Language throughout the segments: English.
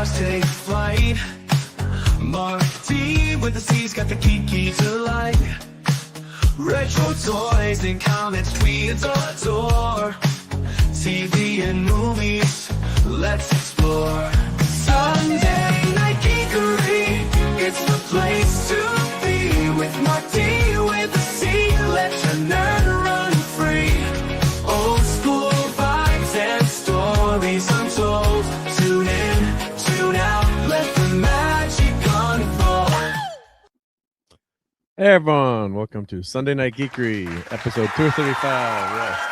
stars take flight. Marc D with the C's got the key to life. Retro toys and comics we adore. TV and movies, let's explore. Sunday Night Geekery, it's the place to be. With Marc D with the C, let your nerd run free. Old school vibes and stories untold. Tune in, tune out, let the magic unfold. Hey everyone, welcome to Sunday Night Geekery, episode 235.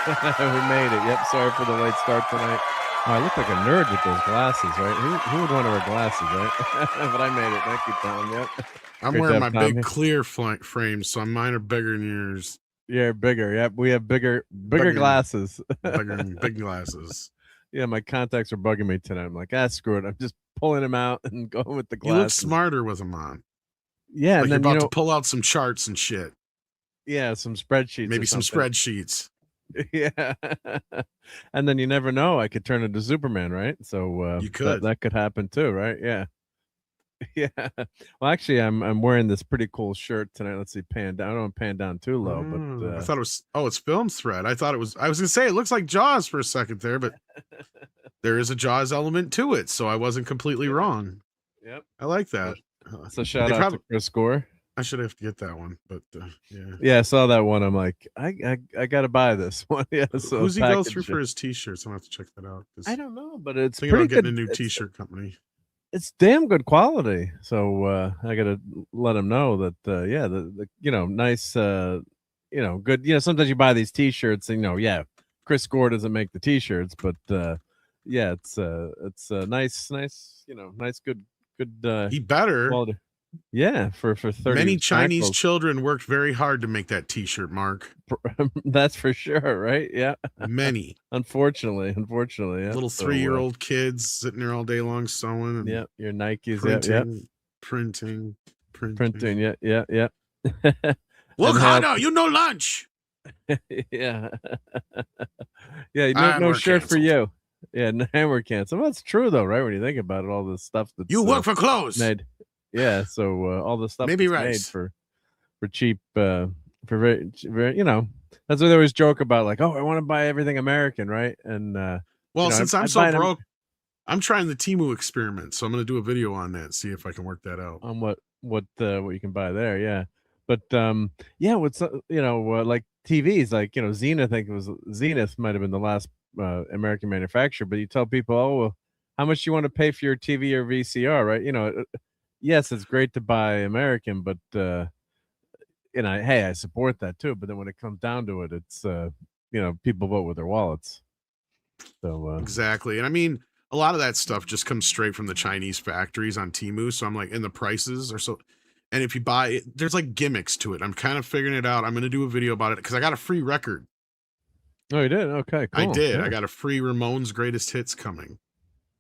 Yes, we made it. Yep, sorry for the late start tonight. Oh, I look like a nerd with those glasses, right? Who would want to wear glasses, right? But I made it. Thank you, Tom. Yep. I'm Great wearing job, my Tom. big clear frames, so mine are bigger than yours. Yeah, bigger. Yep, we have bigger glasses. Big glasses. Yeah, my contacts are bugging me tonight. I'm like, screw it. I'm just pulling them out and going with the You look glasses. smarter with them on. Yeah, Like and you're then about to pull out some charts and shit. yeah, some spreadsheets. Maybe or some something. spreadsheets. Yeah, and then you never know. I could turn into Superman, right? So You could. that could happen too, right? Yeah, yeah. Well, actually, I'm wearing this pretty cool shirt tonight. Let's see, pan down. I don't want to pan down too low, but I thought it was. Oh, it's film thread. I was gonna say it looks like Jaws for a second there, but there is a Jaws element to it, so I wasn't completely wrong. Yep. I like that. So shout out to Chris Gore. I should have to get that one, but Yeah, I saw that one. I'm like, I gotta buy this one. Yeah. So who's he go through for his t-shirts? I'm gonna have to check that out. I don't know, but it's thinking pretty about getting good. a new t-shirt company. It's damn good quality. So I gotta let him know that yeah, the nice good. Sometimes you buy these t-shirts and Chris Gore doesn't make the t-shirts, but yeah, it's nice, nice good He better. quality. Yeah, for 30. Many Chinese children worked very hard to make that t-shirt, Mark. That's for sure, right? Yeah. Many. Unfortunately, yeah. Little 3-year-old kids sitting there all day long sewing. And yeah, your Nikes, printing. Yeah. Look harder, you know lunch. Yeah. Yeah, no shirt canceled. for you. Yeah, and we're canceled. Well, that's true though, right? When you think about it, all the stuff that's You work for clothes. made. Yeah, so all the stuff Maybe that's made rice. for cheap, for very, that's what they always joke about, like, oh, I want to buy everything American, right? And well, since I'm so buy them broke, I'm trying the Temu experiment, so I'm going to do a video on that, see if I can work that out. on what you can buy there, yeah. But yeah, what's like TVs, like Zenith, I think it was Zenith might have been the last American manufacturer, but you tell people, oh, well, how much you want to pay for your TV or VCR, right? Yes, it's great to buy American, but hey, I support that too. But then when it comes down to it, it's people vote with their wallets. So Exactly. And I mean, a lot of that stuff just comes straight from the Chinese factories on Temu. So I'm like, and the prices are so, and if you buy it, there's like gimmicks to it. I'm kind of figuring it out. I'm going to do a video about it because I got a free record. Oh, you did? Okay, cool. I did. Yeah. I got a free Ramones Greatest Hits coming.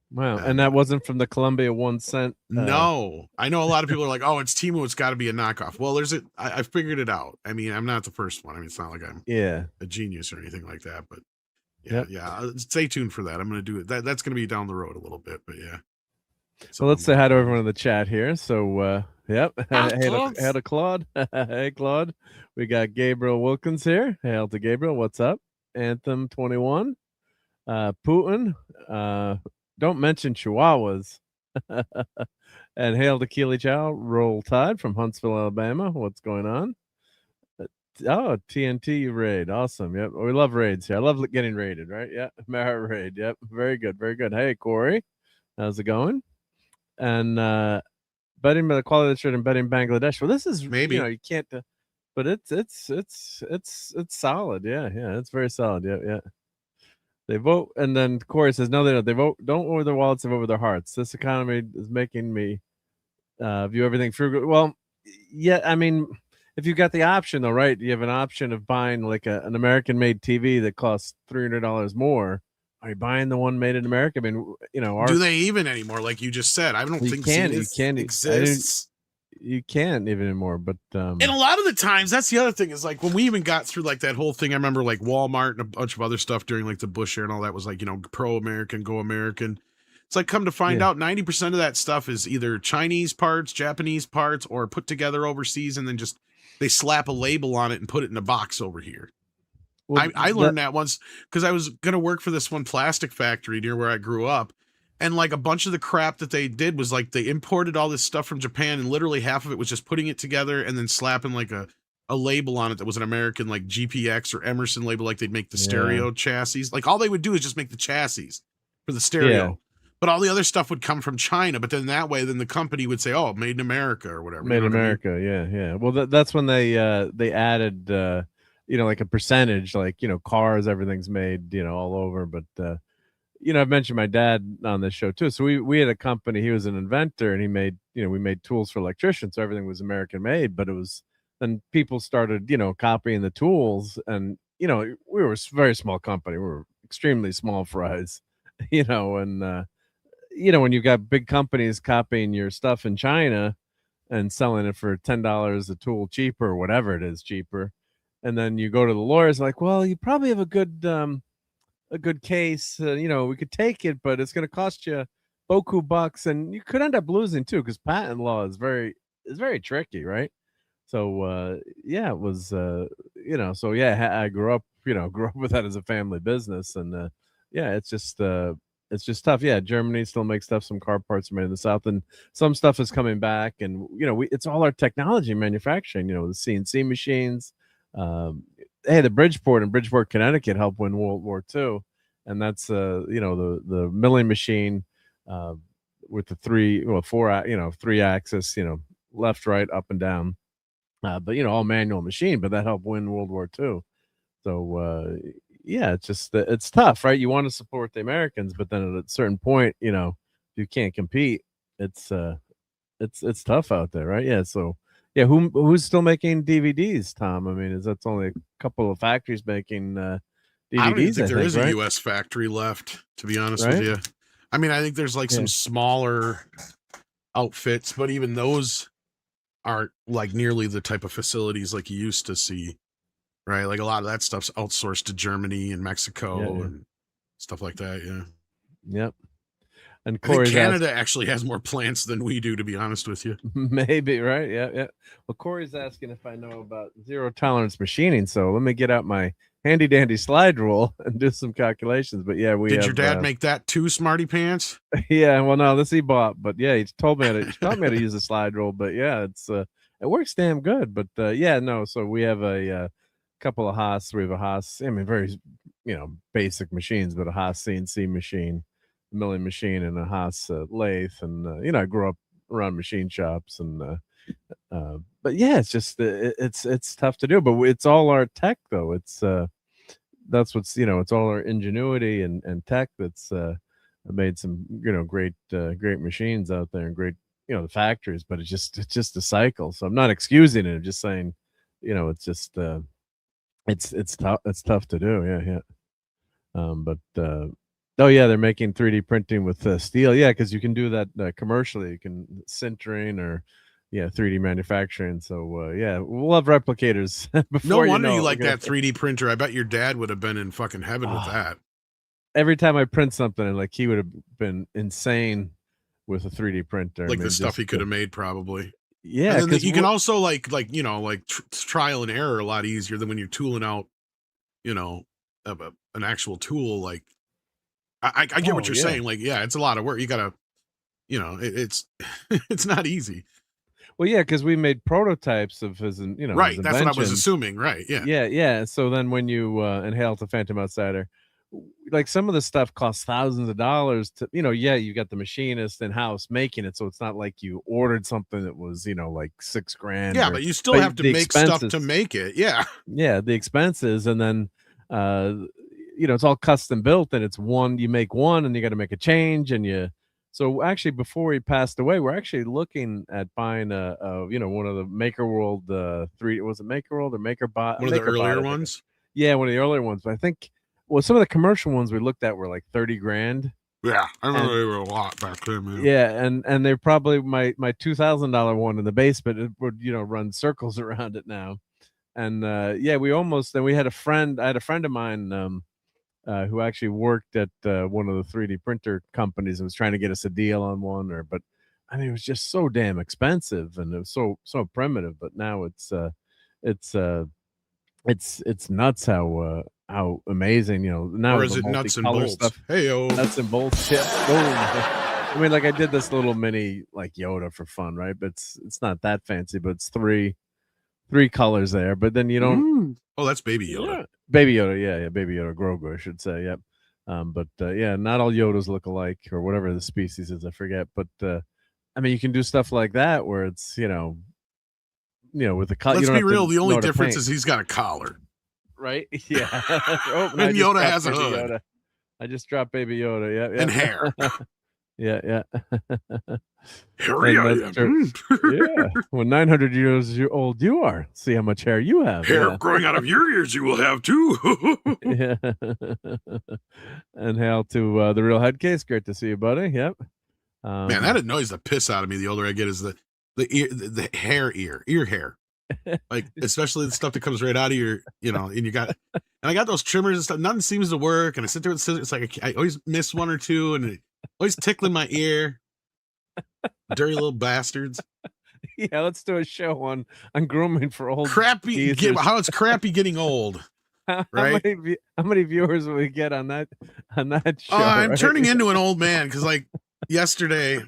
Wow. And that wasn't from the Columbia 1 cent? No. I know a lot of people are like, oh, it's Temu. It's got to be a knockoff. Well, I figured it out. I mean, I'm not the first one. I mean, it's not like I'm a genius or anything like that. But yeah. Stay tuned for that. I'm going to do it. That's going to be down the road a little bit. But yeah. So let's say hi to everyone in the chat here. So, yep. Hey to Claude. Hey, Claude. We got Gabriel Wilkins here. Hail to Gabriel. What's up? Anthem 21. Putin. Don't mention Chihuahuas. And hail to Keely Chow. Roll Tide from Huntsville, Alabama. What's going on? Oh, TNT raid. Awesome. Yep. We love raids here. I love getting raided, right? Yeah. Merit raid. Yep. Very good. Very good. Hey, Corey. How's it going? And betting by the quality of the shirt and betting Bangladesh. Well, this is maybe you can't, but it's solid. Yeah, it's very solid. Yeah. They vote, and then Corey says no, they don't. They vote. Don't vote with their wallets, they vote with their hearts. This economy is making me view everything frugal. Well, yeah, I mean, if you got the option though, right? You have an option of buying like an American-made TV that costs $300 more. Are you buying the one made in America? I mean, do they even anymore? Like you just said, I don't think it exists. You can't even anymore, but and a lot of the times that's the other thing is like when we even got through like that whole thing. I remember like Walmart and a bunch of other stuff during like the Bush era and all that was like pro American, go American. It's like, come to find out, 90% of that stuff is either Chinese parts, Japanese parts, or put together overseas, and then just they slap a label on it and put it in a box over here. Well, I learned that once because I was going to work for this one plastic factory near where I grew up. And like a bunch of the crap that they did was like they imported all this stuff from Japan, and literally half of it was just putting it together and then slapping like a label on it that was an American like GPX or Emerson label, like they'd make the stereo chassis. Like all they would do is just make the chassis for the stereo. But all the other stuff would come from China. But then that way, then the company would say, "Oh, made in America" or whatever. Made in America, I mean? Yeah. Well, that's when they added, like a percentage, like cars, everything's made, all over. But I've mentioned my dad on this show too. So we had a company. He was an inventor, and he made, we made tools for electricians. So everything was American made. But it was then people started, copying the tools, and we were a very small company. We were extremely small fries, and. When you've got big companies copying your stuff in China and selling it for $10 a tool cheaper, or whatever it is cheaper, and then you go to the lawyers like, well, you probably have a good case, we could take it, but it's going to cost you boku bucks, and you could end up losing too, because patent law is very tricky, right? So it was so I grew up with that as a family business, and it's just tough. Yeah, Germany still makes stuff. Some car parts are made in the South, and some stuff is coming back. And it's all our technology manufacturing. The CNC machines. The Bridgeport, Connecticut, helped win World War II, and that's the milling machine with the three axis, left, right, up, and down. But all manual machine, but that helped win World War II. So it's just it's tough, right? You want to support the Americans, but then at a certain point, you can't compete. It's tough out there, right? Yeah. So who's still making DVDs, Tom? I mean, that's only a couple of factories making DVDs. I don't even think there is a U.S. factory left, to be honest with you. I mean, I think there's like some smaller outfits, but even those aren't like nearly the type of facilities like you used to see. Right, like a lot of that stuff's outsourced to Germany and Mexico and stuff like that. Yeah. Yep. And I think Canada actually has more plants than we do, to be honest with you. Maybe, right? Yeah. Well, Corey's asking if I know about zero tolerance machining, so let me get out my handy dandy slide rule and do some calculations. But yeah, did your dad make that too, Smarty Pants? Yeah. Well, no, this he bought, but yeah, he taught me how to use a slide rule. But yeah, it works damn good. But so we have a couple of Haas. We have a Haas. I mean, very basic machines, but a Haas CNC machine, milling machine, and a Haas lathe. And I grew up around machine shops, and but yeah, it's just it's tough to do. But it's all our tech, though. It's that's what's it's all our ingenuity and tech that's made some great machines out there, and great the factories. But it's just a cycle. So I'm not excusing it. I'm just saying it's just. It's tough. It's tough to do. Yeah. But they're making 3D printing with steel. Yeah, because you can do that commercially. You can sintering or 3D manufacturing. So we'll have replicators. No wonder you like that 3D printer. I bet your dad would have been in fucking heaven with that. Every time I print something, like he would have been insane with a 3D printer. Like the stuff he could have made, probably. Yeah, because you can also like trial and error a lot easier than when you're tooling out, an actual tool. Like I get what you're saying. Like, it's a lot of work. You gotta, it's it's not easy. Well, yeah, because we made prototypes of his, right. That's what I was assuming. Right. Yeah. Yeah. So then when you inhale the Phantom Outsider, like some of the stuff costs thousands of dollars to you got the machinist in house making it, so it's not like you ordered something that was like $6,000. But you still have to make stuff to make it. The expenses, and then it's all custom built, and it's you make one and you got to make a change, and so actually before he passed away, we're actually looking at buying one of the Maker World 3, was it Maker World or MakerBot, one of the earlier ones? Yeah, one of the earlier ones. But I think some of the commercial ones we looked at were like $30,000. Yeah, I remember they were a lot back then, man. Yeah, and they're probably my $2,000 one in the basement. It would run circles around it now. And we almost. Then we had a friend. I had a friend of mine who actually worked at one of the 3D printer companies and was trying to get us a deal on one. But I mean, it was just so damn expensive, and it was so primitive. But now it's nuts how amazing, now or with is the it nuts and multicolor bolts? stuff. Hey-o. Nuts and bolts. Yeah. I mean, like I did this little mini like Yoda for fun, right? But it's not that fancy, but it's three colors there. But then you don't. Oh, that's Baby Yoda. Yeah. Baby Yoda, yeah, Baby Yoda, Grogu, I should say, yep. But yeah, not all Yodas look alike, or whatever the species is, I forget. But I mean, you can do stuff like that where it's with the color. Let's be real. The only difference is he's got a collar, right? Yeah. And Yoda has a hood. Yoda. I just dropped Baby Yoda, yeah. And hair. Yeah. Hairy I am. Yeah. When 900 years old you are, see how much hair you have. Hair growing out of your ears you will have too. Yeah. And hail to the Real Head Case. Great to see you, buddy. Yep. Man, that annoys the piss out of me the older I get, is the ear hair. Like, especially the stuff that comes right out of your, and I got those trimmers and stuff. Nothing seems to work. And I sit there with scissors. It's like I always miss one or two, and it always tickling my ear. Dirty little bastards. Yeah, let's do a show on grooming for old crappy. How it's crappy getting old. Right? How many viewers will we get on that show? I'm turning into an old man because, like, yesterday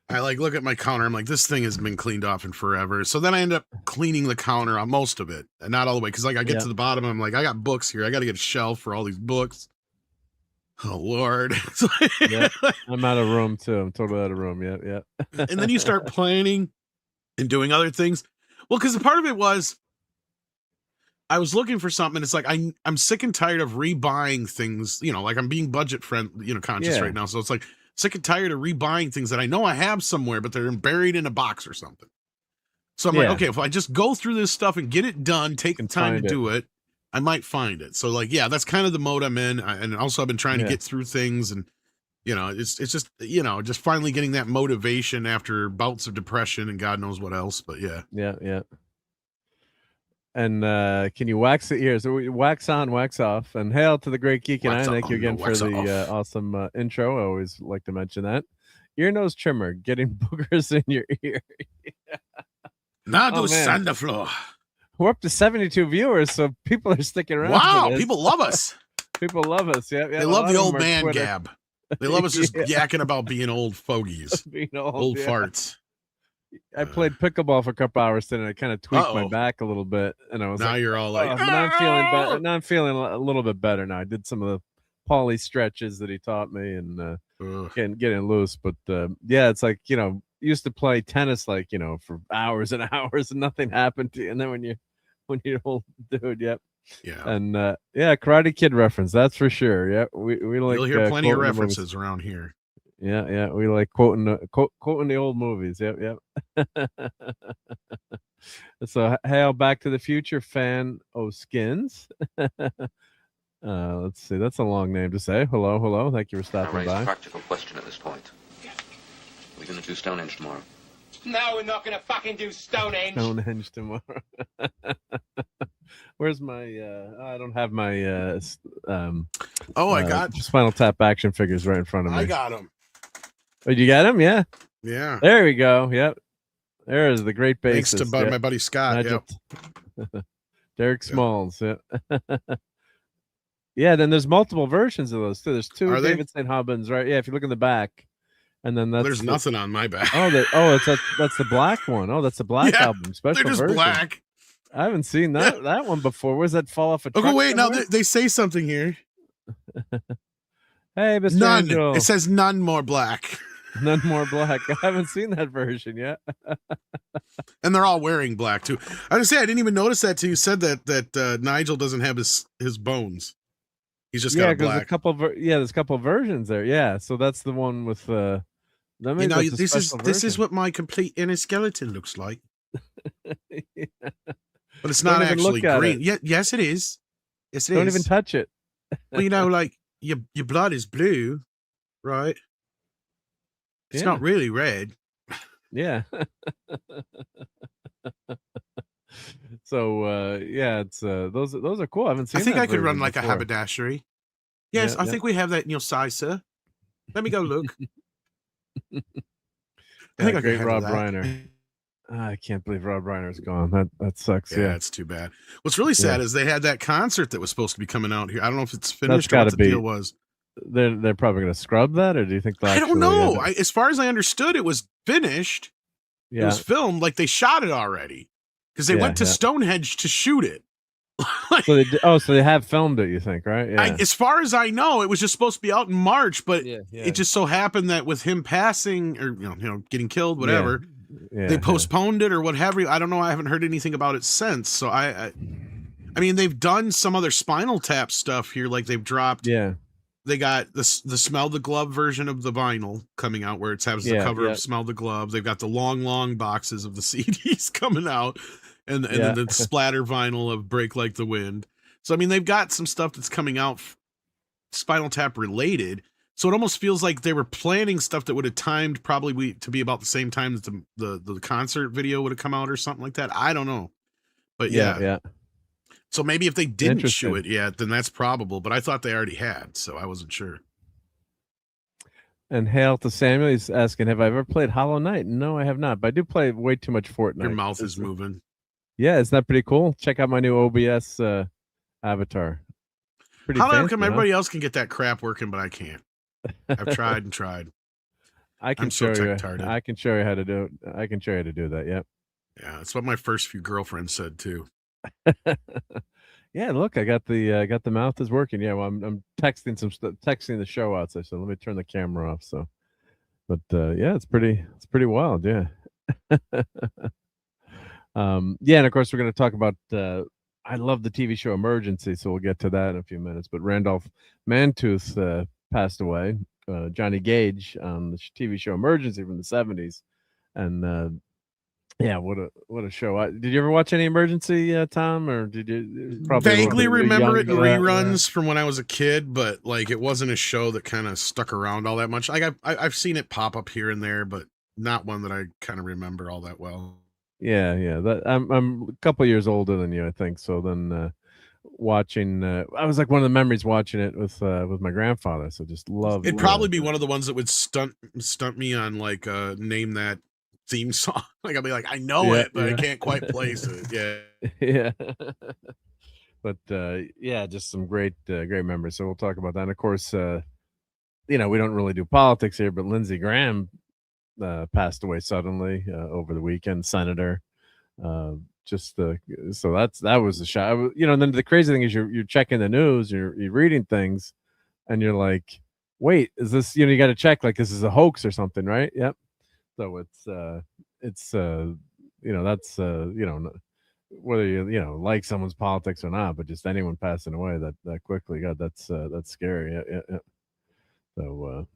I look at my counter. I'm like, this thing has been cleaned off in forever. So then I end up cleaning the counter on most of it, and not all the way, because I get to the bottom. I'm like, I got books here. I got to get a shelf for all these books. Oh Lord. Yeah, I'm out of room too. I'm totally out of room. Yeah. And then you start planning and doing other things. Well, because part of it was I was looking for something, and it's like I'm sick and tired of rebuying things. Like I'm being budget conscious right now. So it's like sick and tired of rebuying things that I know I have somewhere, but they're buried in a box or something. So I'm like, okay, if I just go through this stuff and get it done, take the time to do it, I might find it. So that's kind of the mode I'm in. And also I've been trying to get through things, and it's just, just finally getting that motivation after bouts of depression and God knows what else. But yeah. And can you wax the ears? Wax on, wax off. And hail to the great Geek and I. Thank you again for the awesome intro. I always like to mention that. Ear nose trimmer, getting boogers in your ear. Now do sand the floor. We're up to 72 viewers, so people are sticking around. Wow, people love us. People love us. Yeah. They love the old man gab. They love us just yakking about being old fogies, being old farts. I played pickleball for a couple hours today, and I kind of tweaked my back a little bit, and I was now you're all like, but I'm feeling better. Now I'm feeling a little bit better now. I did some of the poly stretches that he taught me, and getting loose. But it's like used to play tennis for hours and hours, and nothing happened to you. And then when you're old dude, yeah. And Karate Kid reference, that's for sure. Yeah, we like. You'll hear plenty of references around here. Yeah, we like quoting the old movies. Yep. So, hail Back to the Future fan Skins. Let's see, that's a long name to say. Hello. Thank you for stopping by. A practical question at this point. We're going to do Stonehenge tomorrow. No, we're not going to fucking do Stonehenge. Stonehenge tomorrow. Where's my? I don't have my. I got Spinal Tap action figures right in front of me. I got them. Oh, you got them? Yeah. Yeah. There we go. Yep. There is the great bassist. Thanks to my buddy Scott. Yep. Derek Smalls. Yeah. Yeah. Then there's multiple versions of those too. There's two David St. Hubbins, right? Yeah. If you look in the back. And then there's nothing on my back. That's the black one. Oh, that's the black album special they're just version. Black. I haven't seen that one before. Where's that fall off a truck? Okay, wait. Now they say something here. Hey, Mr. None. Angel. It says none more black. None more black. I haven't seen that version yet. And they're all wearing black too. I was say I didn't even notice that till you said that Nigel doesn't have his bones. He's just got black. There's a couple of versions there. Yeah, so that's the one with this is what my complete inner skeleton looks like. Yeah. But it's not actually green. Yes, it is. Yes, it Don't is. even touch it. Well, like your blood is blue, right? It's not really red. Yeah. So it's those are cool. I haven't seen. I think that I could run like before. a haberdashery. Yes, I think we have that in your size, sir. Let me go look. I think I great can Rob that. Reiner. I can't believe Rob Reiner's gone. That sucks. Yeah, it's too bad. What's really sad is they had that concert that was supposed to be coming out here. I don't know if it's finished. That's got to be. Deal was. They're probably going to scrub that, or do you think? I don't know. As far as I understood, it was finished. Yeah. It was filmed, like they shot it already because they went to Stonehenge to shoot it. So they have filmed it, you think, right? Yeah. As far as I know, it was just supposed to be out in March, but it just so happened that with him passing or getting killed, whatever, they postponed it or whatever. I don't know. I haven't heard anything about it since. So I mean, they've done some other Spinal Tap stuff here, like they've dropped. Yeah. They got the Smell the Glove version of the vinyl coming out, where it has the cover of Smell the Glove. They've got the long boxes of the CDs coming out. And then the splatter vinyl of Break Like the Wind. So, I mean, they've got some stuff that's coming out Spinal Tap related. So it almost feels like they were planning stuff that would have timed probably to be about the same time that the concert video would have come out or something like that. I don't know. But yeah. So maybe if they didn't show it yet, then that's probable. But I thought they already had, so I wasn't sure. And hail to Samuel. He's asking, have I ever played Hollow Knight? No, I have not. But I do play way too much Fortnite. Your mouth is moving. Yeah, isn't that pretty cool? Check out my new OBS avatar. How come everybody else can get that crap working, but I can't? I've tried and tried. I'm show you. I can show you how to do it. I can show you how to do that. Yep. Yeah, that's what my first few girlfriends said too. Yeah, look, I got the mouth is working. Yeah, well, I'm texting texting the show out. So let me turn the camera off. So, but yeah, it's pretty wild. Yeah. Yeah, and of course we're going to talk about I love the TV show Emergency, so we'll get to that in a few minutes. But Randolph Mantooth passed away, Johnny Gage on the TV show Emergency from the 70s. And yeah, what a show. Did you ever watch any Emergency, Tom, or did you probably vaguely remember it in reruns from when I was a kid, but like it wasn't a show that kind of stuck around all that much. Like I've seen it pop up here and there, but not one that I kind of remember all that well. Yeah. That I'm a couple years older than you, I think. So then watching, I was like one of the memories watching it with my grandfather. So just love. It'd probably be one of the ones that would stunt me on like name that theme song. Like I'll be like, I know it, but I can't quite place it. Yeah. Yeah. But yeah, just some great memories. So we'll talk about that. And of course, we don't really do politics here, but Lindsey Graham passed away suddenly over the weekend, senator. So that was a shock. And then the crazy thing is you're checking the news, you're reading things, and you're like, wait, is this, you got to check, like, this is a hoax or something, right? Yep. So it's that's whether you like someone's politics or not, but just anyone passing away that quickly, God, that's scary. Yeah. So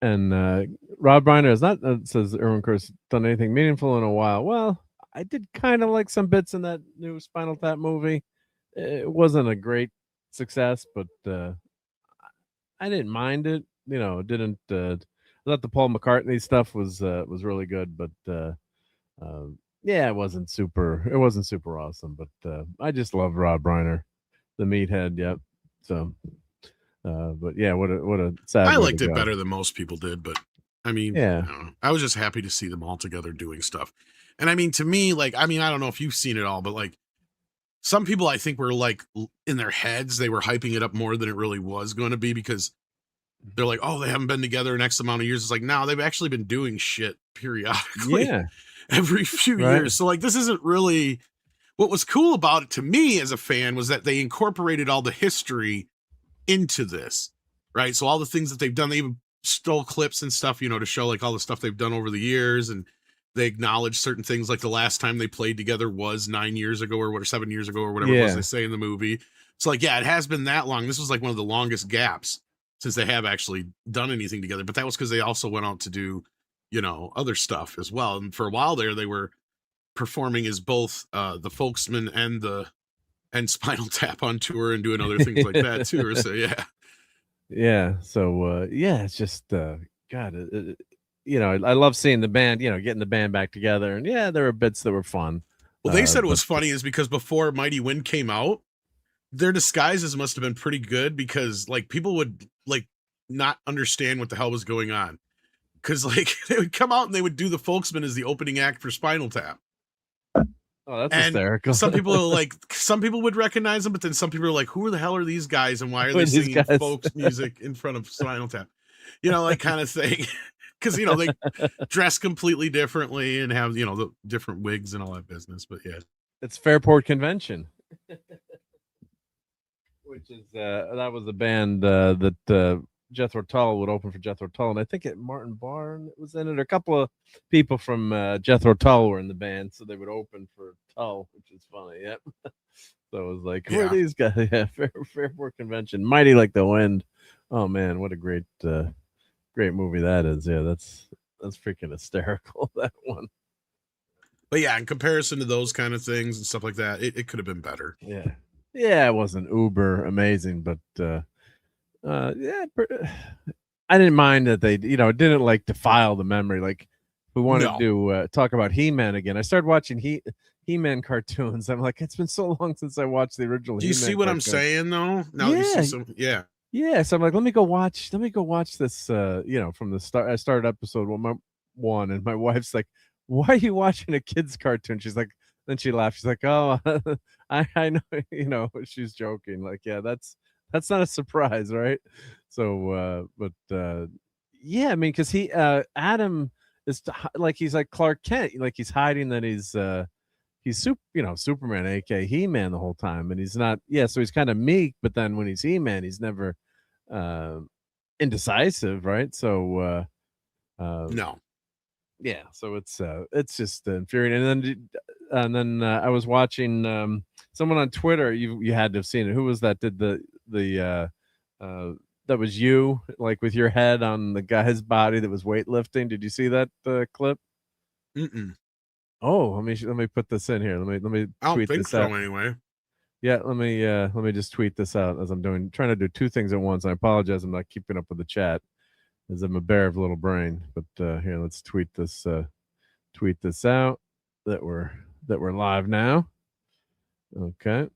and Rob Reiner has not, says Erwin Curse, done anything meaningful in a while. Well, I did kind of like some bits in that new Spinal Tap movie. It wasn't a great success, but I didn't mind it. Didn't. I thought the Paul McCartney stuff was really good, but yeah, it wasn't super awesome. But I just love Rob Reiner, the meathead. Yep. So. But yeah, what a sad. I liked it better than most people did, but I mean, I was just happy to see them all together doing stuff. And I mean, to me, like, I don't know if you've seen it all, but like some people I think were like in their heads, they were hyping it up more than it really was going to be, because they're like, oh, they haven't been together an X amount of years. It's like, no, they've actually been doing shit periodically every few years. So like, this isn't really, what was cool about it to me as a fan was that they incorporated all the history into this, right? So all the things that they've done, they even stole clips and stuff, to show like all the stuff they've done over the years, and they acknowledge certain things, like the last time they played together was 9 years ago or 7 years ago or whatever it was they say in the movie. So like, yeah, it has been that long. This was like one of the longest gaps since they have actually done anything together, but that was because they also went out to do other stuff as well. And for a while there, they were performing as both the Folksmen and Spinal Tap on tour and doing other things like that too. So yeah. So it's just God, I love seeing the band, getting the band back together, and there were bits that were fun. Well, they said it was funny is because before Mighty Wind came out, their disguises must have been pretty good because like people would like not understand what the hell was going on. Because like they would come out and they would do the Folksman as the opening act for Spinal Tap. Oh, that's And hysterical. some people would recognize them, but then some people are like, who the hell are these guys and why are they singing folks music in front of Spinal Tap? You know, like kind of thing. Because, you know, they dress completely differently and have, you know, the different wigs and all that business. But yeah. It's Fairport Convention. Which is, that was a band that Jethro Tull would open for Jethro Tull. And I think Martin Barn was in it. A couple of people from Jethro Tull were in the band. So they would open for Tull, which is funny. Yep. So it was like, who are these guys? Yeah, Fairport Convention. Mighty Like the Wind. Oh, man, what a great movie that is. Yeah, that's freaking hysterical, that one. But yeah, in comparison to those kind of things and stuff like that, it could have been better. Yeah. Yeah, it wasn't uber amazing, but yeah, I didn't mind that they, you know, didn't like defile the memory. Like we wanted to talk about He-Man again. I started watching He-Man cartoons. I'm like, it's been so long since I watched the original. Do you see what cartoons. I'm saying though? Now yeah. You see some, yeah. Yeah, so I'm like, let me go watch this. You know, from the start. I started episode one, and my wife's like, "Why are you watching a kids' cartoon?" She's like, then she laughed. She's like, "Oh, I know." You know, she's joking. Like, yeah, that's not a surprise, right? So, yeah, I mean, because Adam is like he's like Clark Kent, like he's hiding that he's Superman, aka He-Man, the whole time, and he's not. Yeah, so he's kind of meek, but then when he's He-Man, he's never indecisive, right? So no, yeah, so it's just infuriating. And then I was watching someone on Twitter. You had to have seen it. Who was that? Did the that was you, like with your head on the guy's body that was weightlifting? Did you see that clip? Mm-mm. Oh, let me put this in here. Let me I don't tweet think this so out. anyway. Yeah, let me just tweet this out as I'm trying to do two things at once. I apologize, I'm not keeping up with the chat as I'm a bear of a little brain. But here, let's tweet this out that we're live now. Okay.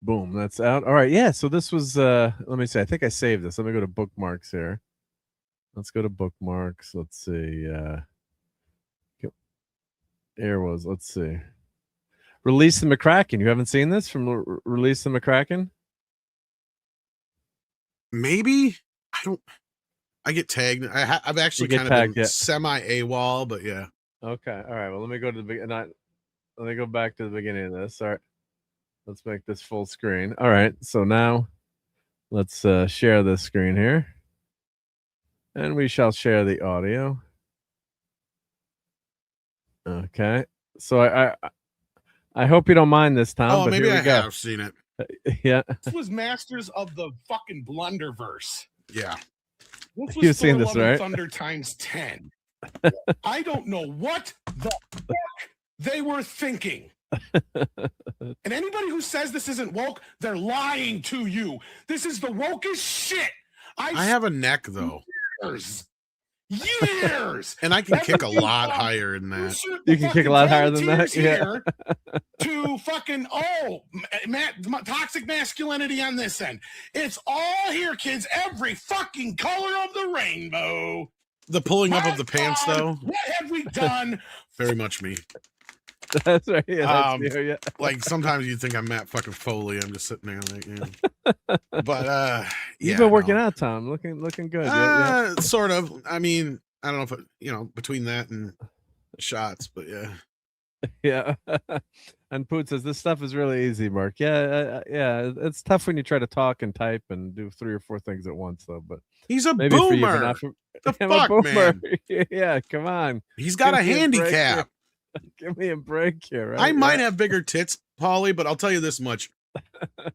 Boom, that's out. All right, yeah. So this was let me see. I think I saved this. Let me go to bookmarks here. Let's go to bookmarks. Let's see. Let's see. Release the McCracken. You haven't seen this from Release the McCracken? Maybe. I get tagged. I've actually kind of been semi AWOL, but yeah. Okay. All right. Well, let me go to the beginning. Let me go back to the beginning of this. All right. Let's make this full screen. All right. So now let's share this screen here. And we shall share the audio. Okay. So I hope you don't mind this, Tom. Oh, but maybe here we go. have seen it. Yeah. This was Masters of the fucking Blunderverse. Yeah. This was You've seen this, right? Thunder times 10. I don't know what the fuck they were thinking. And anybody who says this isn't woke, they're lying to you. This is the wokest shit. I have a neck though. Years. And I can kick a lot higher than that. You can kick a lot higher than that. Yeah. To fucking toxic masculinity on this end. It's all here, kids. Every fucking color of the rainbow. The pulling up of the pants, though. What have we done? Very much me. That's right. Yeah, that's you, yeah. Like sometimes you think I'm Matt fucking Foley. I'm just sitting there like, yeah. But you've been working out, Tom. Looking good. Yeah. Sort of. I mean, I don't know if between that and shots, but yeah. Yeah. And Poot says this stuff is really easy, Mark. Yeah, yeah. It's tough when you try to talk and type and do 3 or 4 things at once, though. But he's a boomer. The fuck, man. Yeah, come on. He's got a handicap. Give me a break here. Right? I might have bigger tits, Paulie, but I'll tell you this much,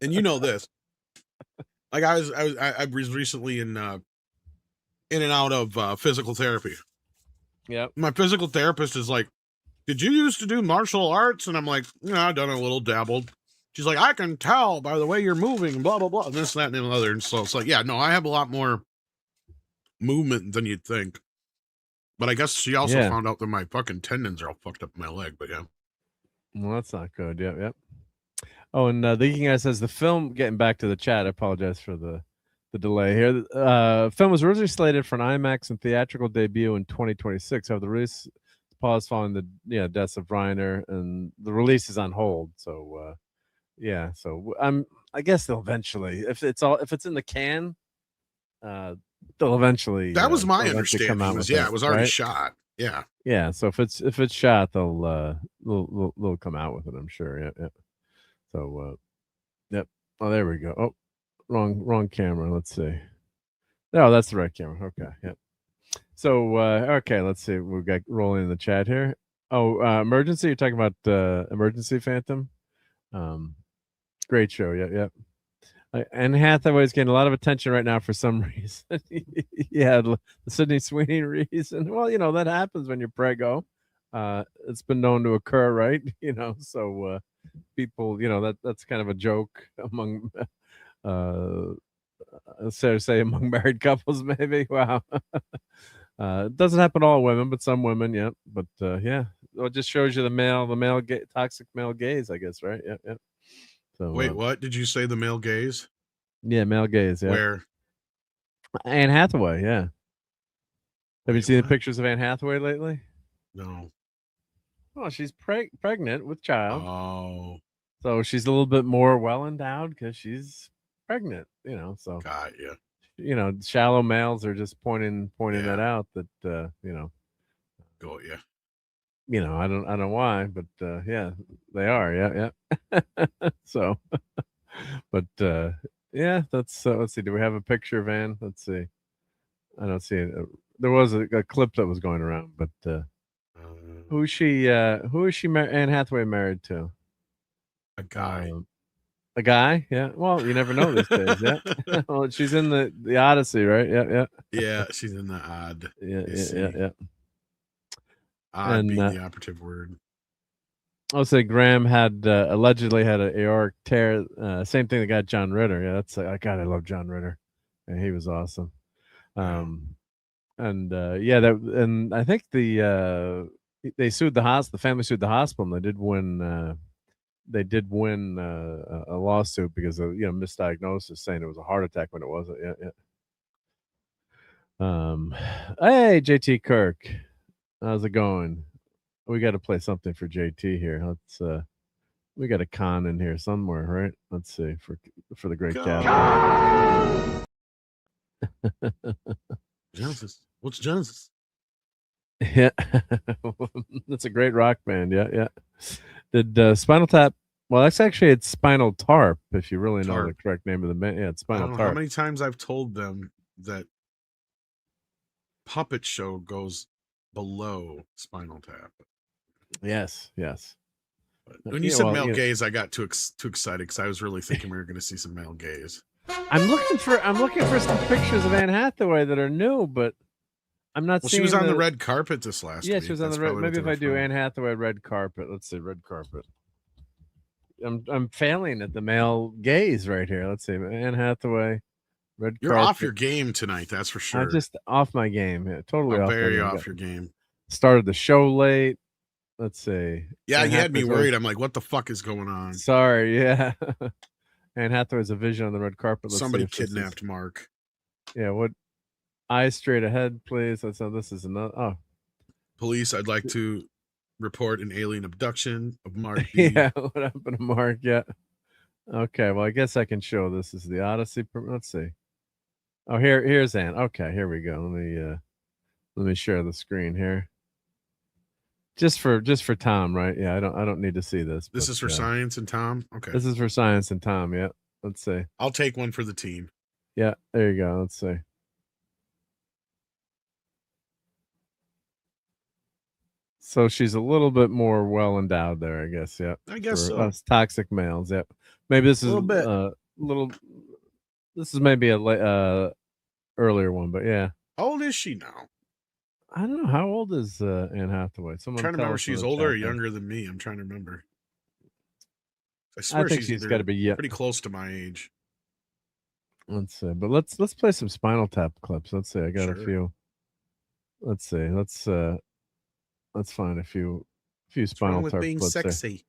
and you know this. Like I was recently in and out of physical therapy. Yeah. My physical therapist is like, "Did you used to do martial arts?" And I'm like, I've done a little, dabbled. She's like, "I can tell by the way you're moving, blah blah blah, and this, that, and the other." And so it's like, yeah, no, I have a lot more movement than you'd think. But I guess she also found out that my fucking tendons are all fucked up in my leg. But yeah. Well, that's not good. Yep, yep. Oh, and the Geeking Guy says the film. Getting back to the chat, I apologize for the delay here. Film was originally slated for an IMAX and theatrical debut in 2026. However, the release paused following the deaths of Reiner, and the release is on hold. So yeah, so I guess they'll eventually, if it's in the can, they'll eventually. That was my eventually understanding. It was already shot. Yeah. Yeah. So if it's shot, they'll come out with it. I'm sure. Yeah. Yeah. So yep. Oh, there we go. Oh, wrong camera. Let's see. Oh, that's the right camera. Okay. Yep. So okay, let's see. We've got rolling in the chat here. Oh, Emergency. You're talking about Emergency Phantom. Great show. Yep. And Hathaway's getting a lot of attention right now for some reason. Yeah, the Sydney Sweeney reason. Well, that happens when you're preggo. It's been known to occur, right? So people, that's kind of a joke among, say among married couples, maybe. Wow. It doesn't happen to all women, but some women, yeah. But yeah, it just shows you the toxic male gaze, I guess, right? Yeah. So, wait, what did you say? The male gaze? Yeah, male gaze. Yeah. Where? Anne Hathaway. Yeah. Have you seen what? the pictures of Anne Hathaway lately? No. Oh, she's pregnant with child. Oh. So she's a little bit more well endowed because she's pregnant. So. Got you. Shallow males are just pointing that out. That Go yeah. I don't know why, but yeah, they are. Yeah. So, but yeah, that's let's see. Do we have a picture of Anne? Let's see. I don't see it. There was a clip that was going around, but who is she? Anne Hathaway married to? A guy. A guy? Yeah. Well, you never know these days. Yeah. Well, she's in the Odyssey, right? Yeah. Yeah, she's in the Odd. Yeah. Odd being the operative word. I'll say Graham had allegedly had an aortic tear. Same thing that got John Ritter. Yeah, that's God. I love John Ritter. And he was awesome. And I think they sued the family sued the hospital, and they did win. They did win a lawsuit because of misdiagnosis, saying it was a heart attack when it wasn't. Yeah. Hey, JT Kirk, how's it going? We got to play something for JT here. Let's we got a con in here somewhere, right? Let's see for the great cat. Genesis. What's Genesis? Yeah, that's a great rock band. Yeah. Did Spinal Tap? Well, that's actually it's Spinal Tarp. If you really know the correct name of the band, yeah, it's Spinal Tarp. How many times I've told them that Puppet Show goes below Spinal Tap. Yes. But when you said male gaze, I got too excited because I was really thinking we were going to see some male gaze. I'm looking for some pictures of Anne Hathaway that are new, but I'm not seeing. She was on the red carpet this last week. Yeah, she was on the red. Maybe if I do Anne Hathaway red carpet, let's see red carpet. I'm failing at the male gaze right here. Let's see Anne Hathaway red. You're off your game tonight, that's for sure. I'm just off my game. Yeah, totally off. Very off your game. Started the show late. Let's see. Yeah, you had me worried. I'm like, what the fuck is going on? Sorry. Yeah. Anne Hathaway's a vision on the red carpet. Somebody kidnapped Mark. Yeah. What? Eyes straight ahead, please. Let's know this is another. Oh. Police, I'd like to report an alien abduction of Mark D. Yeah. What happened to Mark? Yeah. Okay. Well, I guess I can show this is the Odyssey. Let's see. Oh, here's Anne. Okay. Here we go. Let me share the screen here. Just for Tom, right? Yeah, I don't need to see this. This is for Science and Tom. Okay. This is for Science and Tom. Yeah. Let's see. I'll take one for the team. Yeah, there you go. Let's see. So she's a little bit more well endowed there, I guess. Yeah. I guess so. Us toxic males. Yeah. Maybe this is a little bit. This is maybe a earlier one, but yeah. How old is she now? I don't know. How old is Anne Hathaway? I'm trying to remember. She's older or younger than me. I'm trying to remember. I swear think she's got to be pretty close to my age. Let's see. But let's play some Spinal Tap clips. Let's see. I got a few. Let's see. Let's find a few Spinal Tap being clips. Sexy.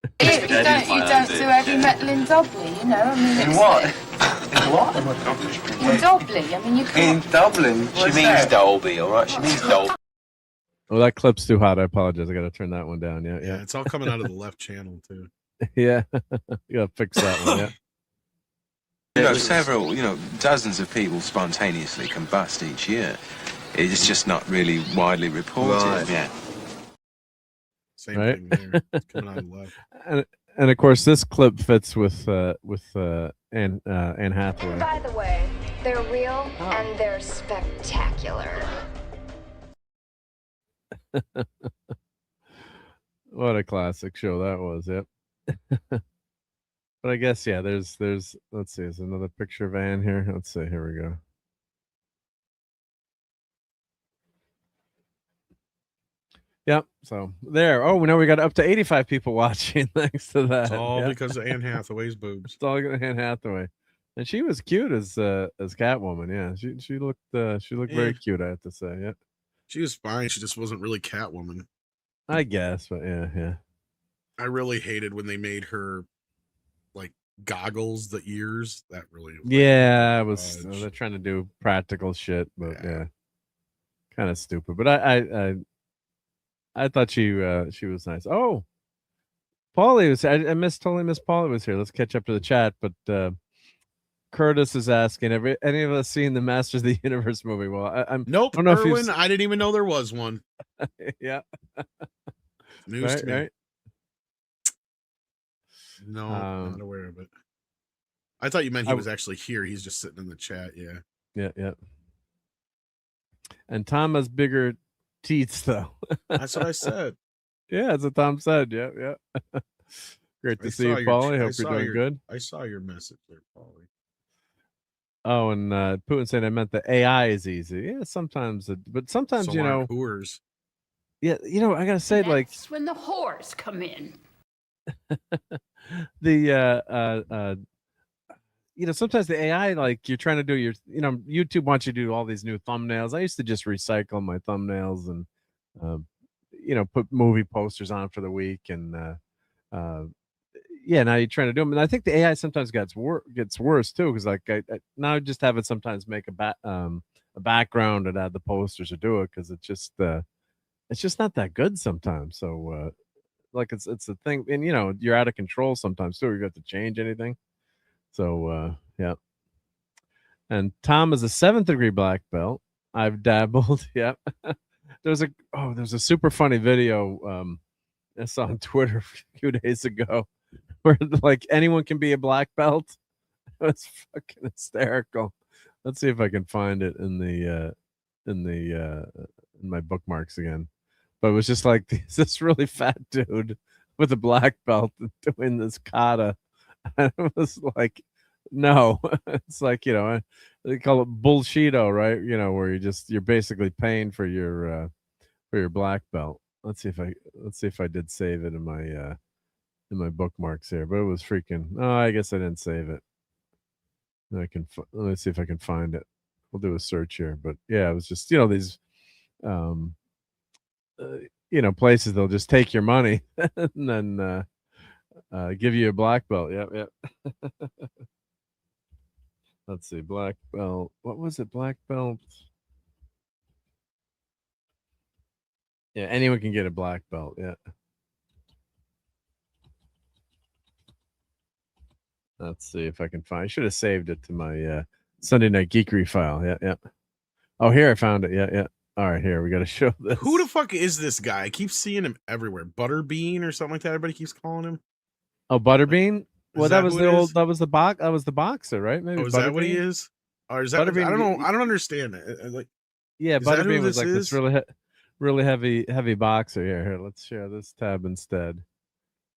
You don't do heavy metal in Dublin, you know. I mean, in what? In what? In Dublin. I mean, you can't. In Dublin. She means Dolby, all right. She means Dolby. Oh, that clip's too hot. I apologize. I got to turn that one down. Yeah. It's all coming out of the left channel too. Yeah, you got to fix that one. Yeah. Several, dozens of people spontaneously combust each year. It's just not really widely reported. Right. Yeah. Same thing there. It's coming out of the left. And of course, this clip fits with Anne Hathaway. By the way, they're real and they're spectacular. What a classic show that was. Yep. But I guess there's let's see, there's another picture of Anne here. Let's see, here we go. Yep. So there. Oh, now we got up to 85 people watching thanks to that. It's all because of Anne Hathaway's boobs. It's all Anne Hathaway, and she was cute as Catwoman. Yeah, she looked very cute. I have to say. Yeah. She was fine. She just wasn't really Catwoman. I guess, but yeah. I really hated when they made her like goggles, the ears. That really. Yeah, they're trying to do practical shit, but yeah, kind of stupid. But I thought she was nice. Oh, Paulie was. I totally missed Paulie was here. Let's catch up to the chat. But Curtis is asking, have any of us seen the Masters of the Universe movie? Well, I'm nope. I don't know Erwin, I didn't even know there was one. Yeah. News to me. Right. No, not aware of it. I thought you meant he was actually here. He's just sitting in the chat. Yeah. Yeah. And Tom has bigger teeth, though. That's what I said. Yeah, that's what Tom said. Yeah. Great to see you, Paulie. Hope you're doing good. I saw your message there, Paulie. Oh, and Putin said I meant the AI is easy. Yeah, sometimes, but sometimes so whores. Yeah, I gotta say, That's when the whores come in. Sometimes the AI, like you're trying to do your, YouTube wants you to do all these new thumbnails. I used to just recycle my thumbnails and, put movie posters on for the week. And, now you're trying to do them. And I think the AI sometimes gets worse too. Cause like now I just have it sometimes make a background and add the posters or do it. Cause it's just not that good sometimes. So, like it's a thing, and you're out of control sometimes too. You have to change anything. So yeah. And Tom is a 7th degree black belt. I've dabbled. Yep. There's a super funny video I saw on Twitter a few days ago where like anyone can be a black belt. It was fucking hysterical. Let's see if I can find it in my bookmarks again. But it was just like this really fat dude with a black belt doing this kata. And it was like, no, it's like, they call it bullshito, right? Where you're basically paying for your black belt. Let's see if I did save it in my bookmarks here, but it was freaking. Oh, I guess I didn't save it. Let me see if I can find it. We'll do a search here, but yeah, it was just these places they'll just take your money and then give you a black belt. Yep. Let's see, black belt. What was it? Black belt. Yeah, anyone can get a black belt. Yeah. Let's see if I can find. I should have saved it to my Sunday Night Geekery file. Yeah. Oh, here I found it. Yeah. All right, here we got to show this. Who the fuck is this guy? I keep seeing him everywhere. Butterbean or something like that. Everybody keeps calling him. Oh, Butterbean. Well, that was the boxer, right? Maybe. Is that what he is? Or is that? Butterbean, I don't know. I don't understand it. Like, yeah, Butterbean was like this really heavy boxer. Here, let's share this tab instead.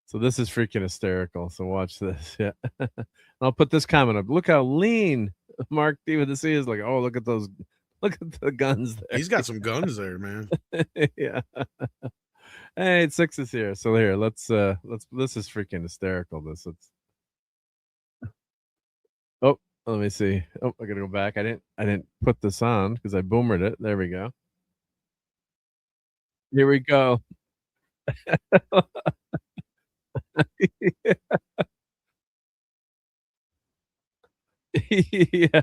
So this is freaking hysterical. So watch this. Yeah, I'll put this comment up. Look how lean Marc D with the C is. Like, oh, look at those. Look at the guns there. He's got some guns there, man. Yeah. Hey, 6 is here. So here, let's this is freaking hysterical. Let's oh, let me see. Oh, I gotta go back. I didn't put this on because I boomered it. There we go. Here we go. Yeah.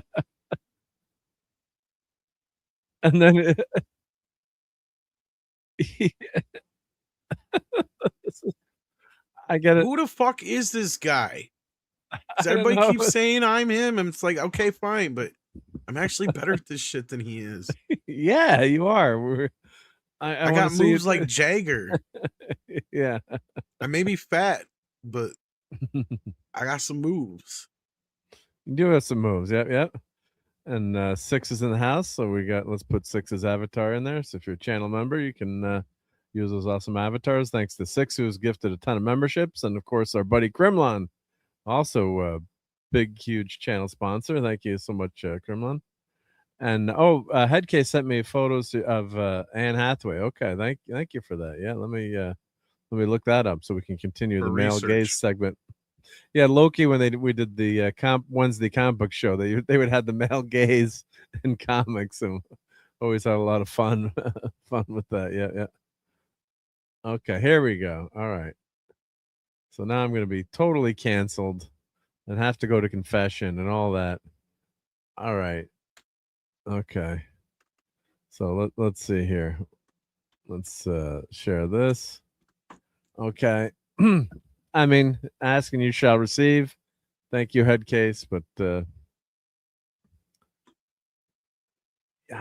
And then I get it. Who the fuck is this guy? Because I don't everybody know. keeps saying I'm him, and it's like, okay, fine, but I'm actually better at this shit than he is. Yeah, you are. I got wanna see moves it. like Jagger. Yeah. I may be fat, but I got some moves. You do have some moves. Yep, yep. And Six is in the house, so let's put Six's avatar in there. So if you're a channel member, you can use those awesome avatars. Thanks to Six, who's gifted a ton of memberships, and of course our buddy Krimlon, also a big, huge channel sponsor. Thank you so much, Krimlon. And Headcase sent me photos of Anne Hathaway. Okay, thank you for that. Yeah, let me look that up so we can continue For the male research. gaze segment. Yeah, Loki, when we did the Wednesday comic book show, they would have the male gaze in comics, and always had a lot of fun with that. Yeah, yeah. Okay, here we go. All right. So now I'm going to be totally canceled and have to go to confession and all that. All right. Okay. So let's see here. Let's share this. Okay. I mean, ask and you shall receive. Thank you, Headcase, but I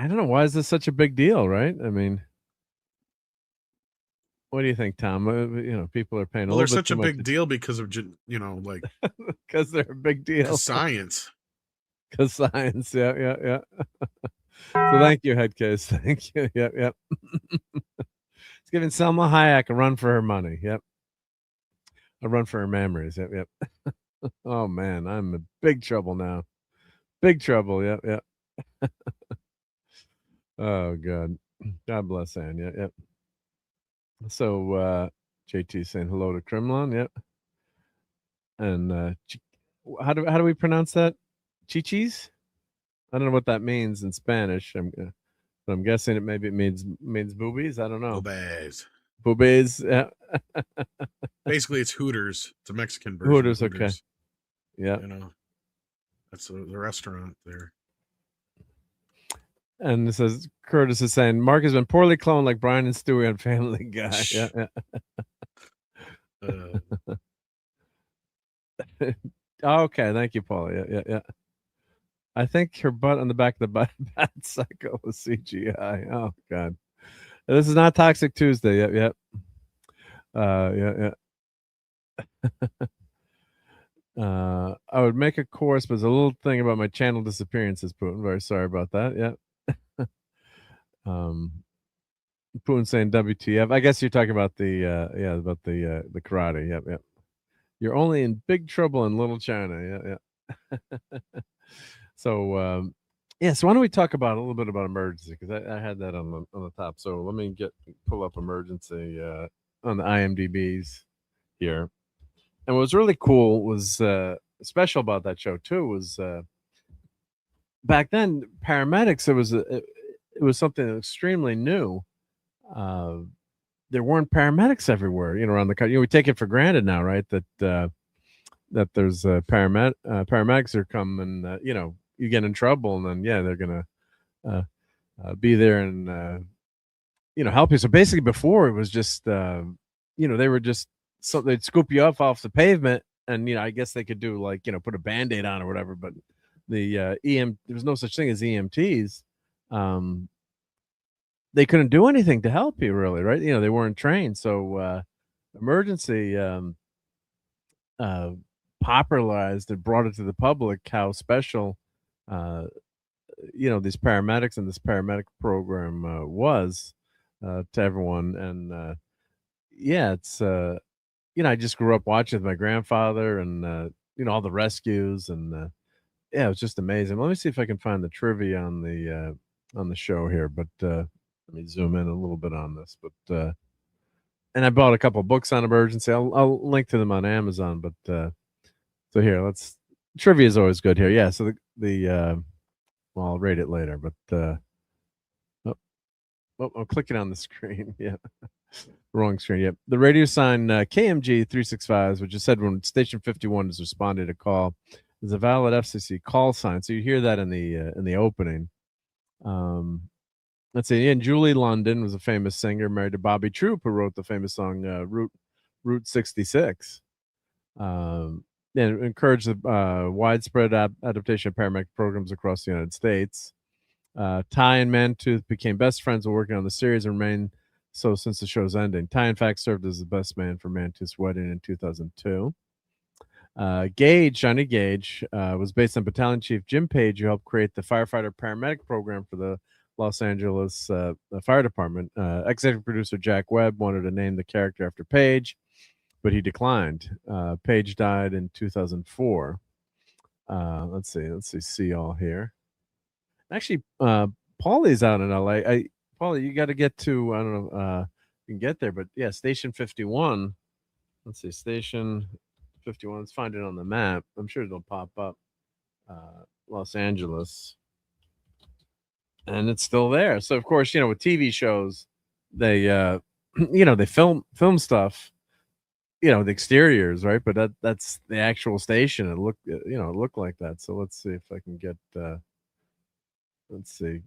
don't know, why is this such a big deal, right? I mean, what do you think, Tom? People are paying a little They're bit such too a much big deal because of like because they're a big deal. science. Because science, yeah, yeah, yeah. So thank you, Headcase. Thank you. Yep, yep. It's giving Selma Hayek a run for her money. Yep. A run for her memories. Yep, yep. Oh man, I'm in big trouble now. Big trouble. Yep, yep. Oh God. God bless Anne. Yep, yep. So JT saying hello to Kremlin. Yep. And how do we pronounce that? Chichis? I don't know what that means in Spanish. But I'm guessing it means boobies. I don't know. Boobies. Boobies. Yeah. Basically, it's Hooters. It's a Mexican version. Hooters. Of Hooters. Okay. Yeah. That's the restaurant there. And it says Curtis is saying Mark has been poorly cloned like Brian and Stewie on Family Guy. Yeah. Okay, thank you, Paul. Yeah, yeah, yeah. I think her butt on the back of the bad cycle was CGI. Oh God, this is not Toxic Tuesday. Yep, yep. Yeah, yeah. I would make a course, but there's a little thing about my channel disappearances, Putin. Very sorry about that. Yeah. Putin saying WTF. I guess you're talking about the karate. Yep, yep. You're only in big trouble in Little China. Yeah, yeah. So so why don't we talk about a little bit about emergency, because I had that on the top. So let me pull up emergency on the IMDb's here. And what was really cool was special about that show too was back then paramedics. It was something extremely new. There weren't paramedics everywhere, around the country. We take it for granted now, right? That there's paramedics are coming. You get in trouble, and then they're gonna be there and help you. So basically, before it was just they were just they'd scoop you up off the pavement, and I guess they could do like put a Band-Aid on or whatever. But the there was no such thing as EMTs. They couldn't do anything to help you, really, right? They weren't trained. So emergency popularized and brought it to the public how special these paramedics and this paramedic program was to everyone. And it's I just grew up watching with my grandfather and all the rescues, and it was just amazing. Let me see if I can find the trivia on the show here, but let me zoom in a little bit on this. But and I bought a couple books on emergency. I'll link to them on Amazon. But so here, trivia is always good here. Yeah. So well, I'll rate it later. But I'm clicking on the screen. Yeah. Wrong screen. Yep. The radio sign KMG 365, which is said when Station 51 is responding to call, is a valid FCC call sign. So you hear that in the opening. Let's see. And Julie London was a famous singer, married to Bobby Troop, who wrote the famous song Route 66. And encouraged the widespread adaptation of paramedic programs across the United States. Ty and Mantooth became best friends while working on the series and remained so since the show's ending. Ty, in fact, served as the best man for Mantooth's wedding in 2002. Johnny Gage, was based on Battalion Chief Jim Page, who helped create the firefighter paramedic program for the Los Angeles Fire Department. Executive producer Jack Webb wanted to name the character after Page, but he declined. Page died in 2004. Let's see all here. Actually, Paulie's out in LA. Paulie, you got to get to, I don't know, you can get there, but yeah, Station 51. Let's see, Station 51. Let's find it on the map. I'm sure it'll pop up. Los Angeles. And it's still there. So, of course, with TV shows, they, they film stuff, the exteriors, right? But that's the actual station. It looked like that. So let's see if I can get, let's see,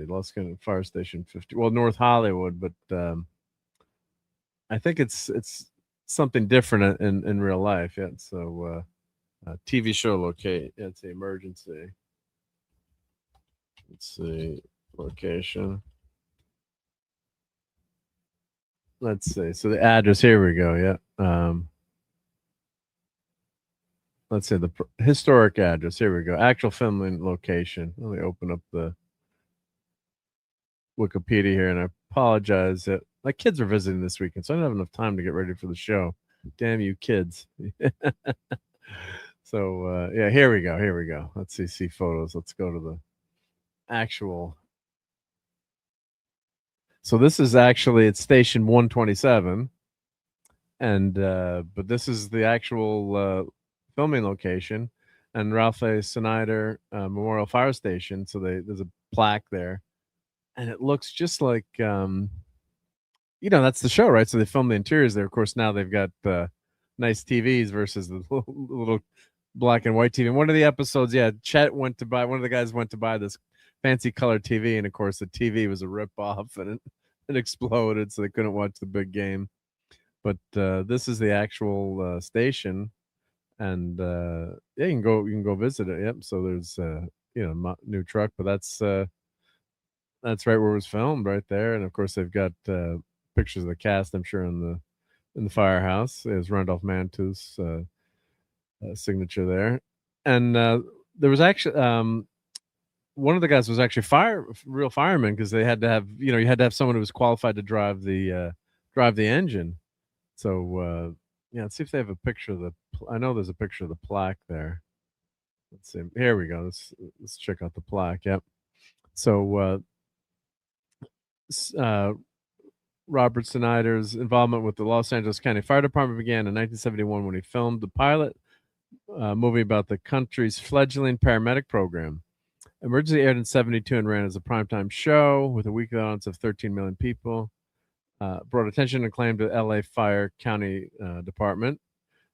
Los Angeles Fire Station 50. Well, North Hollywood, but I think it's something different in real life. Yeah. So TV show locate. Yeah, it's the emergency. Let's see, location. Let's see. So the address. Here we go. Yeah. Let's see the historic address. Here we go. Actual filming location. Let me open up the Wikipedia here, and I apologize that my kids are visiting this weekend, so I don't have enough time to get ready for the show. Damn you kids. So yeah, here we go. Let's see photos. Let's go to the actual. So this is actually it's Station 127, and but this is the actual filming location, and Ralph A. Snyder Memorial Fire Station. So there's a plaque there. And it looks just like, that's the show, right? So they filmed the interiors there. Of course, now they've got nice TVs versus the little black and white TV. And one of the episodes, Chet one of the guys went to buy this fancy color TV. And, of course, the TV was a rip-off and it exploded, so they couldn't watch the big game. But this is the actual station. And, you can go visit it. Yep. So there's, new truck, but that's right where it was filmed, right there. And of course, they've got pictures of the cast, I'm sure, in the firehouse. There's Randolph Mantooth's signature there. And there was actually one of the guys was actually real fireman, because they had to have you had to have someone who was qualified to drive the engine. So let's see if they have a picture of I know there's a picture of the plaque there. Let's see. Here we go. Let's check out the plaque. Yep. So Robert Snyder's involvement with the Los Angeles County Fire Department began in 1971 when he filmed the pilot movie about the country's fledgling paramedic program. Emergency aired in 1972 and ran as a primetime show with a weekly audience of 13 million people. Brought attention and acclaim to LA Fire County Department.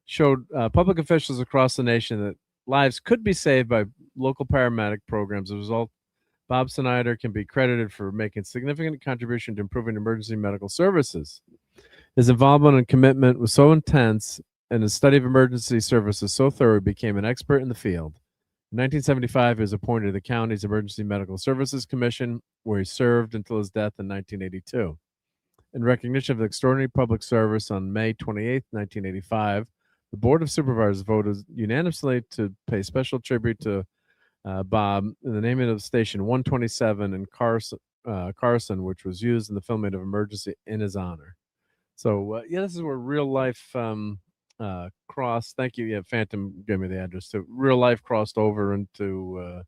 Showed public officials across the nation that lives could be saved by local paramedic programs. As a result, Bob Snyder can be credited for making significant contribution to improving emergency medical services. His involvement and commitment was so intense, and his study of emergency services so thorough, he became an expert in the field. In 1975, he was appointed to the county's Emergency Medical Services Commission, where he served until his death in 1982. In recognition of extraordinary public service, on May 28, 1985, the Board of Supervisors voted unanimously to pay special tribute to Bob in the naming of Station 127 in Carson, which was used in the filming of Emergency in his honor. So this is where real life crossed. Thank you. Yeah, Phantom gave me the address. So real life crossed over into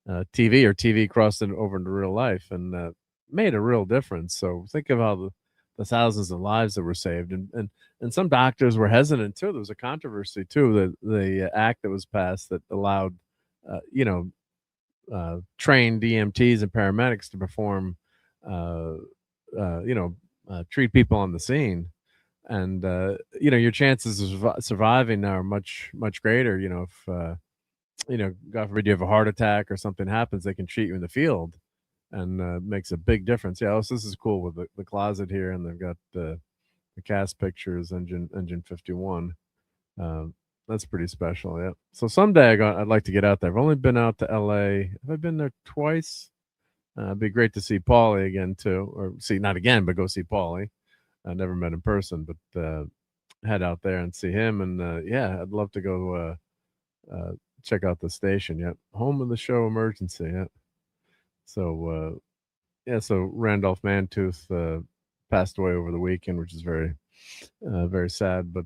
TV, or TV crossed over into real life, and made a real difference. So think of how the thousands of lives that were saved, and some doctors were hesitant too. There was a controversy too, the act that was passed that allowed trained EMTs and paramedics to perform treat people on the scene. And your chances of surviving now are much greater. If God forbid you have a heart attack or something happens, they can treat you in the field, and makes a big difference. Yeah, so this is cool with the closet here, and they've got the cast pictures, engine 51. That's pretty special. Yeah. So someday I'd like to get out there. I've only been out to LA. Have I been there twice? It'd be great to see Paulie again too, or not again, but go see Paulie. I never met in person, but head out there and see him. And yeah, I'd love to go check out the station. Yeah, home of the show Emergency. Yeah. So so Randolph Mantooth passed away over the weekend, which is very sad. But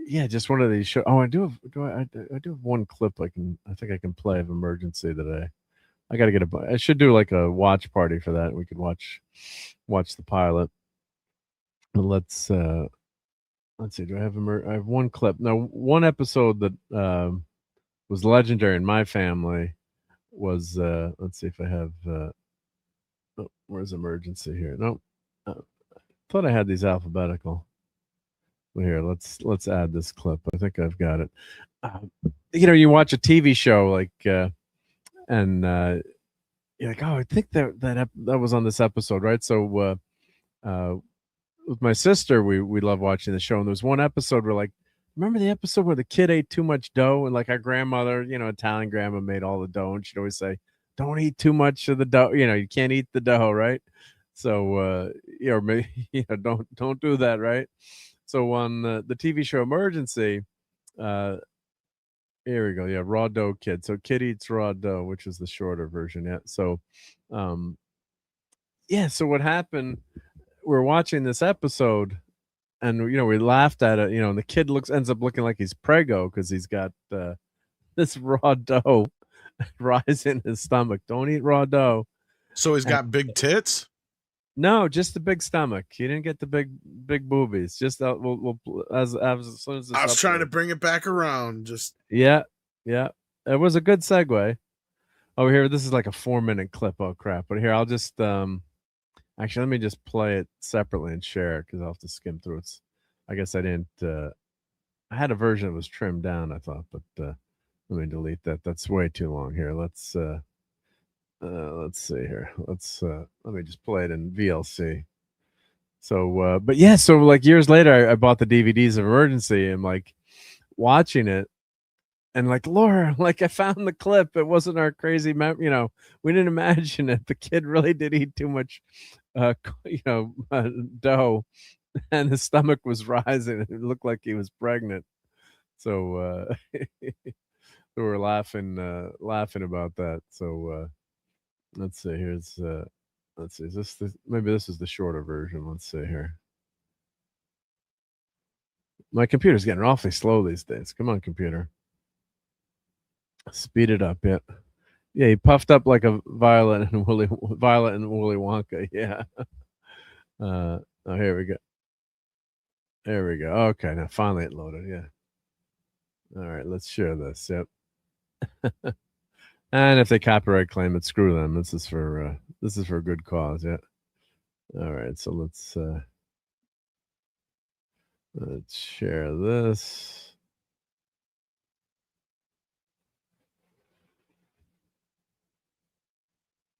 yeah, just one of these shows. Oh, I do have one clip I think I can play of Emergency that I got to get I should do like a watch party for that. We could watch the pilot. Let's see. Do I have I have one clip now? One episode that was legendary in my family was let's see if I have. Oh, where's Emergency here? No, thought I had these alphabetical. Well, here, let's add this clip. I think I've got it. You watch a TV show like, and you're like, oh, I think that was on this episode, right? So. With my sister, we love watching the show, and there was one episode where, like, remember the episode where the kid ate too much dough, and like our grandmother, Italian grandma, made all the dough, and she'd always say, "Don't eat too much of the dough. You can't eat the dough, right?" So, or maybe, don't do that, right? So on the TV show Emergency, here we go. Yeah, raw dough kid. So kid eats raw dough, which is the shorter version. Yeah. So, So what happened? We're watching this episode, and we laughed at it, and the kid ends up looking like he's prego because he's got this raw dough rising in his stomach. Don't eat raw dough. So he's got big tits? No, just the big stomach. He didn't get the big boobies. Just we'll as soon as I was trying to bring it back around. Just yeah. It was a good segue. Oh, here, this is like a 4-minute clip. Oh crap! But here, I'll just actually, let me just play it separately and share it because I'll have to skim through it. I guess I didn't. I had a version that was trimmed down, I thought, but let me delete that. That's way too long. Here, let's see here. Let me just play it in VLC. So, but yeah, so like years later, I bought the DVDs of Emergency, and like watching it. And like, Laura, like I found the clip. It wasn't our crazy, we didn't imagine it. The kid really did eat too much, dough, and his stomach was rising. It looked like he was pregnant. So we were laughing about that. So let's see. Here's let's see. Maybe this is the shorter version. Let's see here. My computer's getting awfully slow these days. Come on, computer. Speed it up, yeah. Yeah, he puffed up like a Violet and Willy Wonka, yeah. Oh, here we go. There we go. Okay, now finally it loaded, yeah. All right, let's share this, yep. And if they copyright claim it, screw them. This is for a good cause, yeah. All right, so let's share this.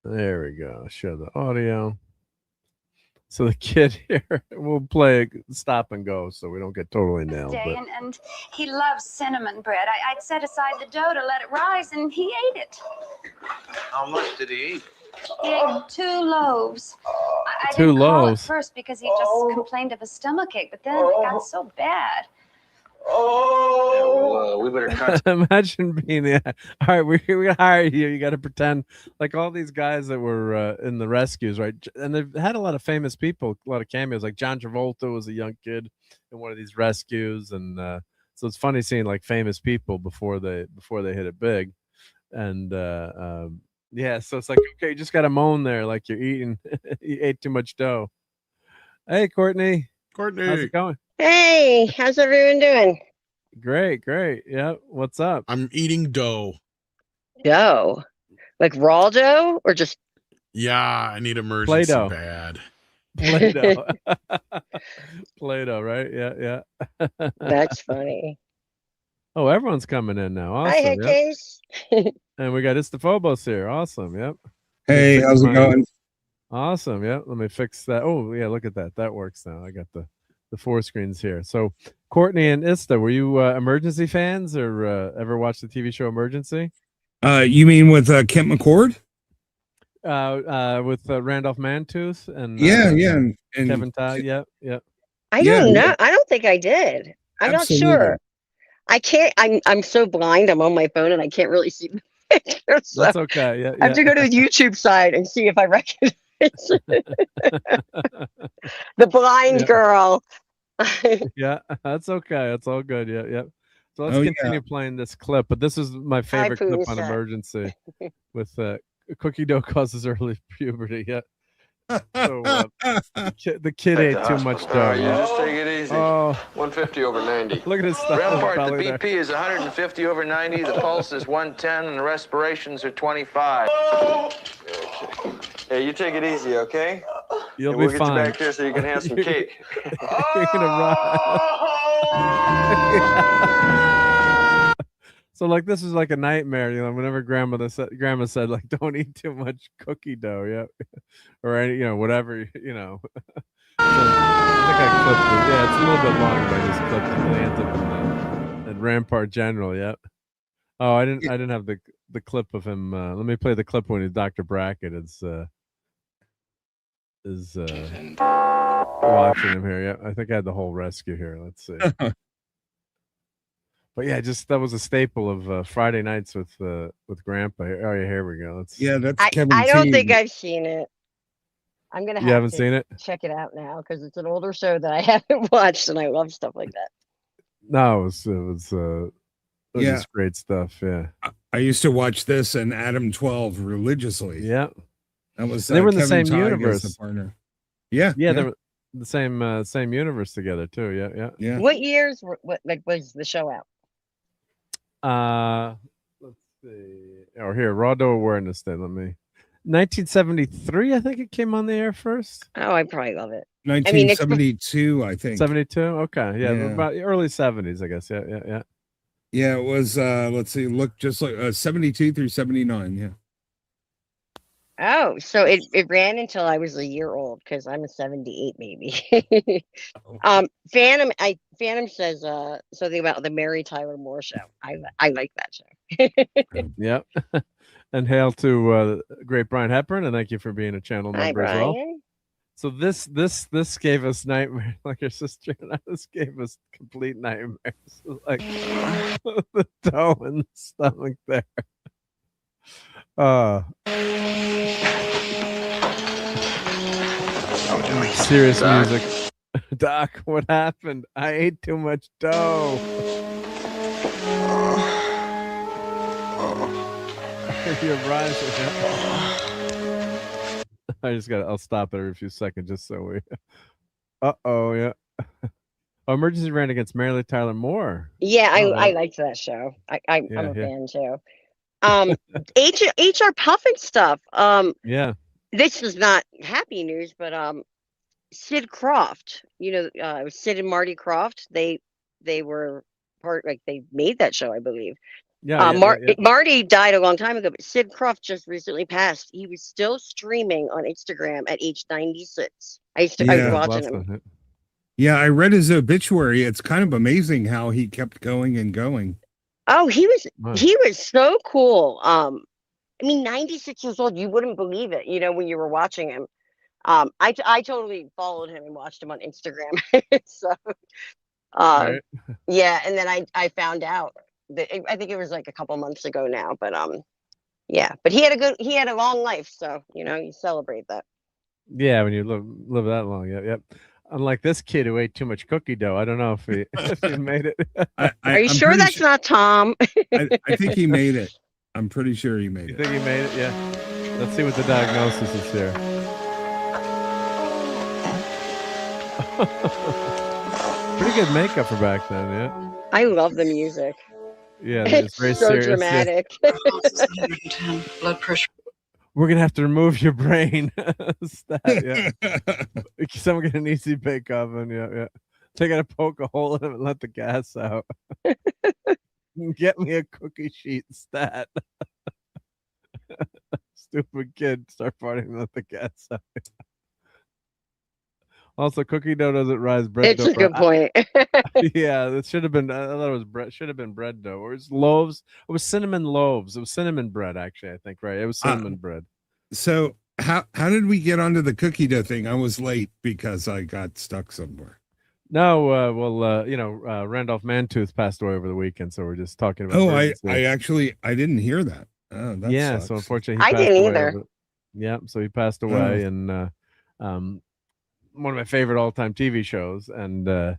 There we go. Show the audio. So the kid here, we'll play stop and go so we don't get totally nailed. And he loves cinnamon bread. I'd set aside the dough to let it rise, and he ate it. How much did he eat? He ate 2 loaves. I Two didn't call loaves. at first because he just complained of a stomachache, but then it got so bad. Well, we better cut. Imagine being all right. We're gonna hire you. You got to pretend like all these guys that were in the rescues, right? And they've had a lot of famous people, a lot of cameos. Like John Travolta was a young kid in one of these rescues, and so it's funny seeing like famous people before they hit it big. And yeah, so it's like, okay, you just got to moan there like you're eating. You ate too much dough. Hey, Courtney. How's it going? Hey, how's everyone doing? Great. Yeah, what's up? I'm eating dough. Dough? Like raw dough or just? Yeah, I need Emergency Play-Doh. bad. Play-Doh. Play-Doh, right? Yeah. That's funny. Oh, everyone's coming in now. Awesome. Hi, Yep. Case. And we got Istaphobos here. Awesome. Yep. Hey, how's it going? Awesome. Yep. Let me fix that. Oh, yeah. Look at that. That works now. I got the 4 screens here. So, Courtney and Ista, were you Emergency fans or ever watched the TV show Emergency? You mean with Kent McCord? With Randolph Mantooth and and Kevin Todd. Yep. I don't know. I don't think I did. I'm Absolutely. not sure. I can't. I'm so blind. I'm on my phone and I can't really see the picture. So That's okay. Yeah. I have to go to the YouTube side and see if I recognize the blind girl. Yeah, that's okay. That's all good. Yeah. So let's continue playing this clip. But this is my favorite clip on Emergency with cookie dough causes early puberty. Yeah. So the kid ate too much dough. Just take it easy. 150 over 90. Look at his stuff. Rampart, the BP is 150 over 90. The pulse is 110, and the respirations are 25. Hey, you take it easy, okay? You'll we'll be get fine. you back there so you can have some cake. You're gonna run. So like this is like a nightmare, you know. Whenever grandma said like don't eat too much cookie dough, yeah, or any, whatever, So I think I clipped it. Yeah, it's a little bit long, but I just clipped it. They end up in Rampart General. Yep. Oh, I didn't have the clip of him. Let me play the clip when Dr. Brackett is watching him here. Yeah, I think I had the whole rescue here. Let's see. But yeah, that was a staple of Friday nights with Grandpa. Oh yeah, here we go. That's Kevin. I don't think I've seen it. I'm gonna have You haven't to seen it? check it out now because it's an older show that I haven't watched, and I love stuff like that. No, it was just great stuff. Yeah, I used to watch this and Adam 12 religiously. Yeah, that was. They were in the Kevin same Tighe universe. as the partner. Yeah, they were the same universe together too. Yeah. What years? Was the show out? Let's see. Oh, here, Raw Dough Awareness Day. 1973, I think it came on the air first. Oh, I probably love it. 1972, I think. 72. Okay, yeah, about early 70s, I guess. Yeah. Yeah, it was. Let's see. Look, just like 72 through 79. Yeah. Oh, so it ran until I was a year old because I'm a 78 maybe. Phantom says something about the Mary Tyler Moore show. I like that show. Yep. And hail to great Brian Hepburn, and thank you for being a channel member as well. So this gave us nightmares, like your sister and I. This gave us complete nightmares, like the dough in the stomach there. Serious music. Doc, what happened? I ate too much dough. You're rising. I'll stop it every few seconds just so we. Yeah. Emergency ran against Mary Tyler Moore. Yeah, I liked that show. I'm a fan too. HR Puffin stuff. Yeah. This is not happy news, but Sid Croft, Sid and Marty Croft, they were part, like they made that show, I believe. Marty died a long time ago, but Sid Croft just recently passed. He was still streaming on Instagram at age 96. I was watching him. Yeah, I read his obituary. It's kind of amazing how he kept going and going. Oh, he was so cool. 96 years old, you wouldn't believe it, when you were watching him. I totally followed him and watched him on Instagram. So right. Yeah, and then I found out that I think it was like a couple months ago now, but but he had a long life, so you celebrate that. Yeah, when you live that long. Yep. Unlike this kid who ate too much cookie dough. I don't know if he made it. Are you sure that's not Tom? I think he made it. I'm pretty sure he made it. You think he made it? Yeah. Let's see what the diagnosis is here. Pretty good makeup for back then, yeah. I love the music. Yeah, it's very so serious. Dramatic. Blood pressure. we're gonna have to remove your brain. Yeah. Someone get an easy bake oven. Yeah. They gotta poke a hole in it and let the gas out. Get me a cookie sheet stat. Stupid kid, start farting and let the gas out. Also, cookie dough doesn't rise. Bread It's dough. a good point. Yeah, it should have been. I thought it was bread. Should have been bread dough. Or it's loaves. It was cinnamon loaves. It was cinnamon bread. Actually, I think right. It was cinnamon bread. So how did we get onto the cookie dough thing? I was late because I got stuck somewhere. No, Randolph Mantooth passed away over the weekend, so we're just talking about. Oh, I didn't hear that. Oh, that yeah. sucks. So unfortunately, I didn't either. Yeah, so he passed away, and one of my favorite all-time TV shows, and it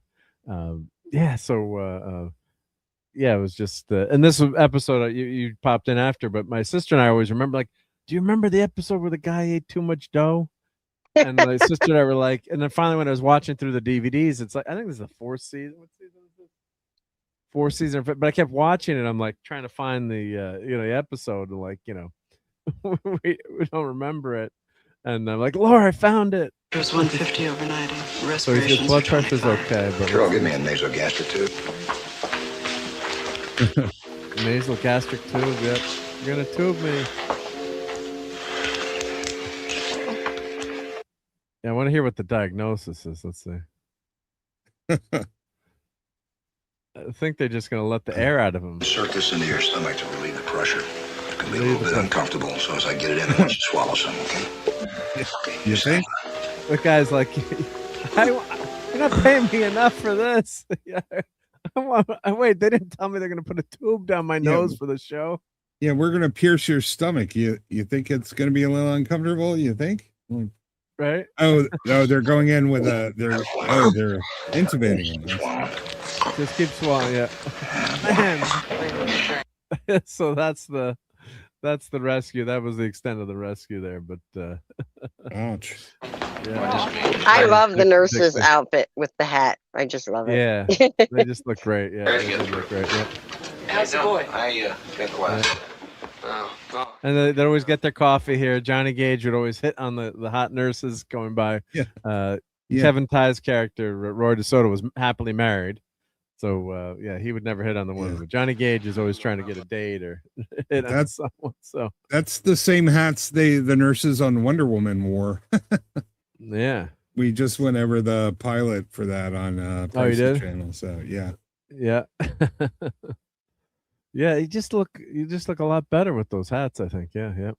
was just and this episode you popped in after, but my sister and I always remember, like, do you remember the episode where the guy ate too much dough? And my sister and I were like, and then finally when I was watching through the DVDs, it's like, I think this is the fourth season. What season is this? Fourth season, but I kept watching it. I'm like trying to find the the episode, and like, we don't remember it. And I'm like, Laura, I found it. It was 150 over 90. So his blood pressure's okay, but Sure, give me a nasogastric tube. Nasogastric tube, yep. You're gonna tube me. Yeah, I want to hear what the diagnosis is. Let's see. I think they're just gonna let the air out of him. Insert this into your stomach to relieve the pressure. It can be a little bit uncomfortable, so as I get it in, I want you to swallow some, okay? You think? The guy's like, you're not paying me enough for this. Yeah. Wait, they didn't tell me they're gonna put a tube down my nose for the show. Yeah, we're gonna pierce your stomach. You think it's gonna be a little uncomfortable? You think? Right? Oh, they're going in with they're intubating him. Just keep swallowing, yeah. Man. So that's the rescue. That was the extent of the rescue there, but ouch. Yeah. I love the nurse's outfit with the hat. I just love it. Yeah. They just look great. Yeah. They look great. Yeah. How's the boy? I got the last. And they'd always get their coffee here. Johnny Gage would always hit on the hot nurses going by. Yeah. Kevin Ty's character, Roy DeSoto, was happily married. So, he would never hit on the woman. But Johnny Gage is always trying to get a date or hit on someone. So that's the same hats the nurses on Wonder Woman wore. Yeah. We just went over the pilot for that on you did? Channel. So, yeah. Yeah. Yeah, you just look a lot better with those hats, I think. Yeah.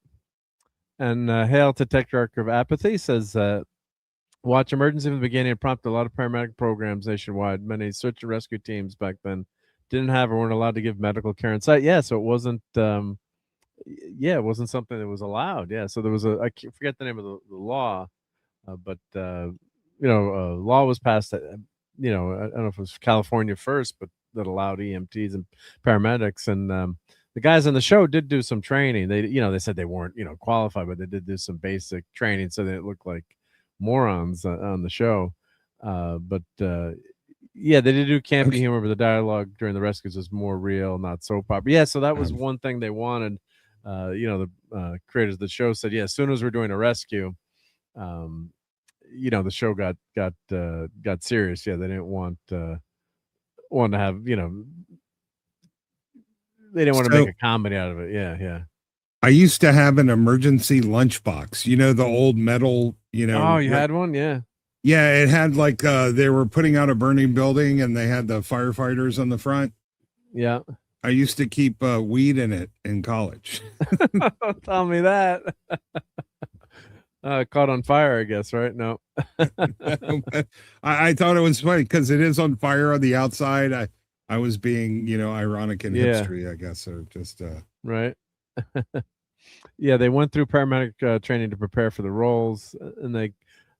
And Hail to Tech Director of Apathy says, watch Emergency from the beginning. It prompted a lot of paramedic programs nationwide. Many search and rescue teams back then didn't have or weren't allowed to give medical care on site. Yeah, so it wasn't it wasn't something that was allowed. Yeah, so there was I forget the name of the law, but law was passed. I don't know if it was California first, but that allowed EMTs and paramedics. And the guys on the show did do some training. They said they weren't qualified, but they did do some basic training so they didn't look like morons on the show. But they did do campy humor, but the dialogue during the rescues was more real, not soap opera. Yeah, so that was one thing they wanted. The creators of the show said, as soon as we're doing a rescue, the show got serious. Yeah, they didn't want to have, they didn't want to make a comedy out of it. Yeah. I used to have an emergency lunchbox, the old metal, Oh, you had one? Yeah. Yeah, it had like they were putting out a burning building and they had the firefighters on the front. Yeah. I used to keep weed in it in college. Don't tell me that. Caught on fire, I guess, right? No. I thought it was funny because it is on fire on the outside. I was being, ironic in history, I guess, or just right. Yeah, they went through paramedic training to prepare for the roles, and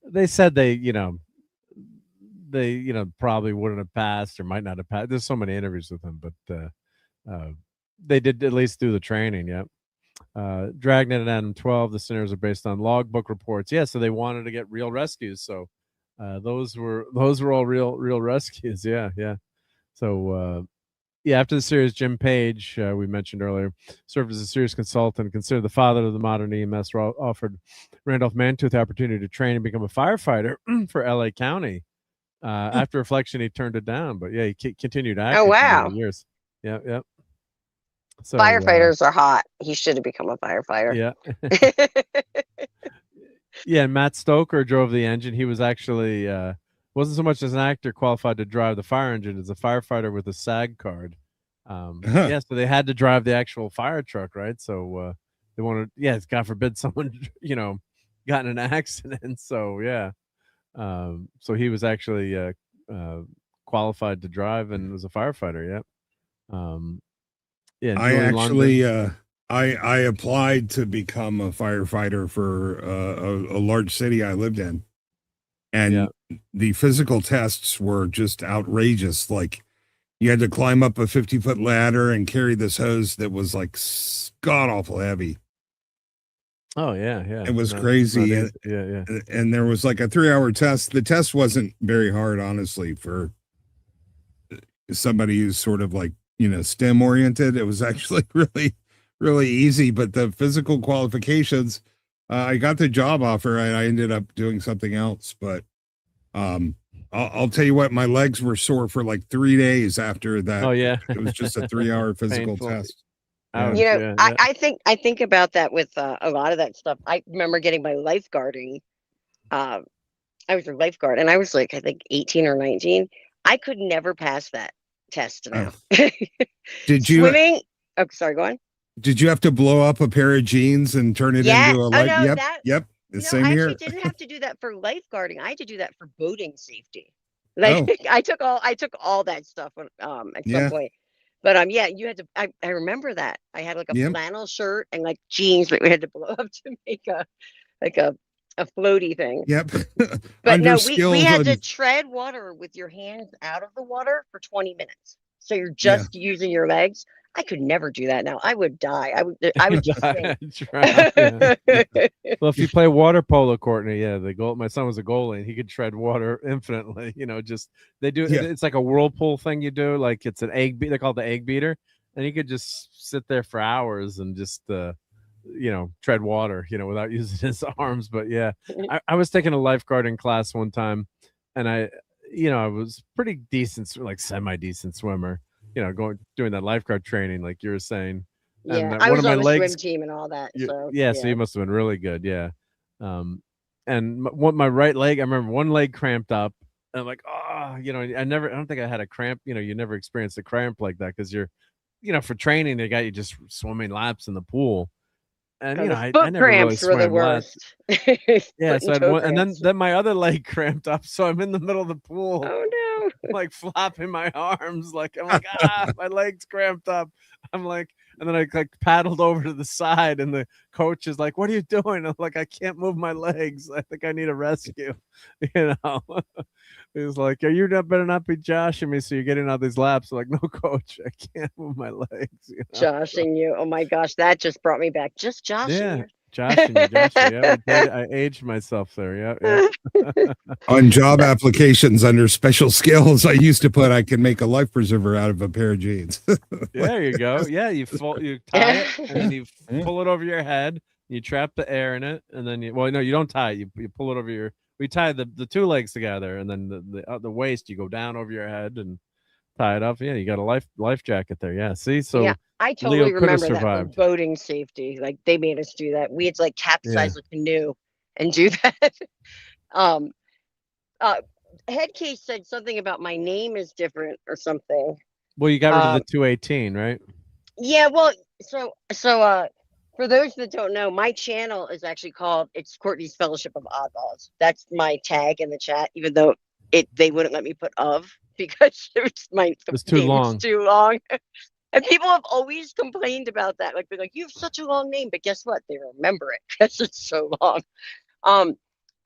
they said they probably wouldn't have passed or might not have passed. There's so many interviews with them, but they did at least do the training. Yeah. Dragnet and Adam 12, the scenarios are based on logbook reports. Yeah, so they wanted to get real rescues. So those were all real rescues. Yeah. So Yeah, after the series, Jim Page, we mentioned earlier, served as a series consultant, considered the father of the modern EMS, offered Randolph Mantooth the opportunity to train and become a firefighter for LA County. After reflection, he turned it down, but yeah, he continued acting Oh, for wow. many years. Yeah, yeah. So Firefighters are hot. He should have become a firefighter. Yeah. Yeah, and Matt Stoker drove the engine. He was actually wasn't so much as an actor qualified to drive the fire engine as a firefighter with a SAG card. Yeah, so they had to drive the actual fire truck, right? So they wanted, yeah, God forbid someone, got in an accident. So yeah, so he was actually qualified to drive and was a firefighter. Yeah. Yeah, I Julie actually London. I applied to become a firefighter for a large city I lived in, and the physical tests were just outrageous. Like, you had to climb up a 50-foot ladder and carry this hose that was like god awful heavy. Oh yeah, yeah. It was crazy. Yeah. And there was like a 3-hour test. The test wasn't very hard, honestly, for somebody who's sort of like, STEM oriented. It was actually really, really easy, but the physical qualifications, I got the job offer and I ended up doing something else. But I'll tell you what, my legs were sore for like 3 days after that. Oh yeah. It was just a 3-hour physical test. Yeah. I think about that with a lot of that stuff. I remember getting my lifeguarding. I was a lifeguard, and I was like, I think 18 or 19. I could never pass that test now. Did you swimming? Oh, sorry, go on. Did you have to blow up a pair of jeans and turn it into a light? Yep. The same I here. actually didn't have to do that for lifeguarding. I had to do that for boating safety. Like I took all that stuff at some point. But yeah, you had to. I remember that. I had like a flannel shirt and like jeans that we had to blow up to make a floaty thing. Yep. But no, we had to tread water with your hands out of the water for 20 minutes. So you're just using your legs. I could never do that now. I would die. I would just sink. Well, if you play water polo, Courtney, my son was a goalie and he could tread water infinitely. They do it's like a whirlpool thing you do, like it's an egg beat. They call it the egg beater, and he could just sit there for hours and just tread water, without using his arms. But yeah, I was taking a lifeguarding class one time, and I was pretty decent, like semi-decent swimmer, doing that lifeguard training, like you were saying. Yeah, and I was on the swim team and all that. So so you must have been really good. Yeah. And my right leg, I remember one leg cramped up, and I'm like, I don't think I had a cramp. You never experienced a cramp like that because you're, for training, they got you just swimming laps in the pool. And I never really swam the worst. Yeah, so then my other leg cramped up, so I'm in the middle of the pool. Oh no! Like flopping my arms, like I'm like my leg's cramped up. I'm like, and then I like paddled over to the side, and the coach is like, "What are you doing?" I'm like, "I can't move my legs. I think I need a rescue." He was like, "You better not be joshing me, so you're getting all these laps." I'm like, "No, coach, I can't move my legs." Joshing you? Oh my gosh, that just brought me back. Just joshing. Yeah. Joshing. Yeah, I aged myself there. Yeah. On job applications under special skills, I used to put I can make a life preserver out of a pair of jeans. There you go. Yeah, you tie it and then you pull it over your head. You trap the air in it, and then you don't tie it. You pull it over your. We tie the two legs together, and then the waist you go down over your head and tie it up. Yeah, you got a life jacket there. Yeah. See, so yeah, I totally remember that for boating safety. Like they made us do that. We had to like capsize the canoe and do that. Headcase said something about my name is different or something. Well, you got rid of the 218, right? Yeah. Well, so for those that don't know, my channel is actually called Courtney's Fellowship of Oddballs. That's my tag in the chat, even though they wouldn't let me put of because it's too long. It's too long. And people have always complained about that. Like they're like, you have such a long name, but guess what? They remember it because it's so long.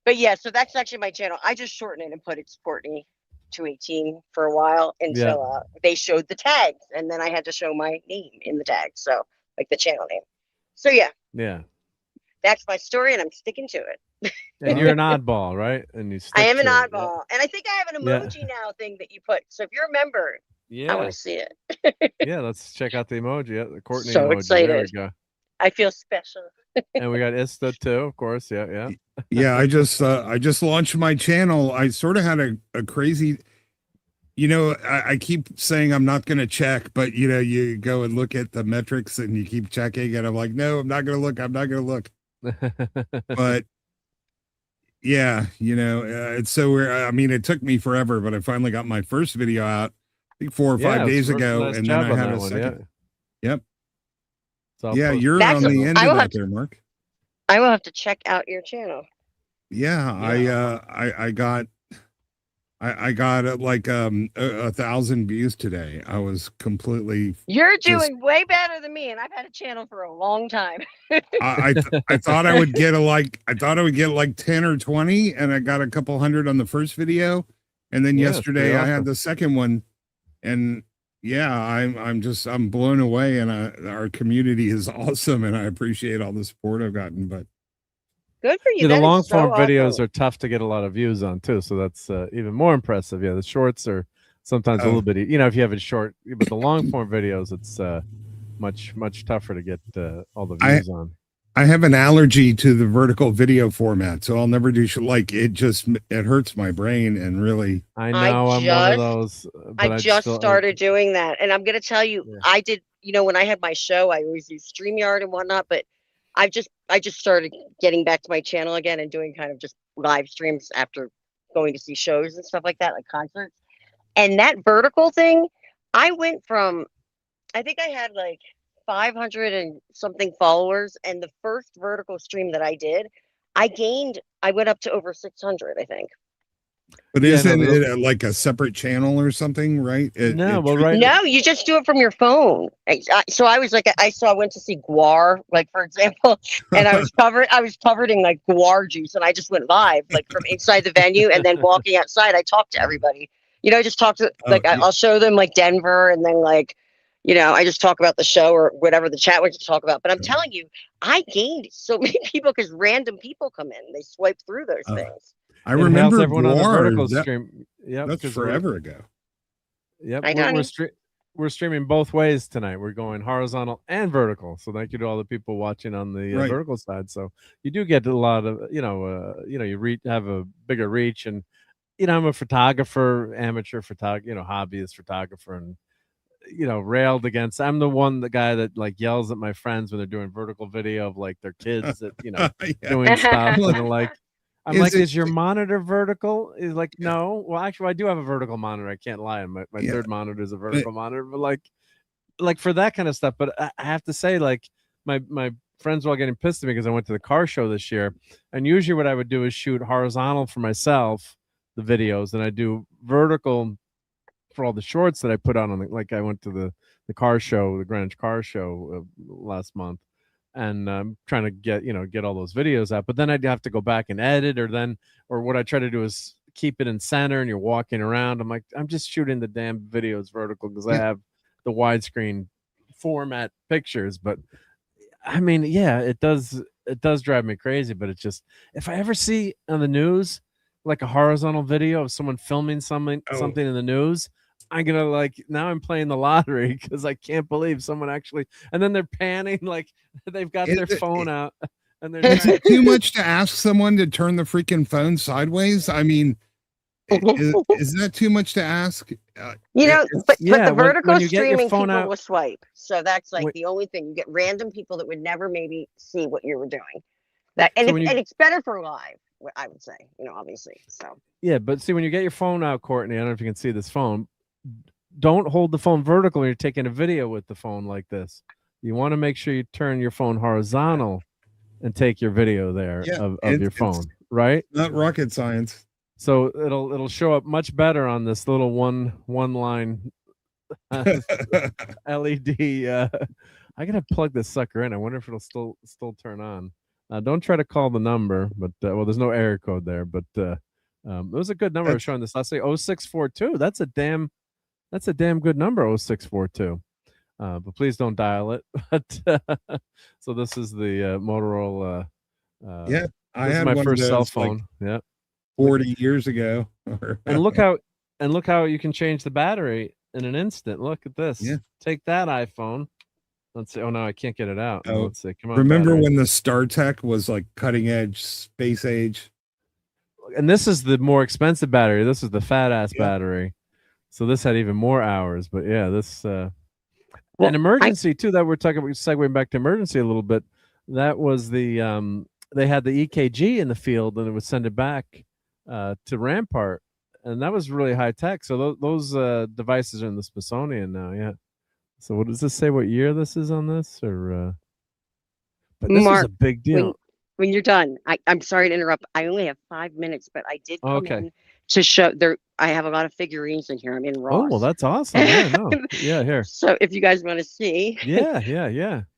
But yeah, so that's actually my channel. I just shortened it and put it's Courtney 218 for a while until they showed the tags, and then I had to show my name in the tag. So like the channel name. So yeah, that's my story, and I'm sticking to it. And you're an oddball, right? And I am an oddball, and I think I have an emoji now thing that you put. So if you remember, I want to see it. Yeah, let's check out the emoji. Yeah, the Courtney So emoji. excited. There we go. I feel special. And we got Ista too, of course. Yeah. Yeah, I just launched my channel. I sort of had a crazy, I keep saying I'm not going to check, but you go and look at the metrics and you keep checking, and I'm like, no, I'm not going to look. I'm not going to look. But yeah, it's so weird. I mean, it took me forever, but I finally got my first video out, I think 4 or 5 days ago, nice and then I had a one, second. Yeah. Yep. So Yeah, you're on the end of that there, Mark. I will have to check out your channel. Yeah, I got like 1,000 views today. I was completely. You're doing way better than me, and I've had a channel for a long time. I thought I would get like 10 or 20, and I got a couple hundred on the first video, and then yesterday I had the second one, and yeah, I'm blown away, and our community is awesome, and I appreciate all the support I've gotten. But good for you. The That long is form so videos awesome. are tough to get a lot of views on too, so that's even more impressive. Yeah, the shorts are sometimes a little bit, if you have it short, but the long form videos, it's much tougher to get all the views on. I have an allergy to the vertical video format, so I'll never do it hurts my brain, and really. I know I'm one of those. But I just started doing that, and I'm gonna tell you, I did. When I had my show, I always use StreamYard and whatnot, but I just started getting back to my channel again and doing kind of just live streams after going to see shows and stuff like that, like concerts. And that vertical thing, I went from, I think I had like 500 and something followers, and the first vertical stream that I did, I went up to over 600, I think. But isn't it like a separate channel or something, right? No, you just do it from your phone. So I was like, I went to see Guar, like for example, and I was covered in like Guar juice, and I just went live, like from inside the venue, and then walking outside, I talked to everybody. I just talked to I'll show them like Denver, and then like, I just talk about the show or whatever the chat was to talk about. But I'm telling you, I gained so many people because random people come in, they swipe through those things. I remember everyone on the vertical stream. Yeah, that's forever ago. Yep, we're streaming both ways tonight. We're going horizontal and vertical. So thank you to all the people watching on the vertical side. So you do get a lot of, you have a bigger reach. And I'm a photographer, amateur photographer, hobbyist photographer, and railed against. I'm the guy that like yells at my friends when they're doing vertical video of like their kids that doing stuff, and like. I'm like, is your monitor vertical? Is like, no. Well, actually, I do have a vertical monitor. I can't lie. My third monitor is a vertical monitor. But like for that kind of stuff. But I have to say, like, my friends were all getting pissed at me because I went to the car show this year. And usually what I would do is shoot horizontal for myself, the videos, and I do vertical for all the shorts that I put on like I went to the car show, the Greenwich car show last month. And I'm trying to get all those videos out, but then I'd have to go back and edit, or what I try to do is keep it in center, and you're walking around. I'm like, I'm just shooting the damn videos vertical because I have the widescreen format pictures. But I mean, yeah, it does drive me crazy. But it's just, if I ever see on the news like a horizontal video of someone filming something in the news, I'm gonna now I'm playing the lottery because I can't believe someone actually, and then they're panning like they've got their phone out, and they're is it too much to ask someone to turn the freaking phone sideways? I mean, is that too much to ask? But the vertical when you get your streaming phone people out, will swipe, so that's like the only thing. You get random people that would never maybe see what you were doing. And it's better for live, I would say, obviously. So yeah, but see, when you get your phone out, Courtney, I don't know if you can see this phone. Don't hold the phone vertical when you're taking a video with the phone like this. You want to make sure you turn your phone horizontal and take your video there of your phone, right? Not rocket science. So it'll show up much better on this little one line LED. I gotta plug this sucker in. I wonder if it'll still turn on. Don't try to call the number, but there's no error code there. But it was a good number. I was showing this. I'll say 0642. That's a damn good number, 0642. But please don't dial it. But so this is the Motorola. I had my first cell phone. 40 years ago. And look how you can change the battery in an instant. Look at this. Yeah. Take that, iPhone. Let's see. Oh no, I can't get it out. Oh, let's see. Come on. Remember battery. when the StarTech was like cutting edge, space age? And this is the more expensive battery. This is the fat ass battery. So this had even more hours. But yeah, this and emergency too. That we're talking about, segueing back to emergency a little bit. That was the they had the EKG in the field, and it would send it back to Rampart, and that was really high tech. So those devices are in the Smithsonian now. Yeah. So what does this say? What year this is on this? Or but this was a big deal. When you're done, I'm sorry to interrupt. I only have 5 minutes, but I did come Okay. in to show there. I have a lot of figurines in here. I'm in Ross. Oh, well, that's awesome. Yeah, no. Yeah, here. So if you guys want to see, Yeah.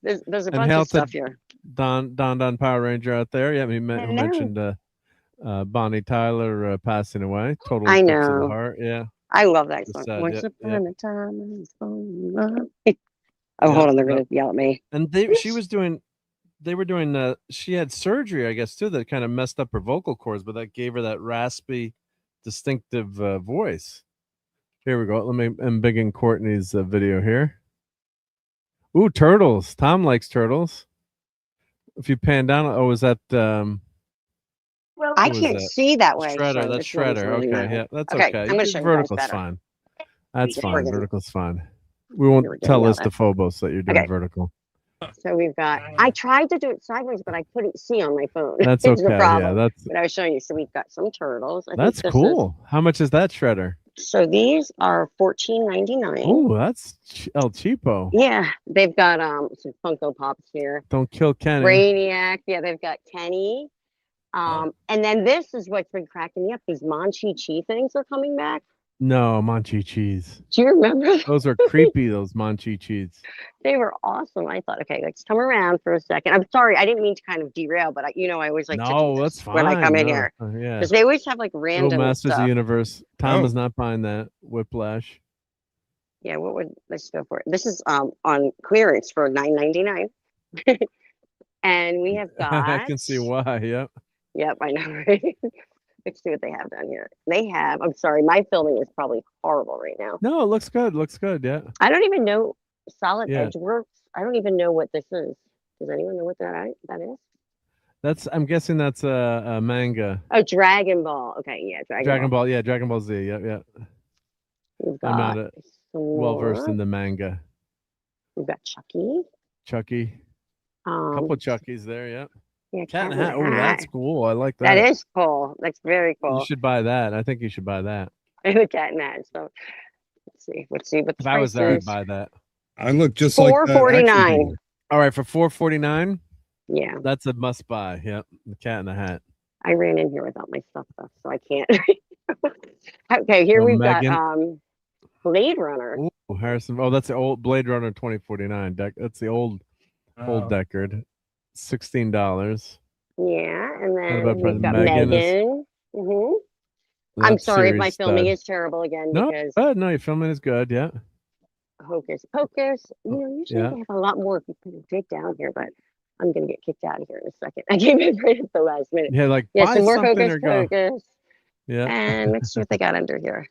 there's a And bunch hail of to stuff here. Don Power Ranger out there. Yeah, he mentioned Bonnie Tyler passing away. Total I eclipse of the know. heart. Yeah. I love that It's song. sad, Once yeah, upon a time, I was falling in love. Oh, hold on, they're gonna yell at me. And they were doing she had surgery, I guess, too, that kind of messed up her vocal cords, but that gave her that raspy, distinctive voice. Here we go. Let me embiggen Courtney's video here. Ooh, turtles. Tom likes turtles. If you pan down, is that I can't see that way. Shredder? so That's this one's Shredder. really Okay, loud. yeah, that's Okay, okay. I'm gonna show you guys Vertical's better. fine. That's We're fine. gonna- Vertical's fine. We won't We're tell getting this yelled to at. Phobos that you're doing Okay. vertical. So we've got. I tried to do it sideways, but I couldn't see on my phone. That's It's the okay. problem. Yeah, But I was showing you. So we've got some turtles. I think that's this cool. How much is that Shredder? So these are $14.99. Oh, that's El Cheapo. Yeah, they've got some Funko Pops here. Don't kill Kenny. Brainiac. Yeah, they've got Kenny. And then this is what's been cracking me up. These Manchi Chi things are coming back. No, Manchi cheese. Do you remember? Those are creepy, those Manchi cheese. They were awesome. I thought, okay, let's come around for a second. I'm sorry, I didn't mean to kind of derail, but I always like to No, do that's this fine. when I come in No. here. Yeah. Because they always have like Little random Masters of stuff. the Universe. Tom Oh. is not buying that. Whiplash. Yeah, let's go for it. This is on clearance for $9.99. And we have got I can see why. Yep. Yep, I know, right? Let's see what they have down here. They have, I'm sorry, my filming is probably horrible right now. No, it looks good. Looks good. Yeah. I don't even know Solid Yeah. Edge Works. I don't even know what this is. Does anyone know what that is? I'm guessing that's a manga. Oh, Dragon Ball. Okay, yeah, Dragon Ball. Yeah, Dragon Ball Z. Yeah. We've I'm got not some well versed more. in the manga. We've got Chucky. Chucky. Couple Chuckies there. Yeah. Yeah, Cat in the Hat. Oh, that's cool. I like that. That is cool. That's very cool. You should buy that. I think you should buy that. The Cat in the Hat. So let's see what the If I was there, I'd price buy that. I look just like that $4.49. action figure. All right, for $4.49. Yeah, that's a must buy. Yep, the Cat in the Hat. I ran in here without my stuff though, so I can't. Okay, here we've got Blade Runner. Ooh, Harrison. Oh, that's the old Blade Runner 2049 deck. That's the old Deckard. $16. Yeah, and then about we've got Megan Megan. I'm sorry if my filming is terrible again No, because no, your filming is good. Yeah. Hocus Pocus. Usually Yeah. they have a lot more if you put a dig down here, but I'm gonna get kicked out of here in a second. I came in right at the last minute. Yeah, like Yeah, buy some more something Hocus or go. Pocus. Yeah. And let's see what they got under here.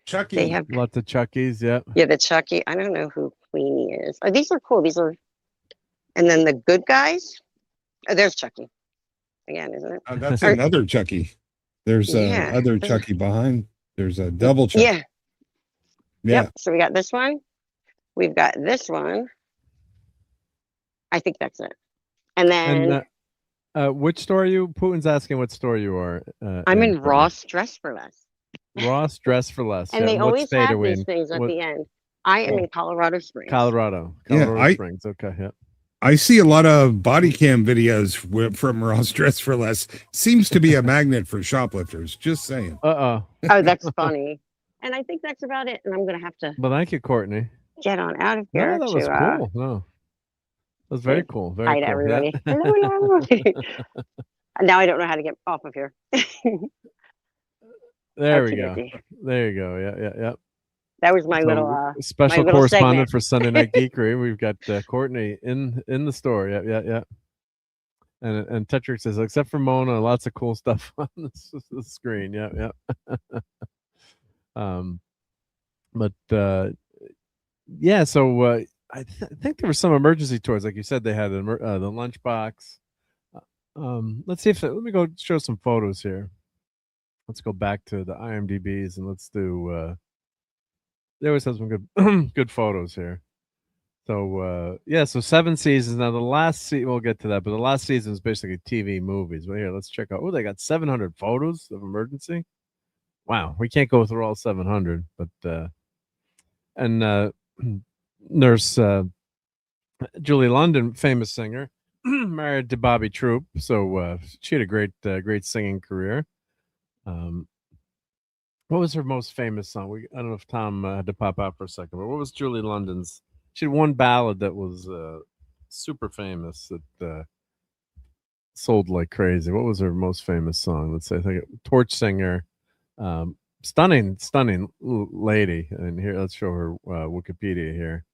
Chucky. They have Lots of Chuckies. Yeah. yeah, the Chucky. I don't know who Queenie is. Oh, these are cool. These are, and then the good guys. Oh, there's Chucky. Again, isn't it? That's another Chucky. There's Yeah. other Chucky behind. There's a double Chucky. Yeah. Yeah. Yep. So we got this one. We've got this one. I think that's it. And then Which store are you? Putin's asking what store you are. I'm in Ross Dress for Less. Ross Dress for Less. And yeah. they What always state have are we these in? things at What- the end. I am in Colorado Springs. Colorado Yeah, Springs. Okay. Yeah. I see a lot of body cam videos from Ross Dress for Less. Seems to be a magnet for shoplifters. Just saying. Oh, that's funny. And I think that's about it. And I'm gonna have to Well, thank you, Courtney. get on out of No, here. that was to, cool. No, that was very cool. Very hi cool. to yeah. everybody. Hello, hello. And now I don't know how to get off of here. There we Okie go. dokie. There you go. Yeah. That was my So, little special my little correspondent segment. for Sunday Night Geekery. We've got Courtney in the store. Yeah. And Tetrick says, except for Mona, lots of cool stuff on the screen. Yeah. But yeah, so I think there were some emergency tours, like you said. They had the lunchbox. Let's see if let me go show some photos here. Let's go back to the IMDb's and let's do. They always have some good good photos here. So yeah, so 7 seasons. Now the last season, we'll get to that, but the last season is basically TV movies. Well, here, let's check out. Oh, they got 700 photos of emergency. Wow, we can't go through all 700, but and Nurse Julie London, famous singer, married to Bobby Troop, so she had a great singing career. What was her most famous song? I don't know if Tom had to pop out for a second, but what was Julie London's? She had one ballad that was super famous that sold like crazy. What was her most famous song? Let's say, I think Torch Singer. Stunning lady. And here, let's show her Wikipedia here.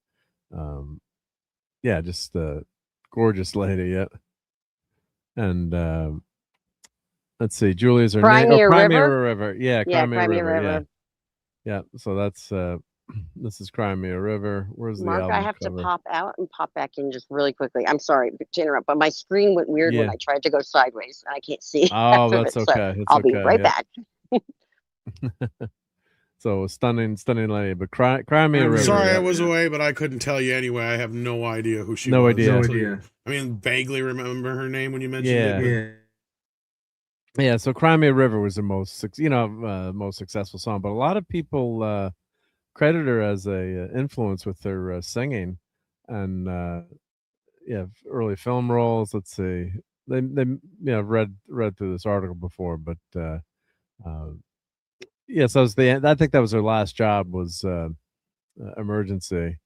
Yeah, just a gorgeous lady. Yeah. And let's see, Julie's her name. Crimea River. Yeah, Crimea River. Yeah. So that's this is Crimea River. Where's the Mark? album I have cover? to pop out and pop back in just really quickly. I'm sorry to interrupt, but my screen went weird when I tried to go sideways, and I can't see. Oh, that's okay. So I'll be right back. So stunning lady, but Crimea River. Sorry, I was away, but I couldn't tell you anyway. I have no idea who she was. No idea. I mean, vaguely remember her name when you mentioned it. Yeah. So Crimea River was the most successful song, but a lot of people credit her as a influence with her singing, and early film roles. Let's see, they read through this article before, but so I think that was her last job was Emergency,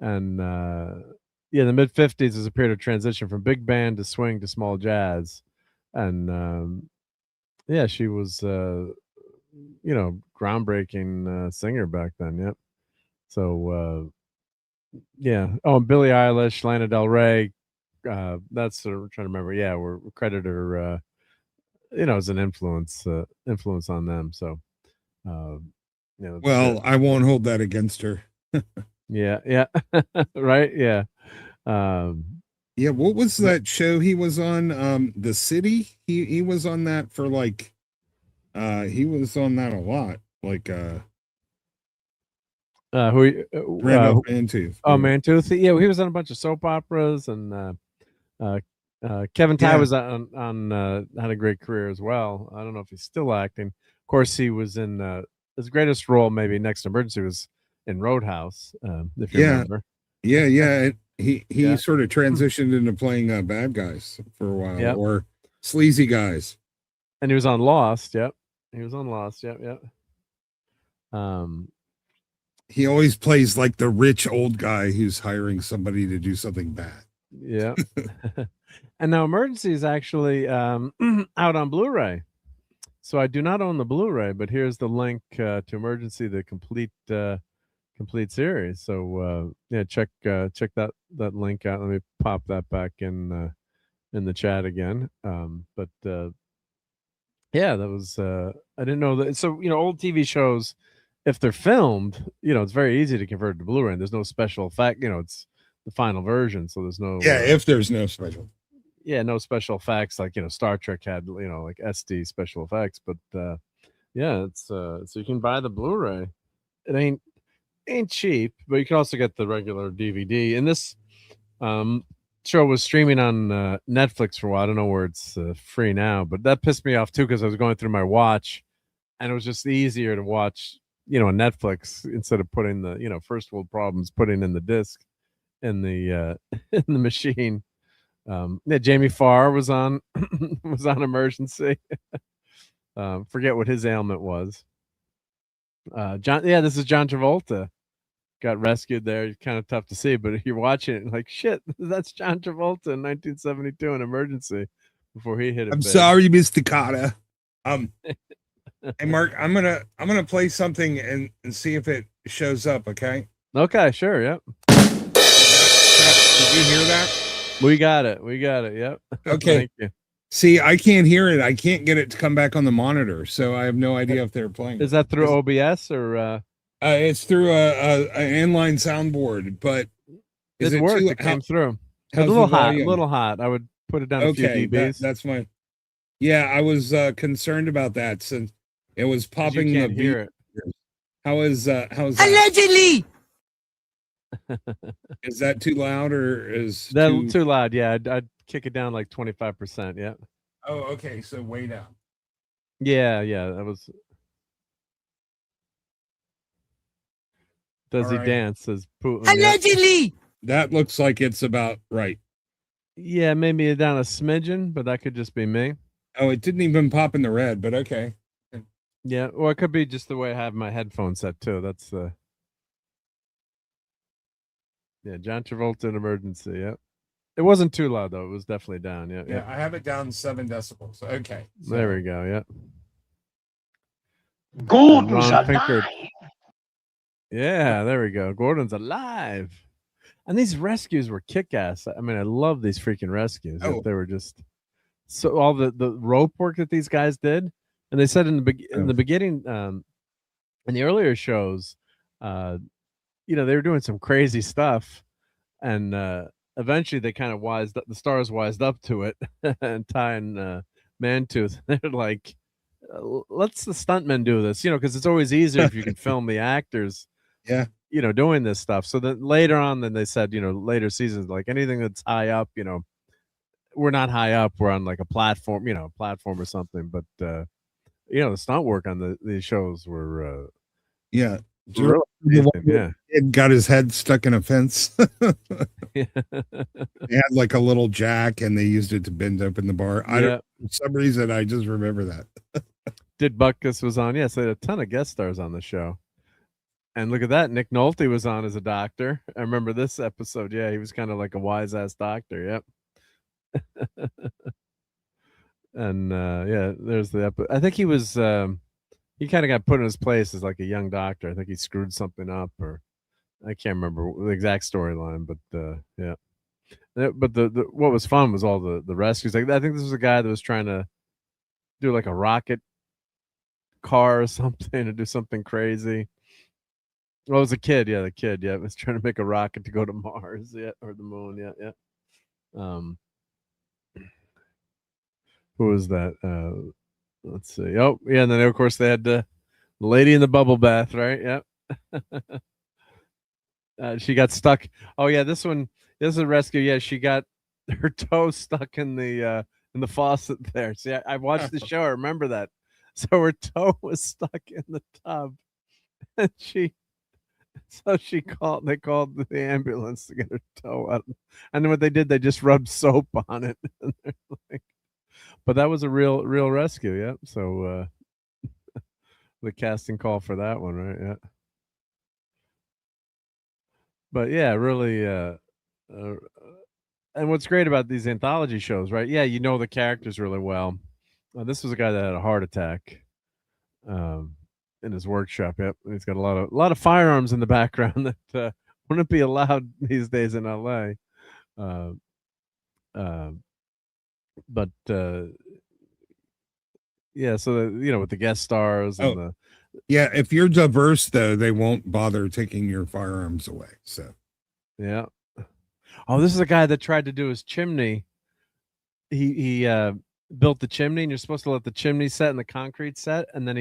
and the mid '50s is a period of transition from big band to swing to small jazz, and she was groundbreaking singer back then. Yep. So and Billie Eilish, Lana Del Rey, that's I'm trying to remember. Yeah, we're credited her as an influence on them. So well, I won't hold that against her. Yeah. Right. Yeah. What was that show he was on? The City. He was on that for like he was on that a lot. Like Randolph Mantooth. Oh, Mantooth. Yeah, he was on a bunch of soap operas, and Kevin Tighe was on had a great career as well. I don't know if he's still acting. Of course, he was in his greatest role, maybe next to Emergency, was in Roadhouse. If you remember. Yeah. He sort of transitioned into playing bad guys for a while, or sleazy guys. And he was on Lost. Yep. He was on Lost. Yep. He always plays like the rich old guy who's hiring somebody to do something bad. Yeah. And now Emergency is actually out on Blu-ray. So I do not own the Blu-ray, but here's the link to Emergency, the complete series. So check that link out. Let me pop that back in the chat again. But that was I didn't know that. So old TV shows, if they're filmed, it's very easy to convert to Blu-ray. And there's no special effect. It's the final version, so there's no. If there's no special. Yeah, no special effects like Star Trek had like SD special effects, but it's so you can buy the Blu-ray. It ain't cheap, but you can also get the regular DVD. And this show was streaming on Netflix for a while. I don't know where it's free now, but that pissed me off too because I was going through my watch, and it was just easier to watch on Netflix instead of putting the first world problems, putting in the disc in the in the machine. Jamie Farr was on Emergency. Forget what his ailment was. This is John Travolta. Got rescued there. Kind of tough to see, but if you're watching it, like shit, that's John Travolta in 1972 in Emergency before he hit it. I'm sorry, Mr. Carter. Hey Mark, I'm gonna play something and see if it shows up. Okay. Okay. Sure. Yep. Did you hear that? We got it. Yep. Okay. Thank you. See, I can't hear it. I can't get it to come back on the monitor, so I have no idea if they're playing. Is that through OBS or? It's through an inline soundboard, but is it worked? It came through. A little hot. I would put it down a few dBs. That's my. Yeah, I was concerned about that since it was popping the beat. Hear it. How is allegedly? Is that too loud or is that too loud? Yeah, I'd kick it down like 25%. Yeah. Oh, okay. So way down. Yeah, that was. Does he dance? Says Putin. Allegedly. That looks like it's about right. Yeah, maybe down a smidgen, but that could just be me. Oh, it didn't even pop in the red, but okay. Yeah, or it could be just the way I have my headphones set too. That's yeah, John Travolta in Emergency. Yeah, it wasn't too loud though. It was definitely down. Yeah. I have it down 7 decibels. Okay, so. There we go. Yeah. Gordon's alive. Yeah, there we go. Gordon's alive. And these rescues were kick-ass. I mean, I love these freaking rescues. Oh. They were just so all the rope work that these guys did. And they said in the beginning, in the earlier shows, they were doing some crazy stuff, and eventually they kind of the stars wised up to it, and Ty and Mantooth, they're like, let's the stuntmen do this, because it's always easier if you can film the actors, doing this stuff. So then later on, then they said, later seasons, like anything that's high up, we're not high up, we're on like a platform, or something, but the stunt work on these shows were really amazing. It got his head stuck in a fence. He had like a little jack and they used it to bend open the bar. For some reason I just remember that. Did Butkus was on, so they had a ton of guest stars on the show. And look at that, Nick Nolte was on as a doctor. I remember this episode. Yeah, he was kind of like a wise ass doctor. Yep. And there's the episode. I think he was he kind of got put in his place as like a young doctor. I think he screwed something up, or I can't remember the exact storyline, but but the what was fun was all the rescues. Like I think this was a guy that was trying to do like a rocket car or something, to do something crazy. Well, it was a kid. Yeah, the kid. Yeah, was trying to make a rocket to go to Mars. Yeah, or the moon. Yeah. Who was that? Let's see. Oh, yeah, and then of course they had the lady in the bubble bath, right? Yep. She got stuck. Oh yeah, this is a rescue. Yeah, she got her toe stuck in the faucet there. See, I watched the show. I remember that. So her toe was stuck in the tub, and they called the ambulance to get her toe out. And then what they did, they just rubbed soap on it. And they're like, but that was a real rescue. Yeah. So the casting call for that one, right? Yeah. But yeah, really. And what's great about these anthology shows, right? Yeah, the characters really well. This was a guy that had a heart attack in his workshop. Yep, he's got a lot of firearms in the background that wouldn't be allowed these days in LA. But yeah, so with the guest stars and if you're diverse though, they won't bother taking your firearms away. So yeah. Oh, this is a guy that tried to do his chimney. He built the chimney, and you're supposed to let the chimney set and the concrete set, and then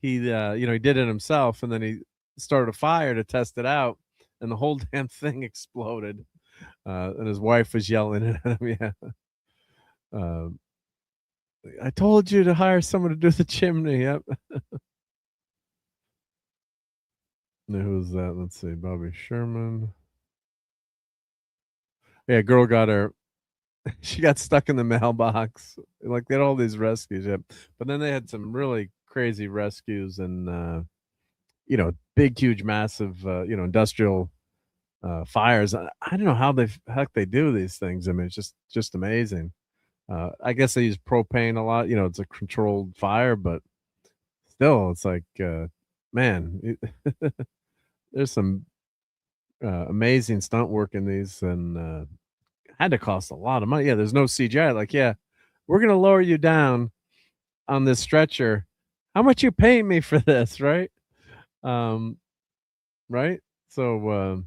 he did it himself, and then he started a fire to test it out, and the whole damn thing exploded. And his wife was yelling at him. Yeah. I told you to hire someone to do the chimney. Yep. Now, who's that? Let's see. Bobby Sherman. Yeah, girl got her. She got stuck in the mailbox. Like they had all these rescues. Yep. But then they had some really crazy rescues and big, huge, massive, industrial fires. I don't know how the heck they do these things. I mean, it's just amazing. I guess they use propane a lot. It's a controlled fire, but still, it's like, man, there's some amazing stunt work in these, and had to cost a lot of money. Yeah, there's no CGI. Like, yeah, we're gonna lower you down on this stretcher. How much you paying me for this, right? right? So,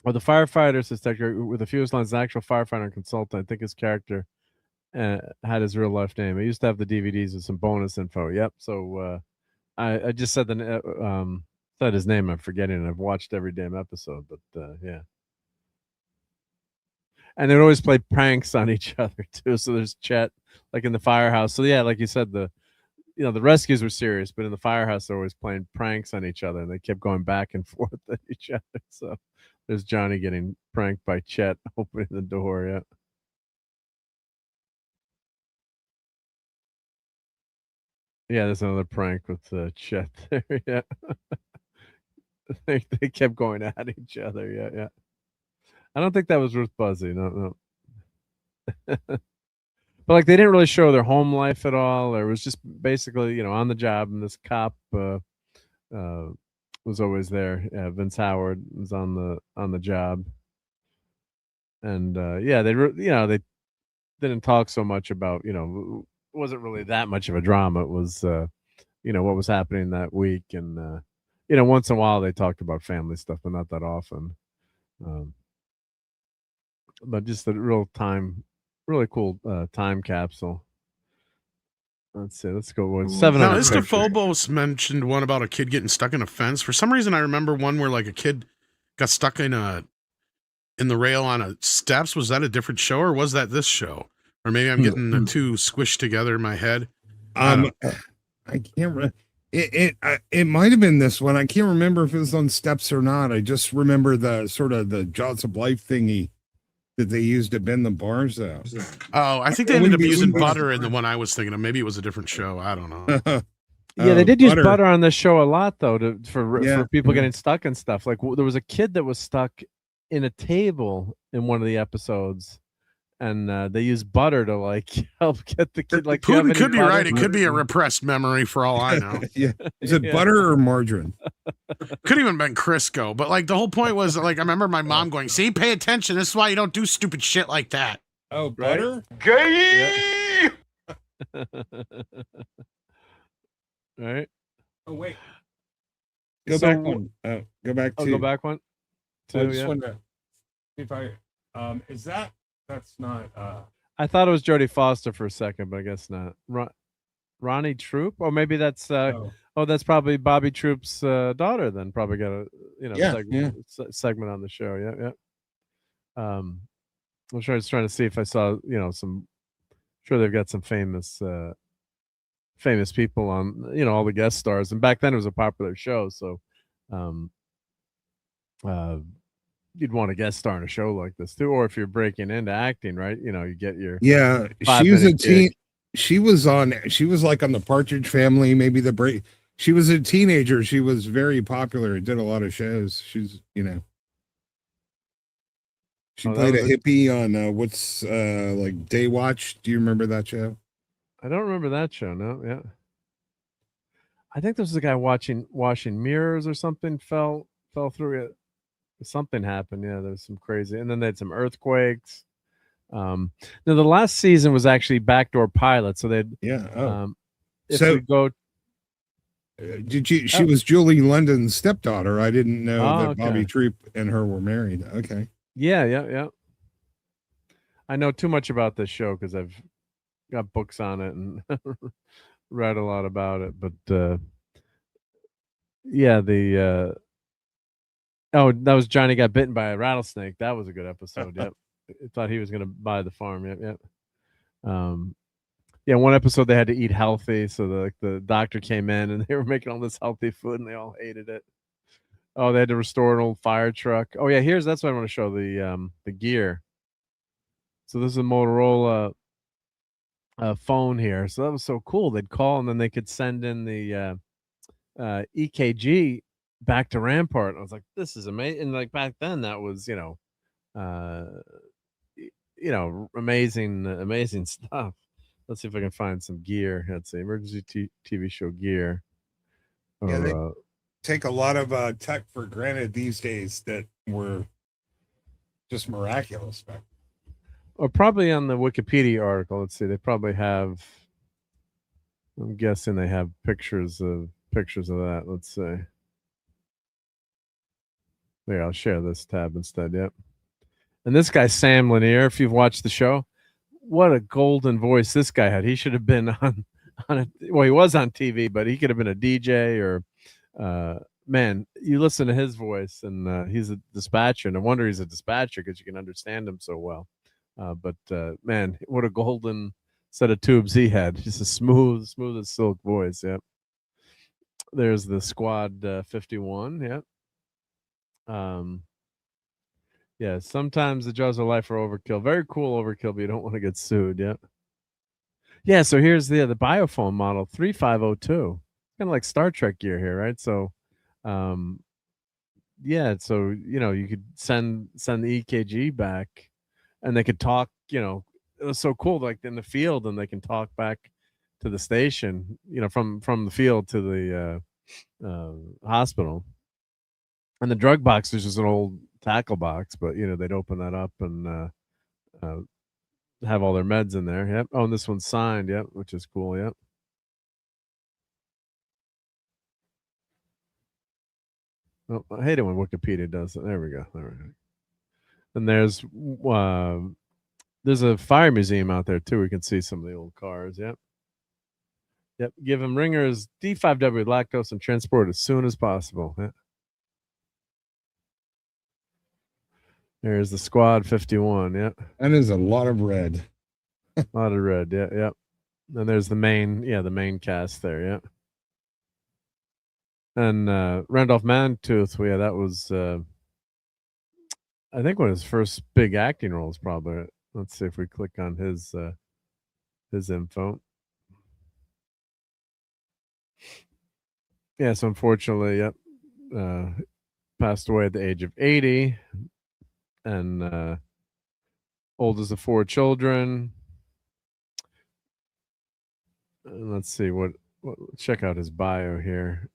or the firefighter says with a few lines, an actual firefighter and consultant. I think his character had his real life name. I used to have the DVDs with some bonus info. Yep. So I just said said his name. I'm forgetting. I've watched every damn episode, but yeah. And they'd always play pranks on each other too. So there's Chet, like in the firehouse. So yeah, like you said, the rescues were serious, but in the firehouse they're always playing pranks on each other, and they kept going back and forth at each other. So there's Johnny getting pranked by Chet opening the door. Yeah. Yeah, there's another prank with Chet there. Yeah. they kept going at each other. Yeah, yeah. I don't think that was Ruth Buzzy. No. But like they didn't really show their home life at all. Or it was just basically, on the job, and this cop was always there. Vince Howard was on the job. And yeah, they didn't talk so much about, it wasn't really that much of a drama. It was what was happening that week, and once in a while they talked about family stuff, but not that often. But just a really cool time capsule. Let's see. Let's go with 700. Now, Mr. Phobos mentioned one about a kid getting stuck in a fence. For some reason, I remember one where like a kid got stuck in the rail on a steps. Was that a different show, or was that this show? Or maybe I'm getting the two squished together in my head. I can't remember. It might have been this one. I can't remember if it was on steps or not. I just remember the sort of the Jaws of Life thingy that they used to bend the bars out. Oh, I think they ended up using butter in the one I was thinking of. Maybe it was a different show. I don't know. Yeah, they did use butter on this show a lot, though, for people getting stuck and stuff. Like there was a kid that was stuck in a table in one of the episodes, and they used butter to like help get the kid. Like Putin could be right. It could be a repressed memory for all I know. Yeah, is it butter or margarine? Could even been Crisco, but like the whole point was like I remember my mom going, "See, pay attention. This is why you don't do stupid shit like that." Oh, butter? Gay. Yeah. Right. Oh wait. Go back one. Go back to. Go back one. I just wanted to see if is that's not. I thought it was Jodie Foster for a second, but I guess not. Ronnie Troop, or maybe that's. Oh, that's probably Bobby Troop's daughter. Then probably got a segment on the show. Yeah, yeah. I'm trying to see if I saw some. Sure, they've got some famous people on all the guest stars, and back then it was a popular show, so you'd want to guest star in a show like this too, or if you're breaking into acting, right? You get your she was a teen. She was like on the Partridge Family, maybe the break. She was a teenager. She was very popular. Did a lot of shows. She's, she played a hippie on what's like Day Watch. Do you remember that show? I don't remember that show. No, yeah. I think there was a guy washing mirrors or something fell through it. Something happened. Yeah, there was some crazy, and then they had some earthquakes. Now the last season was actually backdoor pilot, so they'd if so we go. She was Julie London's stepdaughter. I didn't know that Bobby Troop and her were married. Okay. Yeah. I know too much about this show because I've got books on it and read a lot about it. But yeah, that was Johnny got bitten by a rattlesnake. That was a good episode. Yep. I thought he was going to buy the farm. Yep. Yeah, one episode they had to eat healthy, so the doctor came in and they were making all this healthy food and they all hated it. Oh, they had to restore an old fire truck. Oh yeah, that's what I want to show, the gear. So this is a Motorola phone here. So that was so cool. They'd call and then they could send in the EKG back to Rampart. I was like, this is amazing. And like back then that was, amazing stuff. Let's see if I can find some gear. Let's see, emergency TV show gear. Yeah, they take a lot of tech for granted these days that were just miraculous. Or probably on the Wikipedia article. Let's see. They probably have. I'm guessing they have pictures of that. Let's see. Here, I'll share this tab instead. Yep. And this guy, Sam Lanier, if you've watched the show, what a golden voice this guy had. He should have been on he was on TV, but he could have been a DJ or man, you listen to his voice, and he's a dispatcher. No wonder he's a dispatcher, because you can understand him so well. But man, what a golden set of tubes he had. Just a smooth as silk voice. Yep. There's the Squad 51. Yep. Yeah, sometimes the jaws of life are overkill. Very cool overkill, but you don't want to get sued. Yep. Yeah, so here's the biophone model 3502. Kind of like Star Trek gear here, right? So yeah, so you could send the EKG back, and they could talk. It was so cool, like in the field, and they can talk back to the station, from the field to the hospital. And the drug box is just an old tackle box, but they'd open that up and have all their meds in there. Yep. Oh, and this one's signed. Yep, which is cool. Yep. Oh, I hate it when Wikipedia does it. There we go. And there's a fire museum out there too. We can see some of the old cars. Yep. Yep. Give them ringers D5W lactose and transport as soon as possible. Yep. There's the Squad 51. Yep. That is a lot of red. A lot of red. Yeah. Yep. And there's the main cast there. Yep. And Randolph Mantooth, that was I think one of his first big acting roles, probably. Let's see if we click on his info. Yes, unfortunately, yep. Passed away at the age of 80, and oldest of 4 children. And let's see what check out his bio here.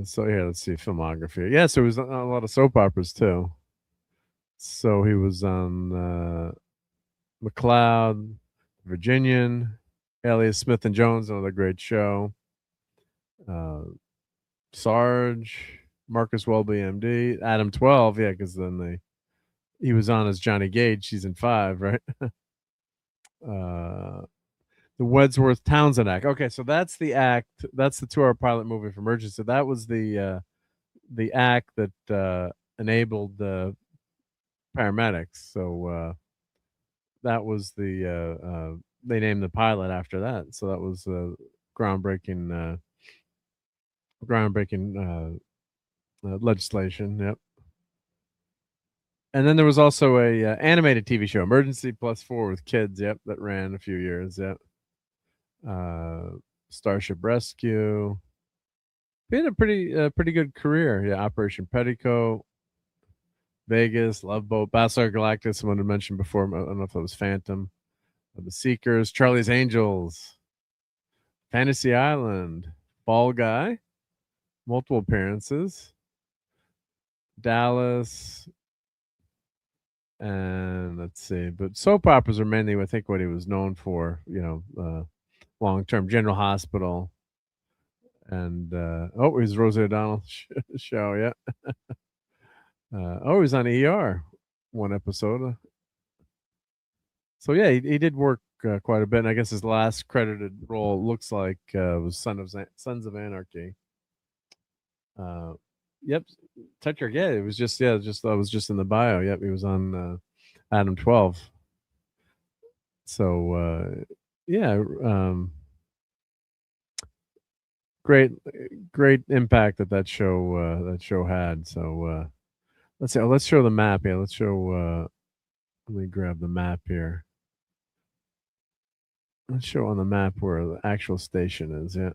So here, let's see filmography. Yeah, so he was on a lot of soap operas too. So he was on McLeod, Virginian, Alias Smith and Jones, another great show. Sarge, Marcus Welby, MD, Adam 12, yeah, because then he was on as Johnny Gage, season 5, right? The Wadsworth Townsend Act. Okay, so that's the act. That's the 2-hour pilot movie for Emergency. That was the act that enabled the paramedics. So that was the they named the pilot after that. So that was groundbreaking legislation. Yep. And then there was also a animated TV show, Emergency +4 with kids. Yep, that ran a few years. Yep. Starship Rescue. He had a pretty good career. Yeah, Operation Petticoat, Vegas, Love Boat, Battlestar Galactica. Someone had mentioned before. I don't know if it was Phantom. The Seekers, Charlie's Angels, Fantasy Island, Fall Guy, multiple appearances, Dallas, and let's see. But soap operas are mainly, I think, what he was known for. Long-term General Hospital, and it was Rosie O'Donnell show. Yeah. He was on ER one episode. So yeah, he did work quite a bit. And I guess his last credited role looks like was Sons of Anarchy. Yep, Tetra. Yeah, it was just that was just in the bio. Yep, he was on Adam 12. So yeah, great impact that show had. So let's see. Let's show the map. Yeah, let's show. Let me grab the map here. Let's show on the map where the actual station is. Yeah.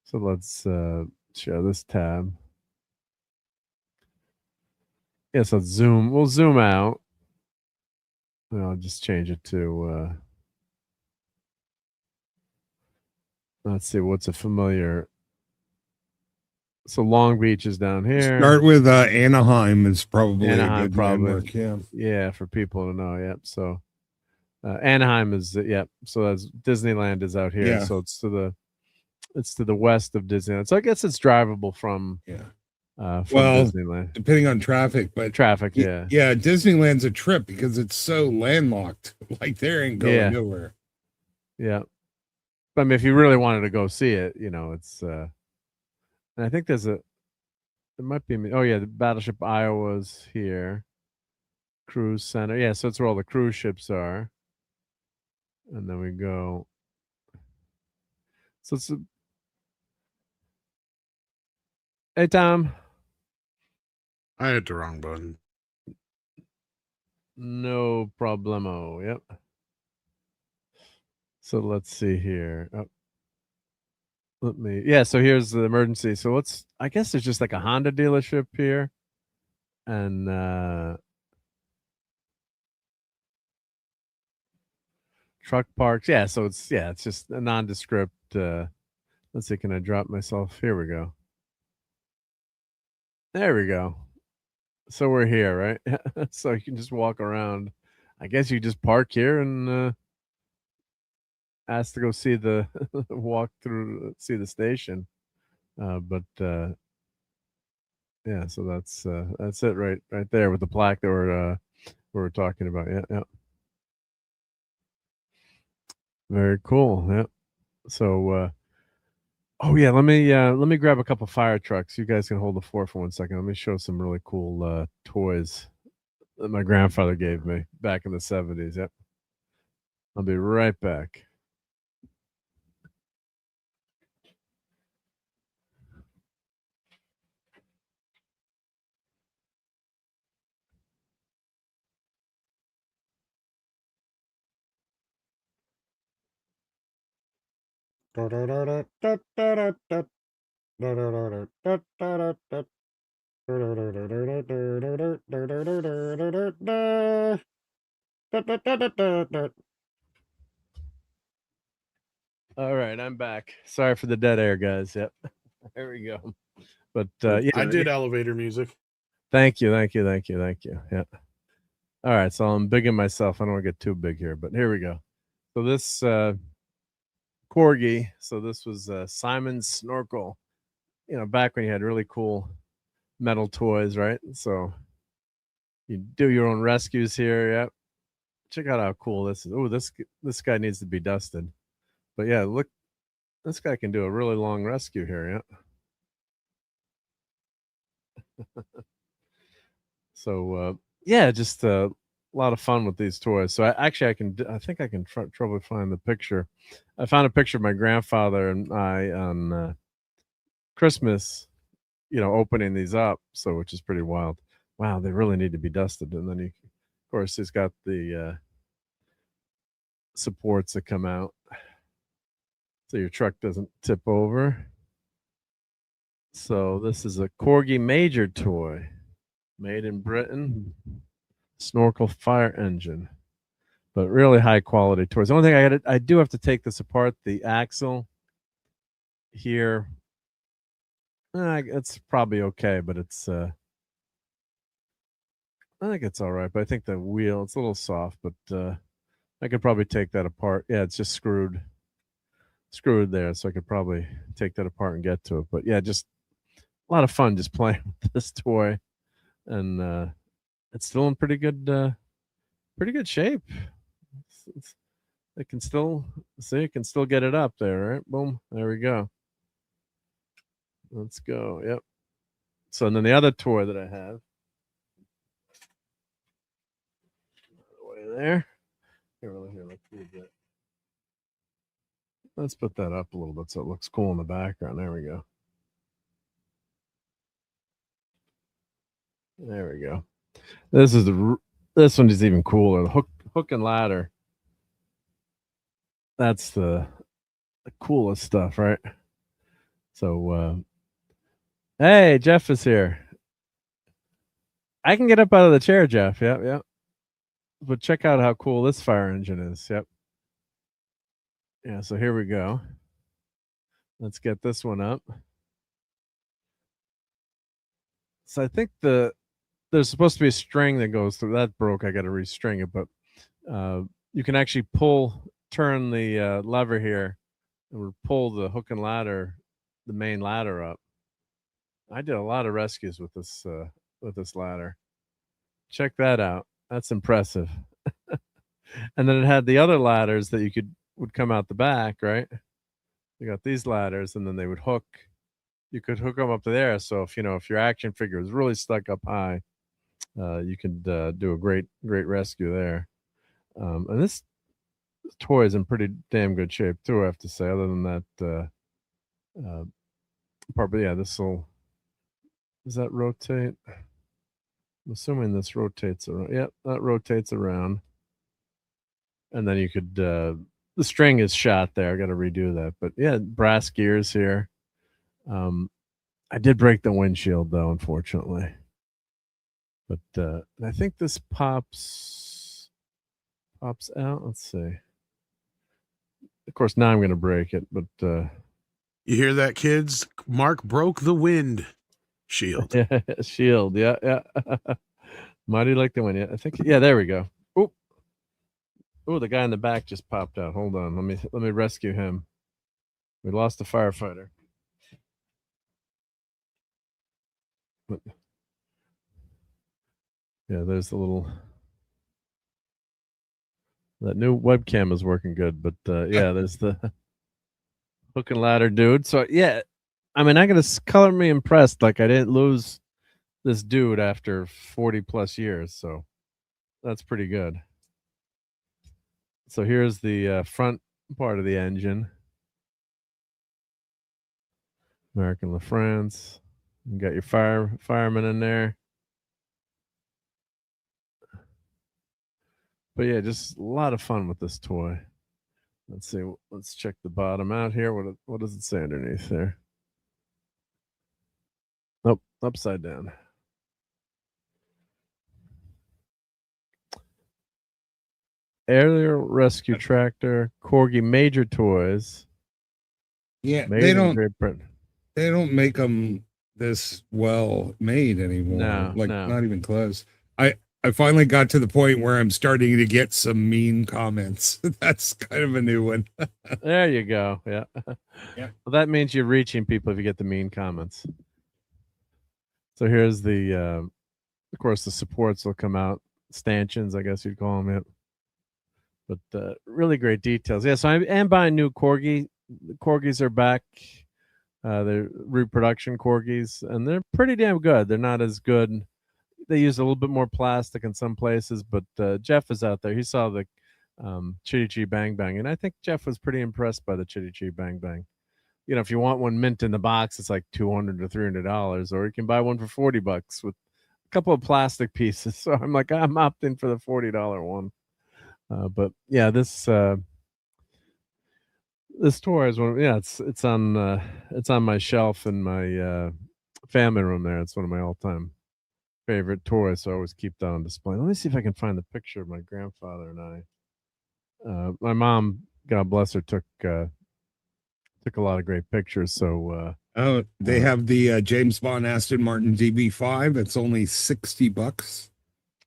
So let's show this tab. Yes, let's zoom. We'll zoom out. And I'll just change it to. Let's see what's a familiar. So Long Beach is down here. Start with Anaheim is probably a good landmark. Yeah, for people to know. Yep. So Anaheim is yep. So that's Disneyland is out here. Yeah. So it's to it's to the west of Disneyland. So I guess it's drivable from well, Disneyland, depending on traffic. But traffic, yeah, Disneyland's a trip because it's so landlocked. Like they ain't going nowhere. Yeah, but I mean, if you really wanted to go see it, you know, it's. And I think there might be. Oh yeah, the Battleship Iowa's here. Cruise Center, yeah. So it's where all the cruise ships are, and then we go. So it's. Hey Tom. I hit the wrong button. No problemo. Yep. So let's see here. Oh. So here's the emergency. So I guess there's just like a Honda dealership here. And truck parks. Yeah, so it's just a nondescript let's see, can I drop myself? Here we go. There we go. So we're here, right? So you can just walk around. I guess you just park here and ask to go see the walk through, see the station. But yeah, so that's it right there with the plaque that we're talking about. Yeah. Very cool. Yeah. So oh yeah, let me grab a couple fire trucks. You guys can hold the fort for 1 second. Let me show some really cool toys that my grandfather gave me back in the 70s. Yep. I'll be right back. All right, I'm back. Sorry for the dead air, guys. Yep. There we go. But yeah, I did elevator music. Thank you. Yeah. All right, so I'm bigging myself. I don't want to get too big here, but here we go. So this corgi. So this was Simon's snorkel. You know, back when you had really cool metal toys, right? So you do your own rescues here. Yep. Check out how cool this is. Oh, this guy needs to be dusted. But yeah, look, this guy can do a really long rescue here. Yeah. So yeah, just a lot of fun with these toys. So I think I can trouble find the picture. I found a picture of my grandfather and I on Christmas, you know, opening these up. So which is pretty wild. Wow, they really need to be dusted. And then of course, he's got the supports that come out so your truck doesn't tip over. So this is a Corgi Major toy made in Britain. Snorkel fire engine, but really high quality toys. The only thing I do have to take this apart. The axle here, it's probably okay, but it's I think it's all right. But I think the wheel, it's a little soft, but I could probably take that apart. Yeah, it's just screwed there, so I could probably take that apart and get to it. But yeah, just a lot of fun just playing with this toy, and it's still in pretty good shape. It can still get it up there, right? Boom, there we go. Let's go. Yep. So and then the other toy that I have, way there. Here, let's do that. Let's put that up a little bit so it looks cool in the background. There we go. There we go. This one is even cooler. The hook and ladder. That's the coolest stuff, right? So, hey, Jeff is here. I can get up out of the chair, Jeff. Yep. But check out how cool this fire engine is. Yep. Yeah, so here we go. Let's get this one up. So I think there's supposed to be a string that goes through. That broke. I got to restring it, but you can actually turn the lever here and would pull the hook and ladder, the main ladder up. I did a lot of rescues with this ladder. Check that out. That's impressive. And then it had the other ladders that would come out the back, right? You got these ladders, and then they would hook. You could hook them up to there. So if your action figure is really stuck up high, you could do a great rescue there. And this toy is in pretty damn good shape too, I have to say. Other than that part, but yeah, does that rotate? I'm assuming this rotates around. Yep, that rotates around. And then you could the string is shot there. I got to redo that. But yeah, brass gears here. I did break the windshield though, unfortunately. But I think this pops out. Let's see. Of course, now I'm going to break it, but you hear that, kids? Mark broke the wind shield. Yeah, shield. Yeah. Mighty like the wind. Yeah, I think. Yeah, there we go. Oh, the guy in the back just popped out. Hold on. Let me rescue him. We lost a firefighter. But, yeah, there's the little. That new webcam is working good, but yeah, there's the hook and ladder dude. So yeah, I mean, I gotta color me impressed. Like I didn't lose this dude after 40 plus years, so that's pretty good. So here's the front part of the engine. American La France. You got your fireman in there. But yeah, just a lot of fun with this toy. Let's see. Let's check the bottom out here. What does it say underneath there? Nope, upside down. Aerial rescue tractor, Corgi Major Toys. Yeah, they don't make them this well made anymore. No. Not even close. I finally got to the point where I'm starting to get some mean comments. That's kind of a new one. There you go. Yeah. Yeah. Well, that means you're reaching people if you get the mean comments. So here's the, of course, the supports will come out. Stanchions, I guess you'd call them. Yeah. But really great details. Yeah, so I am buying new Corgi. The Corgis are back. They're reproduction Corgis, and they're pretty damn good. They're not as good. They use a little bit more plastic in some places, but Jeff is out there. He saw the Chitty Chitty Bang Bang, and I think Jeff was pretty impressed by the Chitty Chitty Bang Bang. If you want one mint in the box, it's like $200 to $300, or you can buy one for $40 with a couple of plastic pieces. So I'm opting for the $40 one. But yeah, this toy is one. Yeah, it's on my shelf in my family room there. It's one of my all-time favorite toys, so I always keep that on display. Let me see if I can find the picture of my grandfather and I. My mom, God bless her, took a lot of great pictures. So they have the James Bond Aston Martin DB5. It's only $60.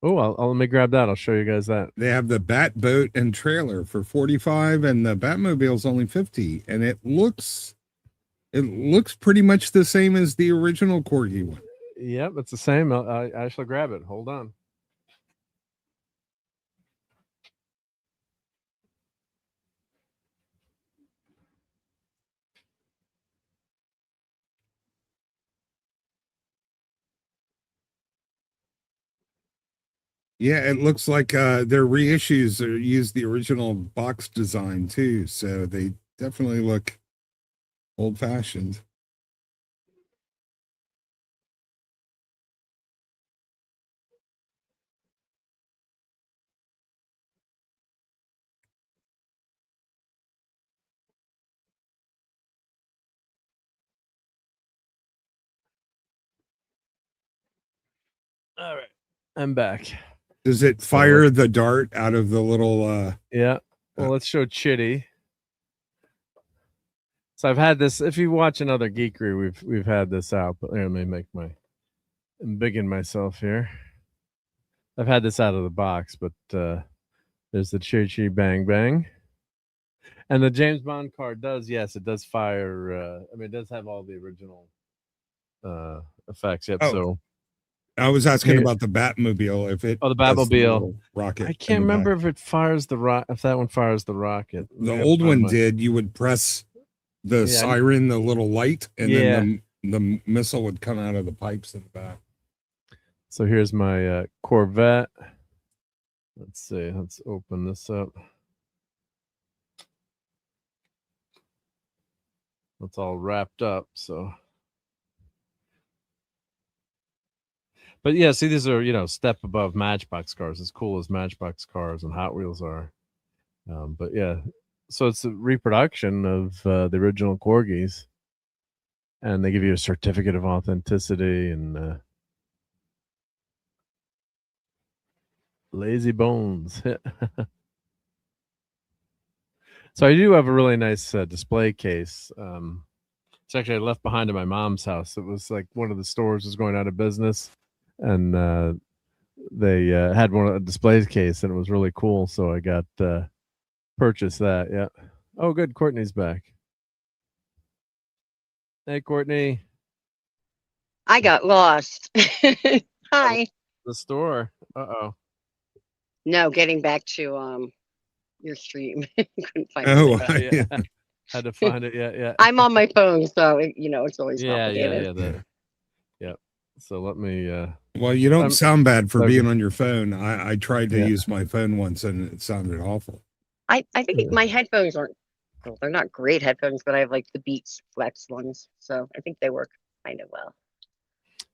Oh, let me grab that. I'll show you guys that. They have the Bat boat and trailer for $45, and the Batmobile's only $50. And it looks pretty much the same as the original Corgi one. Yep, it's the same. I shall grab it. Hold on. Yeah, it looks like their reissues use the original box design too, so they definitely look old-fashioned. All right, I'm back. Does it fire the dart out of the little yeah. Well, let's show Chitty. So I've had this. If you watch another Geekery, we've had this out. But let me make I'm bigging myself here. I've had this out of the box, but there's the Chitty Chitty Bang Bang. And the James Bond car does, yes, it does fire. I mean, it does have all the original effects. Yep. Oh, so I was asking about the Batmobile. If it the has the Batmobile little rocket. I can't remember if it fires the if that one fires the rocket. The old one did. You would press the siren, the little light, and then the missile would come out of the pipes in the back. So here's my Corvette. Let's see. Let's open this up. It's all wrapped up. So, but yeah, see, these are step above Matchbox cars. As cool as Matchbox cars and Hot Wheels are. But yeah, so it's a reproduction of the original Corgis, and they give you a certificate of authenticity and lazy bones. So I do have a really nice display case. It's actually I left behind at my mom's house. It was like one of the stores was going out of business, and they had a display case, and it was really cool. So I got purchased that. Yeah. Oh, good. Courtney's back. Hey, Courtney. I got lost. Hi. The store. Uh-oh. No, getting back to your stream. Couldn't find it. Yeah. Had to find it. Yeah. I'm on my phone, so it's always complicated. Yeah. So let me. Well, you don't sound bad for being on your phone. I tried to use my phone once, and it sounded awful. I think my headphones aren't. Well, they're not great headphones, but I have like the Beats Flex ones, so I think they work kind of well.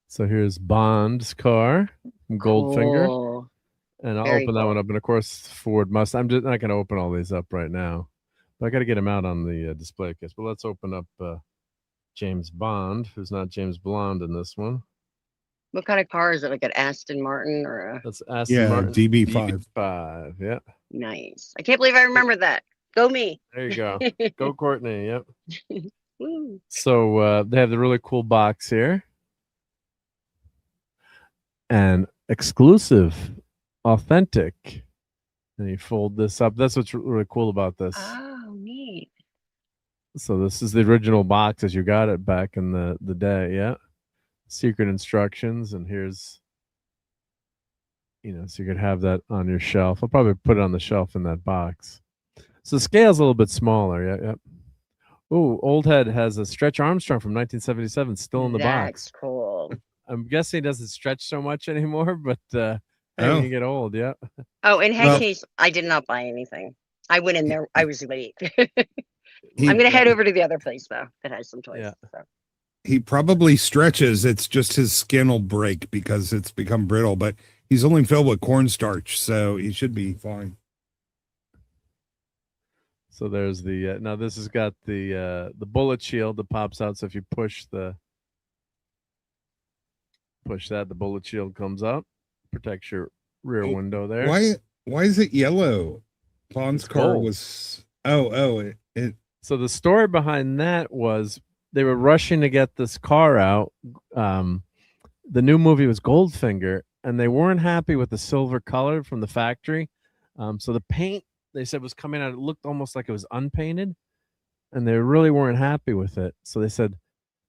So here's Bond's car, Goldfinger. Cool. And I'll open that one up. And of course, Ford Mustang. I'm just not going to open all these up right now, but I got to get them out on the display case. But let's open up James Bond, who's not James Blonde in this one. What kind of car is it? Like an Aston Martin or a? That's Aston Martin DB5. DB5. Yeah. Nice. I can't believe I remember that. Go me. There you go. Go Courtney. Yep. So they have the really cool box here, and exclusive. Authentic, and you fold this up. That's what's really cool about this. Oh, neat. So this is the original box as you got it back in the day. Yeah, secret instructions, and here's so you could have that on your shelf. I'll probably put it on the shelf in that box. So the scale's a little bit smaller. Yeah. Oh, Old Head has a Stretch Armstrong from 1977 still in the box. That's cool. I'm guessing it doesn't stretch so much anymore, but when you get old, yeah. Oh, in that case, I did not buy anything. I went in there. I was late. I'm going to head over to the other place, though, that has some toys. Yeah. So. He probably stretches. It's just his skin will break because it's become brittle, but he's only filled with cornstarch, so he should be fine. So there's the now this has got the bullet shield that pops out. So if you push that, the bullet shield comes up. Protects your rear window there. Why is it yellow? Bond's car was it. So the story behind that was they were rushing to get this car out. The new movie was Goldfinger, and they weren't happy with the silver color from the factory. So the paint they said was coming out. It looked almost like it was unpainted, and they really weren't happy with it. So they said,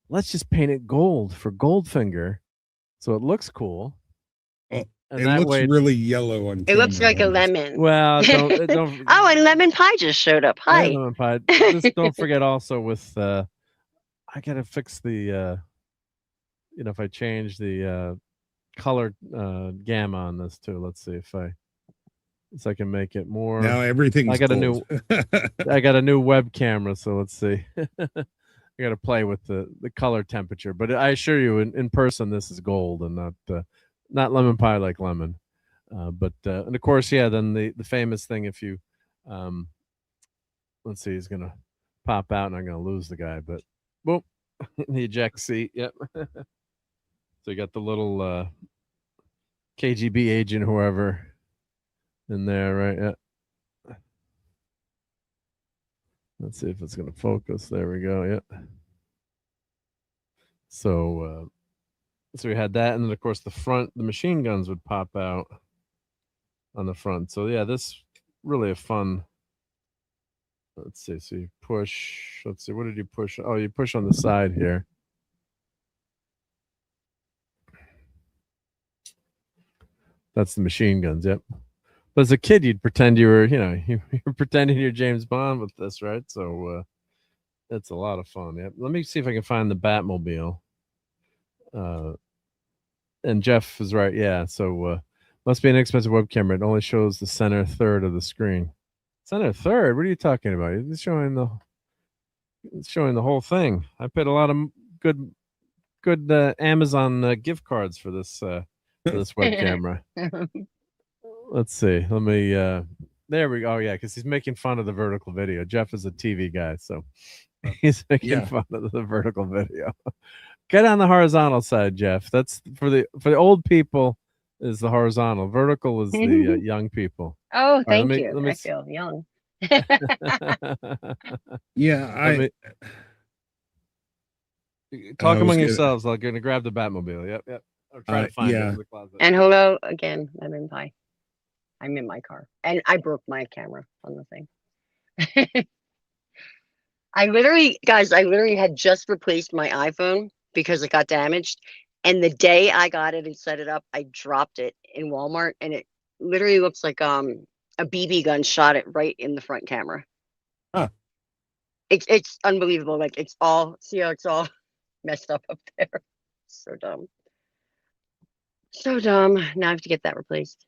"Let's just paint it gold for Goldfinger, so it looks cool." And it looks really yellow on camera. It looks like a lemon. Well, don't oh, and lemon pie just showed up. Hi. Lemon pie. Just don't forget also with I gotta fix the if I change the color gamma on this too. Let's see if I can make it more. Now everything's I got gold. I got a new web camera, so let's see. I got to play with the color temperature, but I assure you, in person, this is gold and not lemon pie like lemon. But and of course, then the famous thing, if you let's see, he's gonna pop out and I'm gonna lose the guy, but boom, the eject seat. Yep. So you got the little KGB agent, whoever, in there, right? Yeah. Let's see if it's gonna focus. There we go. Yeah. So we had that, and then of course the machine guns would pop out on the front. So yeah, this really a fun Let's see. So you push. Let's see. What did you push? Oh, you push on the side here. That's the machine guns. Yep. But as a kid, you'd pretend you were, you're pretending you're James Bond with this, right? So it's a lot of fun. Yep. Let me see if I can find the Batmobile. And Jeff is right. Yeah. So must be an expensive web camera. It only shows the center third of the screen. Center third? What are you talking about? It's showing the whole thing. I paid a lot of good Amazon gift cards for this web camera. Let's see. Let me. There we go. Oh, yeah, because he's making fun of the vertical video. Jeff is a TV guy, so he's making fun of the vertical video. Get on the horizontal side, Jeff. That's for the old people. Is the horizontal. Vertical is the young people. Oh, thank you. Let me I feel young. Yeah, talk among yourselves. I'm going to grab the Batmobile. Yep. Or try to find it in the closet. And hello again. I'm in my car, and I broke my camera on the thing. I literally had just replaced my iPhone because it got damaged. And the day I got it and set it up, I dropped it in Walmart, and it literally looks like a BB gun shot it right in the front camera. Huh. It's unbelievable. Like see how it's all messed up there. So dumb. So dumb. Now I have to get that replaced.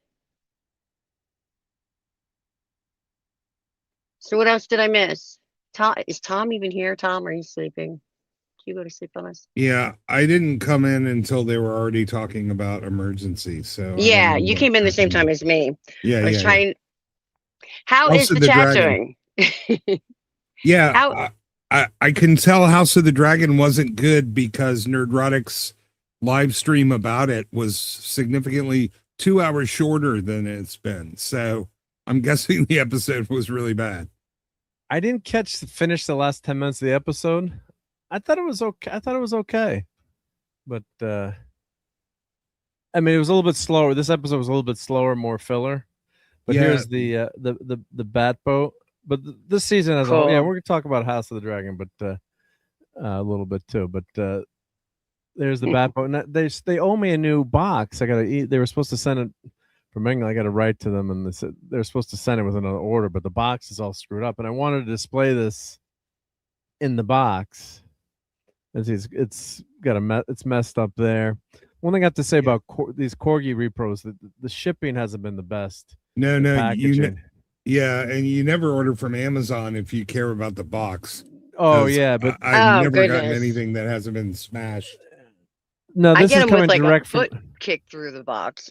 So what else did I miss? Is Tom even here? Tom, are you sleeping? Do you go to sleep on us? Yeah, I didn't come in until they were already talking about emergency. So yeah, you came in the same time as me. Yeah, I was trying. How is the chat doing? Yeah, I can tell House of the Dragon wasn't good because Nerdrotic's live stream about it was significantly 2 hours shorter than it's been. So I'm guessing the episode was really bad. I didn't finish the last 10 minutes of the episode. I thought it was okay. But I mean, it was a little bit slower. This episode was a little bit slower, more filler. But here's the bat boat. But this season as a whole, yeah, we're gonna talk about House of the Dragon, but a little bit too. But there's the bat boat. And they owe me a new box. I gotta eat. They were supposed to send it from England. I got to write to them, and they said they're supposed to send it with another order, but the box is all screwed up. And I wanted to display this in the box. It's messed up there. One thing I have to say about these Corgi repros, the shipping hasn't been the best. No, and you never order from Amazon if you care about the box. Oh yeah, but I've never gotten anything that hasn't been smashed. No, this is coming direct from kick through the box.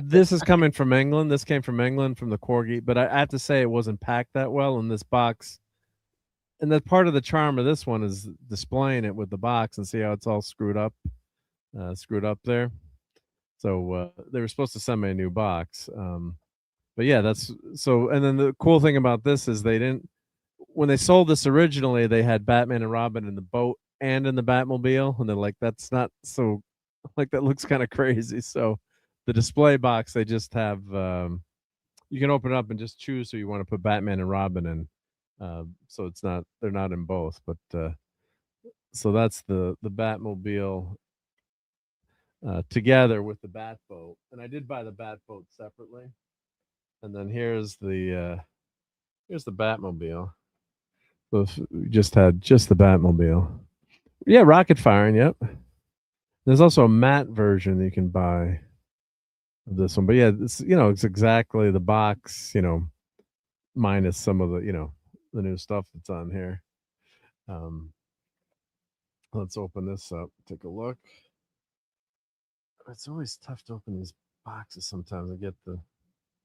This is coming from England. This came from England from the Corgi, but I have to say it wasn't packed that well in this box. And that part of the charm of this one is displaying it with the box and see how it's all screwed up there. So they were supposed to send me a new box. But yeah, that's so. And then the cool thing about this is when they sold this originally, they had Batman and Robin in the boat and in the Batmobile, and they're like, that's not so, like, that looks kind of crazy. So the display box, they just have, you can open it up and just choose who you want to put Batman and Robin in. So they're not in both, but so that's the Batmobile together with the Batboat. And I did buy the Batboat separately. And then here's the Batmobile. So we just had the Batmobile. Yeah, rocket firing, yep. There's also a matte version you can buy of this one. But yeah, it's exactly the box, minus some of the, the new stuff that's on here. Let's open this up, take a look. It's always tough to open these boxes sometimes.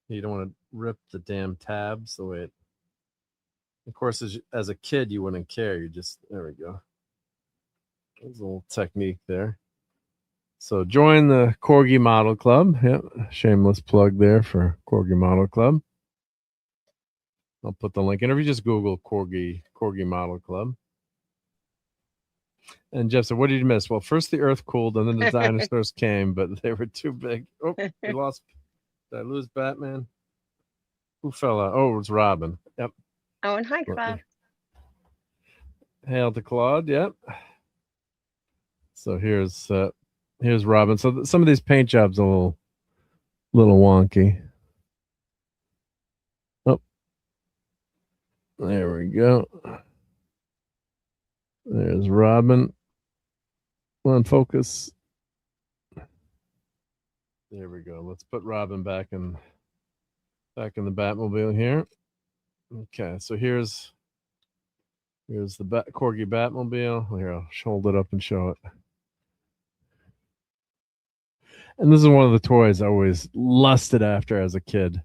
You don't want to rip the damn tabs the way it. Of course, as a kid, you wouldn't care. There we go. There's a little technique there. So join the Corgi Model Club. Yep, shameless plug there for Corgi Model Club. I'll put the link in. If you just Google Corgi Model Club. And Jeff said, what did you miss? Well, first the Earth cooled, and then the dinosaurs came, but they were too big. Oh, we lost. Did I lose Batman? Who fell out? Oh, it was Robin. Yep. Oh, and hi, Claude. Hail to Claude. Yep. So here's Robin. So some of these paint jobs are a little wonky. Oh, there we go. There's Robin. Come on, focus. There we go. Let's put Robin back in the Batmobile here. Okay, so here's the Corgi Batmobile. Here, I'll hold it up and show it. And this is one of the toys I always lusted after as a kid.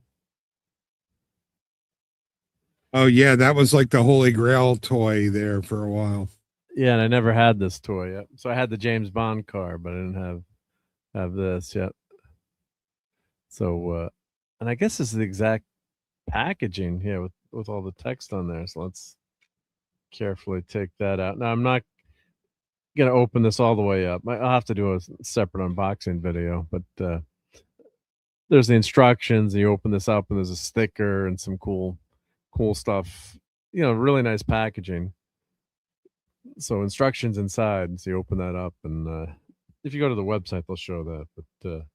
Oh yeah, that was like the Holy Grail toy there for a while. Yeah, and I never had this toy yet. So I had the James Bond car, but I didn't have this yet. So and I guess this is the exact packaging here with all the text on there. So let's carefully take that out. Now I'm not gonna open this all the way up. I'll have to do a separate unboxing video, but there's the instructions, and you open this up and there's a sticker and some cool stuff. Really nice packaging. So instructions inside, so you open that up, and if you go to the website they'll show that. But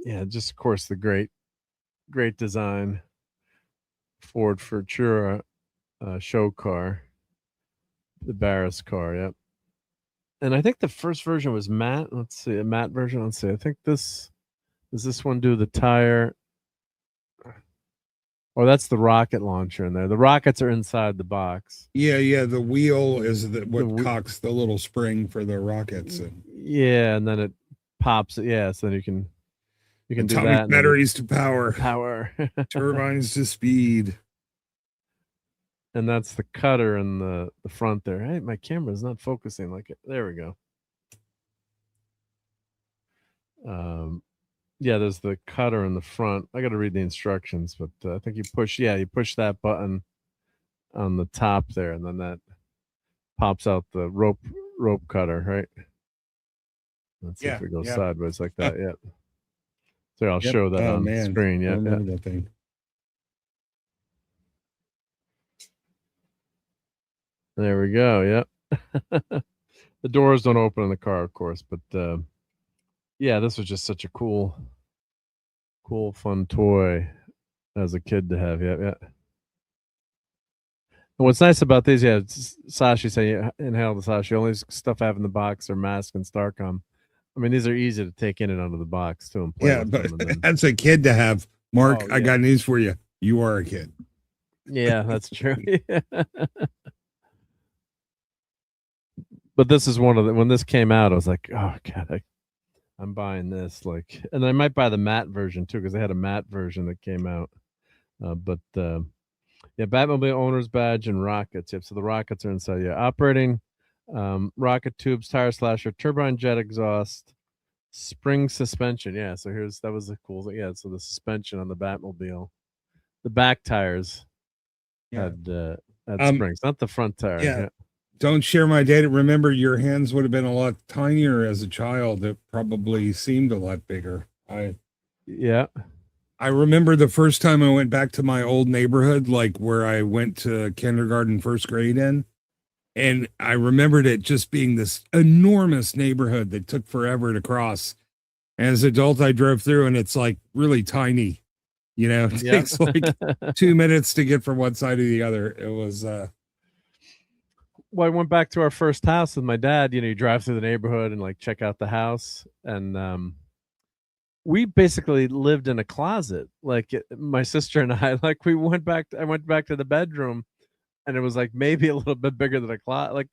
yeah, just of course the great design Ford Futura show car, the Barris car. Yep. And I think the first version was matte. Let's see, a matte version. Let's see. I think does this one do the tire? Oh, that's the rocket launcher in there. The rockets are inside the box. Yeah. The wheel is what cocks the little spring for the rockets. Yeah, and then it pops it. Yeah, so then you can do that. Batteries to power. Turbines to speed. And that's the cutter in the front there. Hey, my camera is not focusing like it. There we go. Yeah, there's the cutter in the front. I got to read the instructions, but I think you push that button on the top there, and then that pops out the rope cutter, right? Let's see if we go sideways like that. Yeah. So I'll show that on the screen. Yeah. That thing. There we go. Yep. The doors don't open in the car, of course, but yeah, this was just such a cool, fun toy as a kid to have. Yeah. And what's nice about these, Sashi saying, inhale the Sashi, only stuff I have in the box are Mask and Starcom. I mean, these are easy to take in and out of the box too and play. Yeah, but that's a kid to have. Mark, I got news for you. You are a kid. Yeah, that's true. But this is one of the, when this came out, I was like, oh god, I'm buying this. Like, and I might buy the matte version too, because they had a matte version that came out. But yeah, Batmobile owner's badge and rockets. Yep, so the rockets are inside. Yeah, operating rocket tubes, tire slasher, turbine jet exhaust, spring suspension. Yeah, so that was the cool thing. Yeah, so the suspension on the Batmobile, the back tires had springs, not the front tire. Yeah. Don't share my data. Remember, your hands would have been a lot tinier as a child. It probably seemed a lot bigger. I remember the first time I went back to my old neighborhood, like where I went to kindergarten, first grade in. And I remembered it just being this enormous neighborhood that took forever to cross. And as an adult, I drove through and it's like really tiny. It takes like 2 minutes to get from one side to the other. It was... Well, I went back to our first house with my dad. You drive through the neighborhood and like check out the house. And we basically lived in a closet. Like my sister and I, like I went back to the bedroom and it was like maybe a little bit bigger than a closet. Like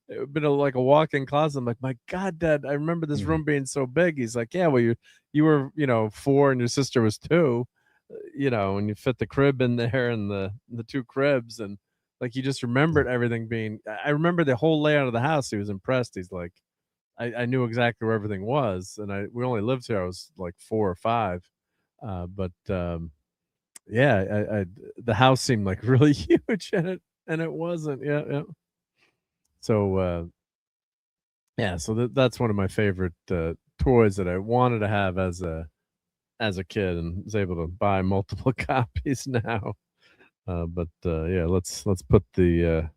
it would been like a walk-in closet. I'm like, my God, Dad, I remember this room being so big. He's like, yeah, well, you were, 4 and your sister was 2, and you fit the crib in there and the 2 cribs. And like, he just remembered everything being, I remember the whole layout of the house. He was impressed. He's like, I knew exactly where everything was. And we only lived here. I was like 4 or 5. But yeah, the house seemed like really huge and it wasn't. Yeah. So, so that's one of my favorite toys that I wanted to have as a kid, and was able to buy multiple copies now. But yeah, let's put the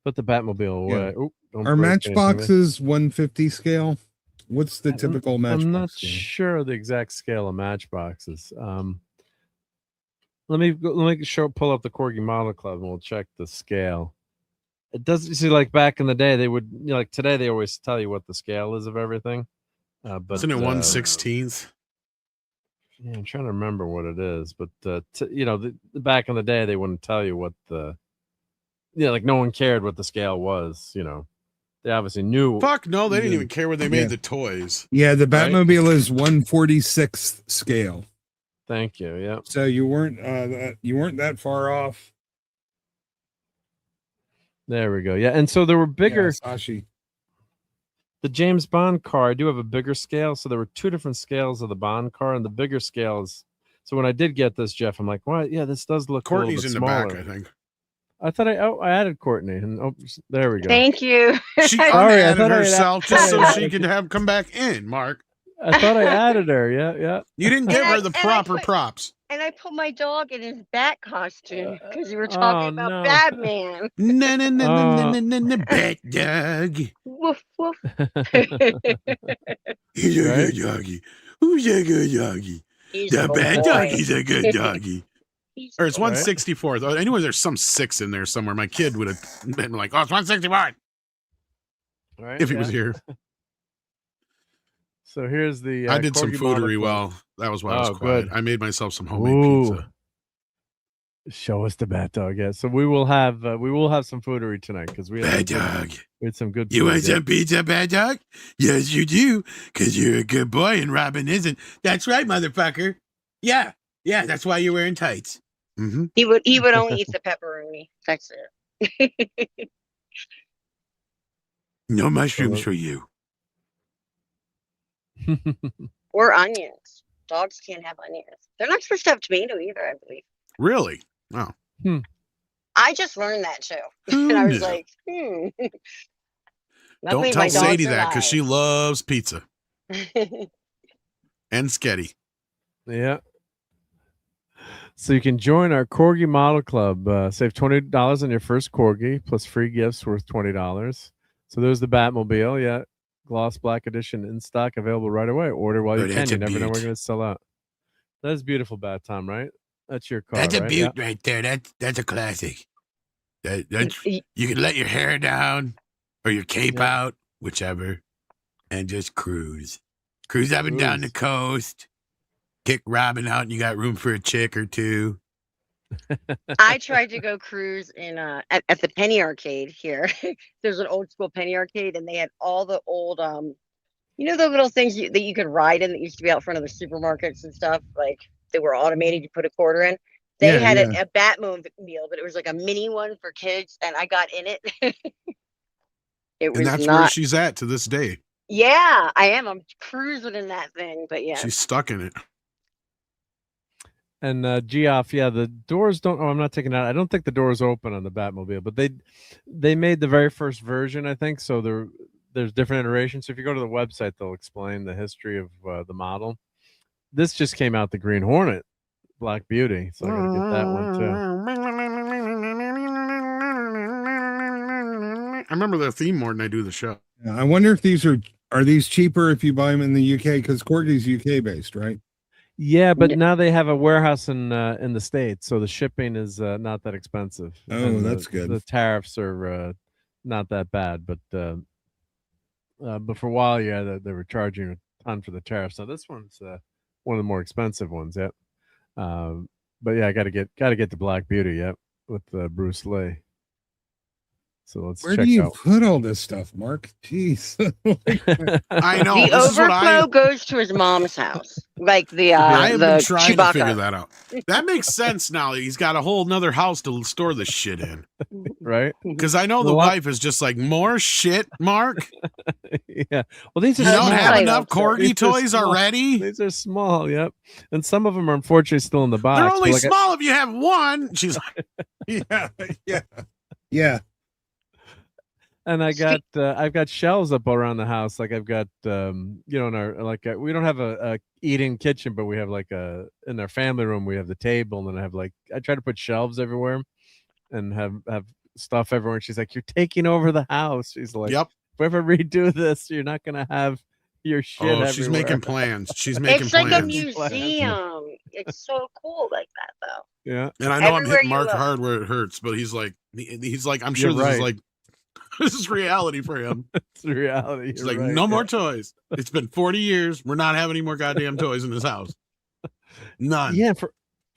Batmobile away. Yeah. Don't Are break anything there. matchboxes 150 scale? What's the typical matchbox? I'm not scale? sure the exact scale of matchboxes. Let me pull up the Corgi Model Club and we'll check the scale. It doesn't see, like back in the day they would, like today they always tell you what the scale is of everything. But isn't it 1/16? Yeah, I'm trying to remember what it is, but back in the day they wouldn't tell you what like no one cared what the scale was. They obviously knew. Fuck no, they didn't even care when they made the toys. Yeah, the Batmobile is 1/46 scale. Thank you. Yeah. So you weren't that far off. There we go. Yeah, and so there were bigger. Yeah, Sashi. The James Bond car, I do have a bigger scale. So there were two different scales of the Bond car, and the bigger scales. So when I did get this, Jeff, I'm like, well, yeah, this does look Courtney's a in little bit the smaller. back, I think. I thought I added Courtney, and there we go. Thank you. She Sorry, I unadded thought I herself had- just so she could come back in, Mark. I thought I added her. Yeah. You didn't give And her I- the and I proper put- props. And I put my dog in his bat costume because you were talking about no. Batman. No, bat dog. Woof woof. He's a Right? good doggy. Who's a good doggy? He's The a good bad boy. doggy's a good doggy. He's Or it's good. 164. Anyway, there's some 6 in there somewhere. My kid would have been like, oh, it's 161 Right, if he was here. So here's the. I did some Corgi Model foodery Club. while that was why I was Oh, quiet. good. I made myself some homemade pizza. Show us the bat dog. Yeah. So we will have some foodery tonight because we Bad dog. We had some good. You food, want yeah. some pizza, bad dog? Yes, you do, because you're a good boy and Robin isn't. That's right, motherfucker. Yeah, that's why you're wearing tights. Mm-hmm. He would only eat the pepperoni. That's it. No mushrooms for you. Or onions. Dogs can't have onions. They're not supposed to have tomato either, I believe. Really? Oh. I just learned that too. And I was Yeah. like, Don't tell Sadie that because she loves pizza and sketty. Yeah. So you can join our Corgi Model Club. Save $20 on your first Corgi plus free gifts worth $20. So there's the Batmobile. Yeah. Gloss Black Edition in stock, available right away. Order while you can. That's You a never know beaut. we're going to sell out. That is beautiful, Bat Tom, right? That's your car. That's a right? beaut Yeah. right there. That's a classic. That's you can let your hair down or your cape out, whichever, and just cruise. Cruise up and down the coast. Kick Robin out and you got room for a chick or two. I tried to go cruise in at the Penny Arcade here. There's an old school Penny Arcade, and they had all the old the little things that you could ride in that used to be out front of the supermarkets and stuff. Like they were automated. You put a quarter in. They had a Batmobile, but it was like a mini one for kids, and I got in it. It was And that's not. where she's at to this day. Yeah, I am. I'm cruising in that thing, but yeah. She's stuck in it. And Geoff, yeah, the doors don't. Oh, I'm not taking it out. I don't think the doors open on the Batmobile, but they made the very first version, I think. So there's different iterations. So if you go to the website, they'll explain the history of the model. This just came out, the Green Hornet, Black Beauty. So I got to get that one too. I remember the theme more than I do the show. I wonder if these are these cheaper if you buy them in the UK, because Corgi's UK based, right? Yeah, but now they have a warehouse in the States, so the shipping is not that expensive. Oh, And that's good. The tariffs are not that bad, but for a while, yeah, they were charging a ton for the tariffs. So this one's one of the more expensive ones, yeah. But yeah, I got to get the Black Beauty, yeah, with Bruce Lee. So let's Where check do you out. put all this stuff, Mark? Jeez. I know. The this is what overflow goes to his mom's house, like the I have the been trying Chewbacca. to figure that out. That makes sense now. He's got a whole nother house to store this shit in. Right? Because I know the wife is just like, more shit, Mark. Yeah. Well, these are You don't small. have enough corgi These are toys small. already? These are small, yep. And some of them are unfortunately still in the box. They're but only like I- small if you have one. She's like, Yeah. And I've got shelves up around the house. Like I've got, in our we don't have a eating kitchen, but we have in our family room we have the table, and then I have I try to put shelves everywhere, and have stuff everywhere. And she's like, "You're taking over the house." She's like, "Yep. If we ever redo this, you're not gonna have your shit everywhere." She's making plans. She's making it's plans. like a museum. It's so cool like that, though. Yeah. And I know Everywhere I'm hitting you Mark look. hard where it hurts, but he's like, I'm sure this is like, this is reality for him. It's reality. He's like, no more toys. It's been 40 years. We're not having any more goddamn toys in this house. None. Yeah.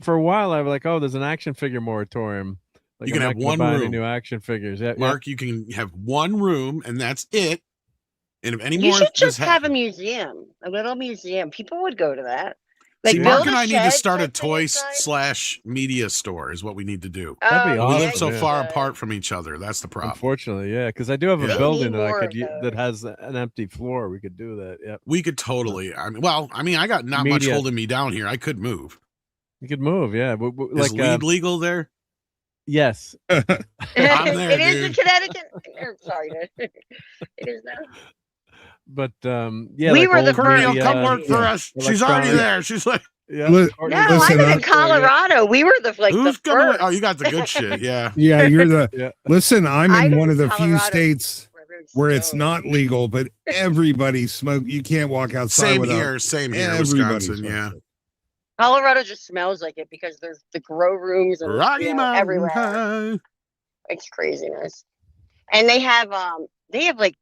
For a while, I was like, oh, there's an action figure moratorium. Like, you can have one room. Any new action figures. Yeah, Mark, you can have one room, and that's it. And if any You more, should just have a museum, a little museum. People would go to that. Like, see, Mark and I build need to shed start a something toy inside. / media store is what we need to do. That'd be We awesome. live so yeah. far apart from each other. That's the problem. Unfortunately, yeah, because I do have a Yeah. building need that I more could of that has an empty floor. We could do that. Yeah, We could totally. I got not much Media. holding me down here. I could move. you could move. Yeah, Is weed legal there? yes. I'm there, It is dude. in Connecticut. Sorry, it is now. But yeah, We like were the old first- Courtney, come work for yeah, us. She's already electronic- there. She's like, Yeah. No, Listen, I'm in Colorado. We were the who's the coming? first. Oh, you got the good shit. Yeah. Yeah, you're the. Yeah. Listen, I'm I in live one of in the few Colorado. states where it's not legal, but everybody smoke. You can't walk outside Same without. here. Same here. Everybody Wisconsin. smokes Yeah. it. Colorado just smells like it because there's the grow rooms and Rocky Mountain everywhere. High. It's craziness. And they have like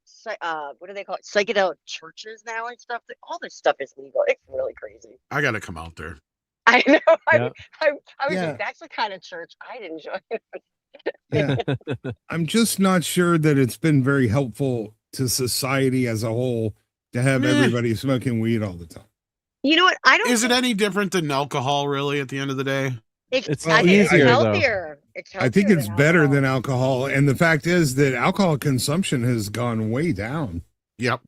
what do they call it? Psychedelic churches now and stuff. All this stuff is legal. It's really crazy. I got to come out there. I know. Yeah. I was Yeah. like, that's the kind of church I'd enjoy. Yeah. I'm just not sure that it's been very helpful to society as a whole to have Meh. everybody smoking weed all the time. You know what? I don't. Is it any different than alcohol, really, at the end of the day? It's I think it's easier, though. healthier. It's healthier. I think it's than better alcohol. than alcohol. And the fact is that alcohol consumption has gone way down. Yep.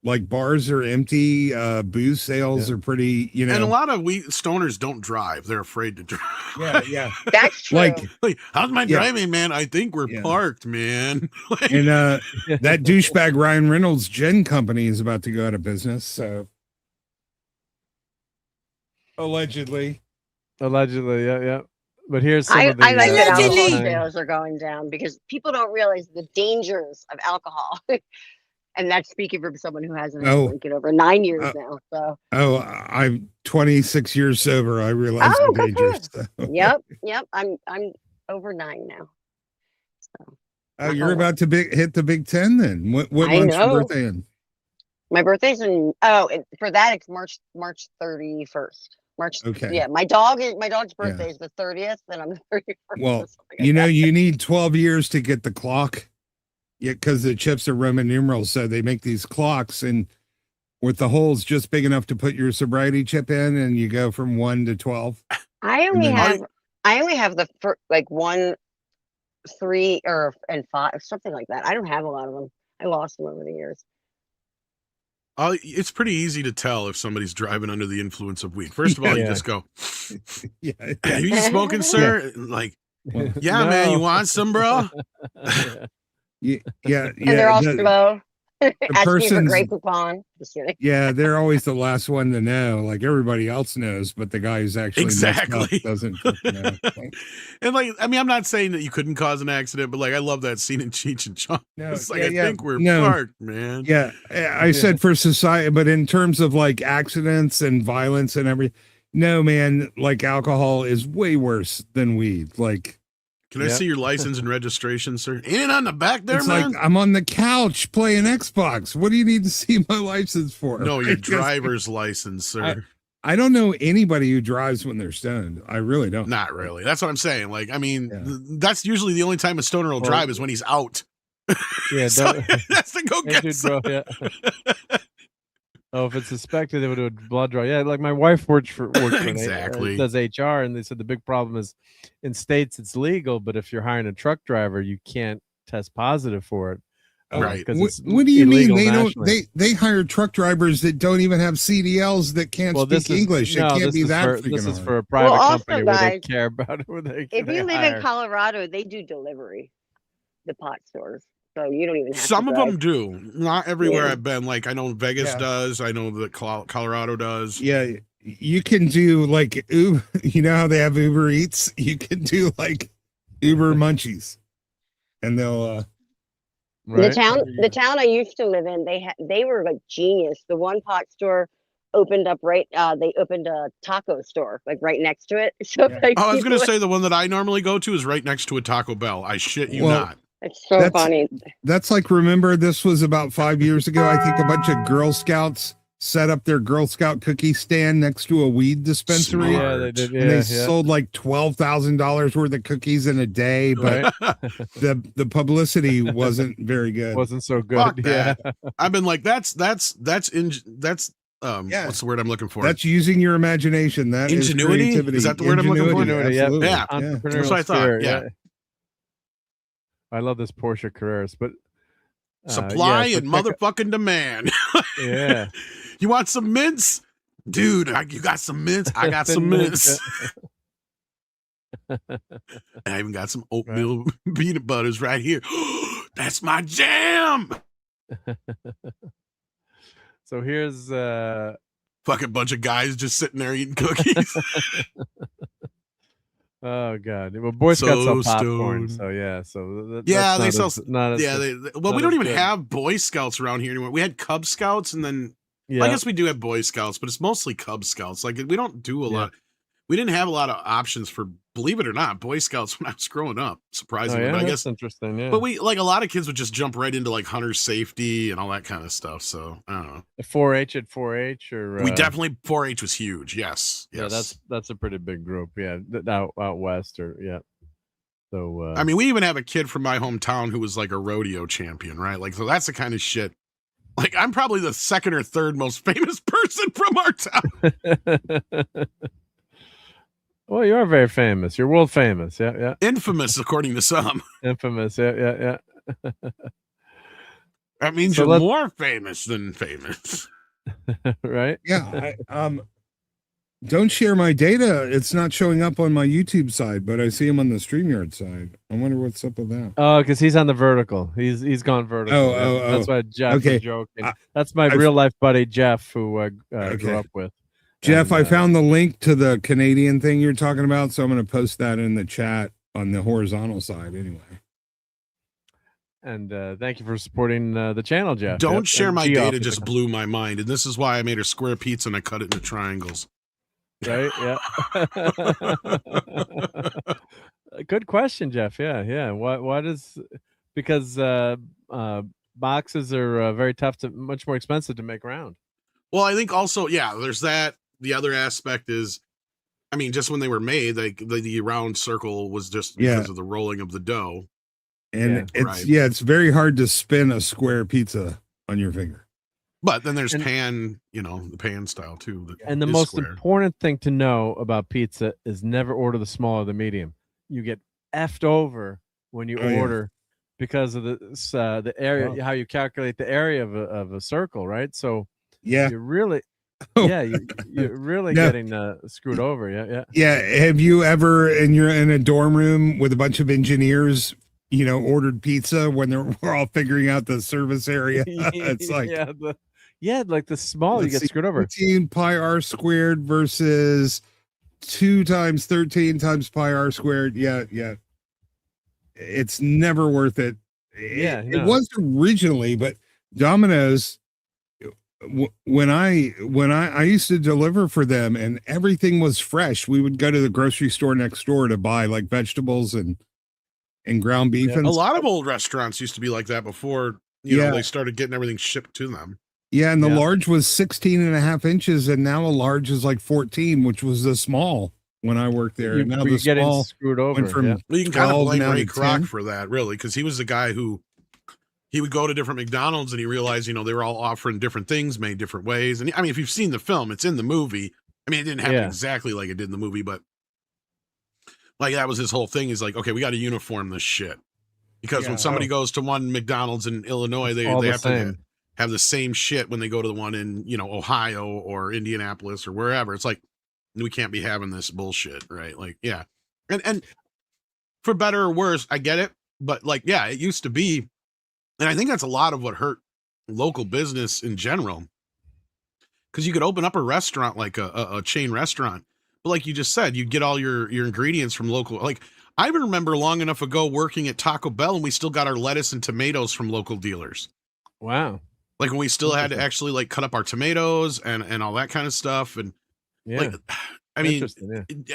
Like bars are empty, booze sales are pretty, And a lot of stoners don't drive. They're afraid to drive. Yeah. That's true. Like, how's my Yeah. driving, man? I think we're parked, man. Like, and that douchebag Ryan Reynolds gin company is about to go out of business. So allegedly. Yeah. But here's some I of the like that alcohol Allegedly. sales are going down because people don't realize the dangers of alcohol. And that's speaking from someone who hasn't had Oh. drink in over 9 years now. So Oh, I'm 26 years sober. I realize Oh, the good for dangers. So. yep. I'm over 9 now. So Oh, you're about to hit the Big Ten then. What I month's your know. birthday in? my birthday's in for that it's March 31st. March. Okay. Yeah, my dog's birthday is the 30th, and I'm the 31st. Well, or something like you know, that. you need 12 years to get the clock. Yeah, because the chips are Roman numerals, so they make these clocks, and with the holes just big enough to put your sobriety chip in, and you go from 1 to 12. I only then- have the 1, 3, and 5, something like that. I don't have a lot of them. I lost them over the years. it's pretty easy to tell if somebody's driving under the influence of weed. First of all, you Yeah. just go, Yeah. "Are you smoking, sir?" Like, Well, yeah, man, you No. want some, bro? yeah. And they're all the- slow. Asking for person's- Grey Poupon. Just kidding. Yeah, they're always the last one to know. Like everybody else knows, but the guy who's actually messed up Exactly. doesn't know. And like, I mean, I'm not saying that you couldn't cause an accident, but like, I love that scene in Cheech and Chong. No, It's like, yeah, I think we're no. parked, man. Yeah, I said for society, but in terms of like accidents and violence and everything, no, man, like alcohol is way worse than weed. Like, Can I Yeah. see your license and registration, sir? Ain't it on the back there, it's man? like I'm on the couch playing Xbox. What do you need to see my license for? No, your Because driver's license, sir. I don't know anybody who drives when they're stoned. I really don't. Not really. That's what I'm saying. Like, I mean, Yeah. that's usually the only time a stoner will Well, drive is when he's out. Yeah, So don't- that's to go Hey, get dude, some. bro, yeah. Oh, if it's suspected, they would do a blood draw. Yeah, like my wife works for Exactly. does HR, and they said the big problem is in states it's legal, but if you're hiring a truck driver, you can't test positive for it. Right. Because What, it's what do you mean illegal they don't? nationally. They hire truck drivers that don't even have CDLs that can't Well, speak English. It can't this be is that for, freaking this is hard. for a private also, company where they guys, care about it. Where they If they you live hire. in Colorado, they do delivery. The pot stores. so you don't even have Some to of drive. them do. Not everywhere Yeah. I've been. Like I know Vegas Yeah. does. I know that Colorado does. Yeah, you can do like Uber. You know how they have Uber Eats? You can do like Uber Munchies, and they'll. The town I used to live in, they were like genius. The one pot store opened up they opened a taco store like right next to it. So like, I was gonna say the one that I normally go to is right next to a Taco Bell. I shit you not. It's so funny. That's like, remember, this was about 5 years ago. I think a bunch of Girl Scouts set up their Girl Scout cookie stand next to a weed dispensary. Smart. Yeah, they did. And they sold like $12,000 worth of cookies in a day, but the publicity wasn't very good. Wasn't so good. Fuck Yeah. that. I've been like, what's the word I'm looking for? That's using your imagination. That ingenuity. Is creativity. Is that the word I'm looking for? Ingenuity, absolutely. Yeah. Entrepreneurial That's what I thought. spirit, Yeah. I love this Porsche Carreras, but Supply and motherfucking demand. Yeah. You want some mints? Dude, you got some mints? I got some mints. I even got some oatmeal peanut butters right here. That's my jam. So here's fucking bunch of guys just sitting there eating cookies. Oh god. Well, Boy Scouts sell popcorn, so yeah. So yeah, they sell. Not yeah, well, we don't even have Boy Scouts around here anymore. We had Cub Scouts, and then I guess we do have Boy Scouts, but it's mostly Cub Scouts. Like we don't do a lot. We didn't have a lot of options for, believe it or not, Boy Scouts when I was growing up. Surprisingly, but I guess interesting. Yeah, but we like a lot of kids would just jump right into like hunter safety and all that kind of stuff. So I don't know. 4-H at 4-H or we definitely 4-H was huge. Yes. Yeah, that's a pretty big group. Yeah, out west or yeah. So I mean, we even have a kid from my hometown who was like a rodeo champion, right? Like, so that's the kind of shit. Like, I'm probably the second or third most famous person from our town. Well, you are very famous. You're world famous. Yeah, yeah. Infamous, according to some. Infamous. Yeah. That means you're more famous than famous. Right? Yeah. Don't share my data. It's not showing up on my YouTube side, but I see him on the StreamYard side. I wonder what's up with that. Oh, because he's on the vertical. He's gone vertical. Oh. That's why Jeff was joking. That's my real life buddy Jeff, who I grew up with. Jeff, I found the link to the Canadian thing you're talking about, so I'm going to post that in the chat on the horizontal side anyway. And thank you for supporting the channel, Jeff. Don't share my data just blew my mind. And this is why I made a square pizza and I cut it into triangles. Right? Yeah. Good question, Jeff. Yeah. Why does, because boxes are very tough much more expensive to make round. Well, I think also, there's that. The other aspect is, I mean, just when they were made, like the round circle was just because of the rolling of the dough. And it's very hard to spin a square pizza on your finger. But then there's pan, the pan style too. And the most important thing to know about pizza is never order the small or the medium. You get effed over when you order because of the area, how you calculate the area of a circle, right? So you're really you're really getting screwed over. Yeah. Have you ever, and you're in a dorm room with a bunch of engineers, ordered pizza when we're all figuring out the service area? It's like like the small, you get screwed over. 13 pi r squared versus 2 times 13 times pi r squared. Yeah. It's never worth it. It was originally, but Domino's, when I used to deliver for them and everything was fresh, we would go to the grocery store next door to buy like vegetables and ground beef. And a lot of old restaurants used to be like that before, they started getting everything shipped to them. Yeah. And the large was 16.5 inches. And now a large is like 14, which was the small when I worked there. And now the small screwed over. Went from well, you can kind of blame Ray to Kroc 10. for that, really, because he was the guy who he would go to different McDonald's and he realized, they were all offering different things made different ways. And I mean, if you've seen the film, it's in the movie. I mean, it didn't happen exactly like it did in the movie, but like that was his whole thing. Is like, okay, we got to uniform this shit, because when somebody goes to one McDonald's in Illinois, they have to have the same shit when they go to the one in Ohio or Indianapolis or wherever. It's like, we can't be having this bullshit, right? Like, and for better or worse, I get it, but like, it used to be And I think that's a lot of what hurt local business in general. Because you could open up a restaurant like a chain restaurant, but like you just said, you'd get all your ingredients from local. Like I remember long enough ago working at Taco Bell, and we still got our lettuce and tomatoes from local dealers. Wow! Like when we still had to actually like cut up our tomatoes and all that kind of stuff. And like, I mean,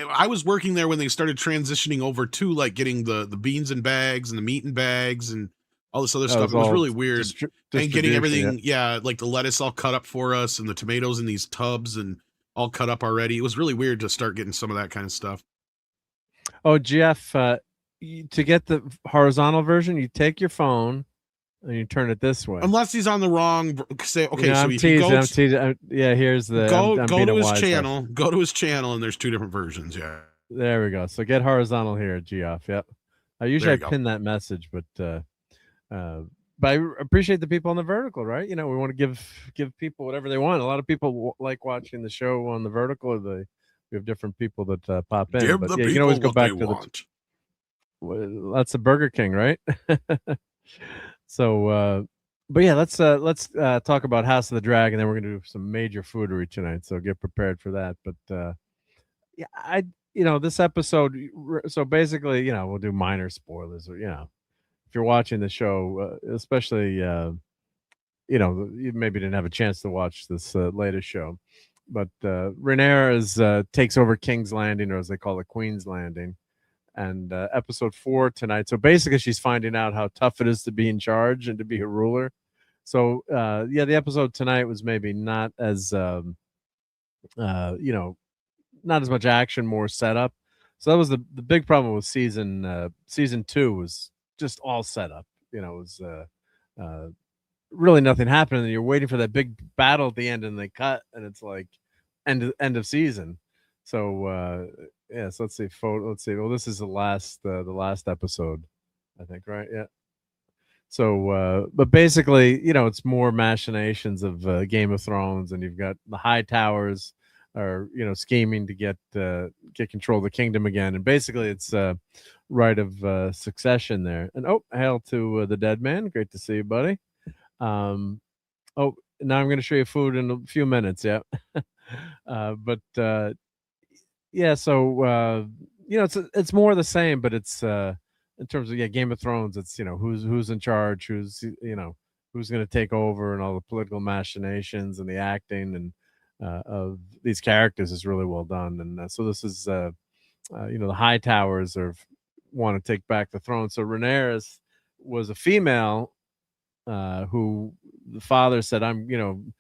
I was working there when they started transitioning over to like getting the beans in bags and the meat in bags and all this other stuff. It was really weird. And getting everything, like the lettuce all cut up for us and the tomatoes in these tubs and all cut up already. It was really weird to start getting some of that kind of stuff. Oh, Jeff, to get the horizontal version, you take your phone and you turn it this way. Unless he's on the wrong, say, okay, no, so I'm teasing. Yeah, here's the go to his channel. Go to his channel, and there's 2 different versions. Yeah, there we go. So get horizontal here, Geoff. Yep. I usually pin that message, but I appreciate the people on the vertical, right? You know, we want to give people whatever they want. A lot of people like watching the show on the vertical. We have different people that pop in. But you can always go back to that's the Burger King, right? So, but yeah, let's talk about House of the Dragon. Then we're gonna do some major foodery tonight. So get prepared for that. But yeah, this episode. So basically, we'll do minor spoilers, or if you're watching the show, especially, you maybe didn't have a chance to watch this latest show, but Rhaenyra takes over King's Landing, or as they call it, Queen's Landing, and episode 4 tonight. So basically, she's finding out how tough it is to be in charge and to be a ruler. So the episode tonight was maybe not as, not as much action, more setup. So that was the big problem with season 2 was just all set up. It was really nothing happening. You're waiting for that big battle at the end, and they cut, and it's like end of season. So so let's see. Let's see. Well, this is the last episode, I think, right? Yeah. So, but basically, it's more machinations of Game of Thrones, and you've got the High Towers are scheming to get control of the kingdom again, and basically it's right of succession there. And hail to the dead man, great to see you, buddy. Now I'm going to show you food in a few minutes. So it's more the same, but it's in terms of Game of Thrones, it's who's in charge, who's who's going to take over, and all the political machinations and the acting and of these characters is really well done. And so this is the High Towers want to take back the throne. So Rhaenyra was a female who the father said, I'm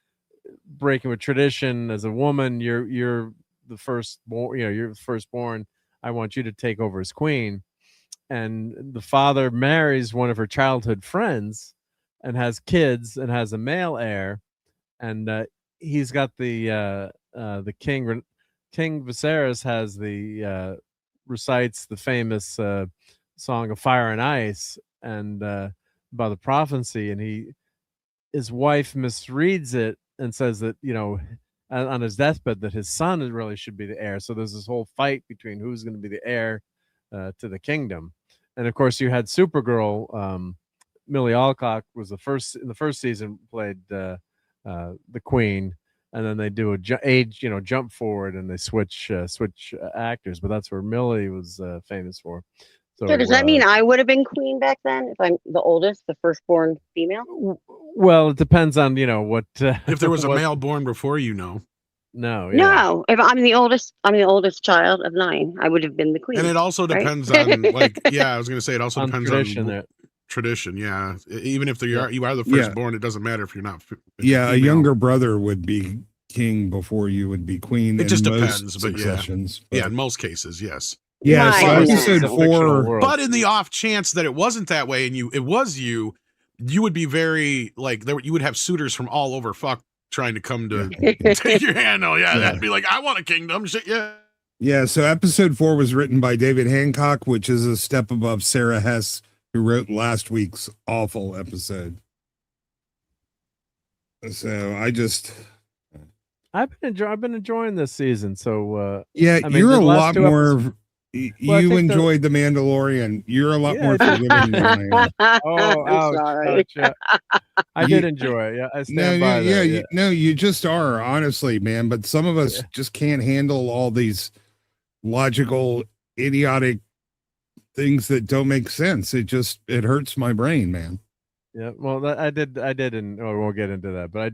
breaking with tradition. As a woman, you're the firstborn, you're the firstborn. I want you to take over as queen. And the father marries one of her childhood friends and has kids and has a male heir, and he's got the king Viserys has the recites the famous song of Fire and Ice and about the prophecy, and his wife misreads it and says that on his deathbed that his son really should be the heir. So there's this whole fight between who's going to be the heir to the kingdom. And of course you had Supergirl. Millie Alcock was in the first season played the queen, and then they do a jump forward and they switch actors, but that's where Millie was famous for. So does that mean I would have been queen back then if I'm the oldest, the firstborn female? Well, it depends on what if there was a male born before No, no. If I'm the oldest child of 9, I would have been the queen. And it also depends on I was going to say it also depends on tradition. Yeah, even if you are the firstborn, it doesn't matter if you're not. A younger brother would be king before you would be queen. It just depends, but in most cases, yes. Yeah, so episode 4. But in the off chance that it wasn't that way, and it was you would be very you would have suitors from all over trying to come to take your hand. Oh yeah, that'd be like, I want a kingdom. Shit, yeah. Yeah, so episode 4 was written by David Hancock, which is a step above Sarah Hess, who wrote last week's awful episode. So I've been enjoying this season. So you're a lot more You enjoyed The Mandalorian. You're a lot more forgiving than I am. Oh, ouch, sorry. ouch, yeah. I did enjoy it. Yeah, I stand by that. Yeah. You just are, honestly, man. But some of us just can't handle all these logical, idiotic things that don't make sense. It hurts my brain, man. Yeah, well, I did, and we won't get into that, but I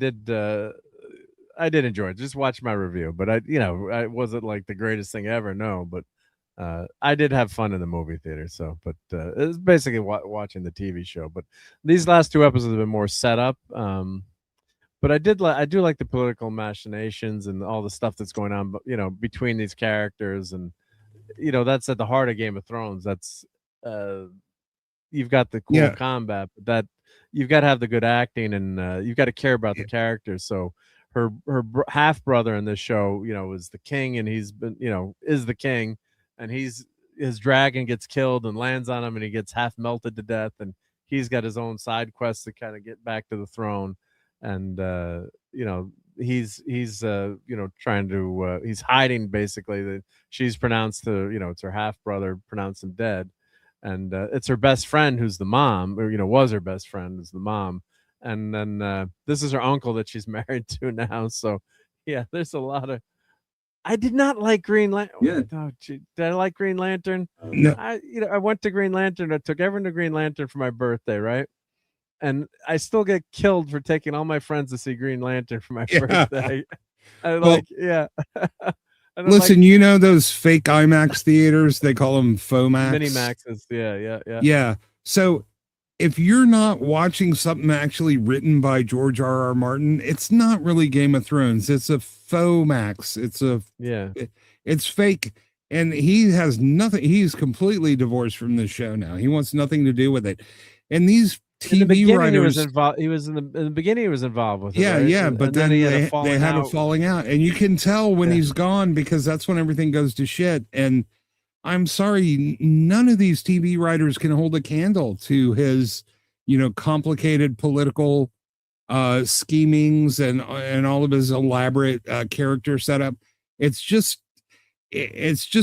did enjoy it. Just watch my review, but I wasn't like the greatest thing ever, no, but I did have fun in the movie theater. So, but it was basically watching the TV show. But these last 2 episodes have been more set up. But I do like the political machinations and all the stuff that's going on, between these characters, and that's at the heart of Game of Thrones. That's you've got the cool combat, but that you've got to have the good acting, and you've got to care about the characters. So her half brother in this show, is the king, and he's been, is the king, and his dragon gets killed and lands on him, and he gets half melted to death, and he's got his own side quest to kind of get back to the throne, and he's trying to he's hiding basically that she's pronounced it's her half brother, pronounced him dead. And it's her best friend who's the mom, or was her best friend is the mom, and then this is her uncle that she's married to now. So yeah, there's a lot of. I did not like Green Lantern. Yeah. Oh, did I like Green Lantern? No. I went to Green Lantern. I took everyone to Green Lantern for my birthday, right? And I still get killed for taking all my friends to see Green Lantern for my birthday. Listen, those fake IMAX theaters, they call them FOMAX. Mini Maxes, yeah. Yeah. So if you're not watching something actually written by George R.R. Martin, it's not really Game of Thrones. It's a FOMAX. It's fake. And he has nothing. He's completely divorced from the show now. He wants nothing to do with it. And these TV writers, he was in the beginning. He was involved with it. Yeah, right? yeah. But then they had a falling out, and you can tell when he's gone, because that's when everything goes to shit. And I'm sorry, none of these TV writers can hold a candle to his, complicated political schemings and all of his elaborate character setup. It's just it's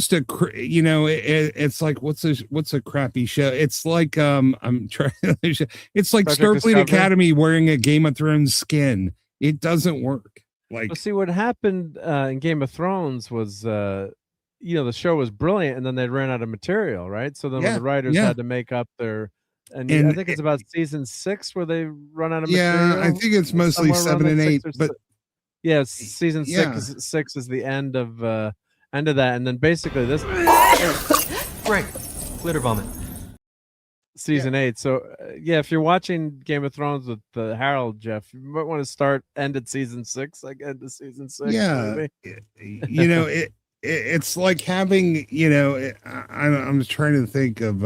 like what's a crappy show. It's like I'm trying. It's like Starfleet Academy wearing a Game of Thrones skin. It doesn't work. Like, see what happened in Game of Thrones was the show was brilliant, and then they ran out of material, right? So then when the writers had to make up their and I think it's about season 6 where they run out of material. I think it's mostly 7 and 8, but season 6 is the end of that, and then basically this Great. Glitter vomit. Season 8. So if you're watching Game of Thrones with Harold, Jeff, you might want to end at season 6, like end of season 6. Yeah, maybe. It's like having, I'm trying to think of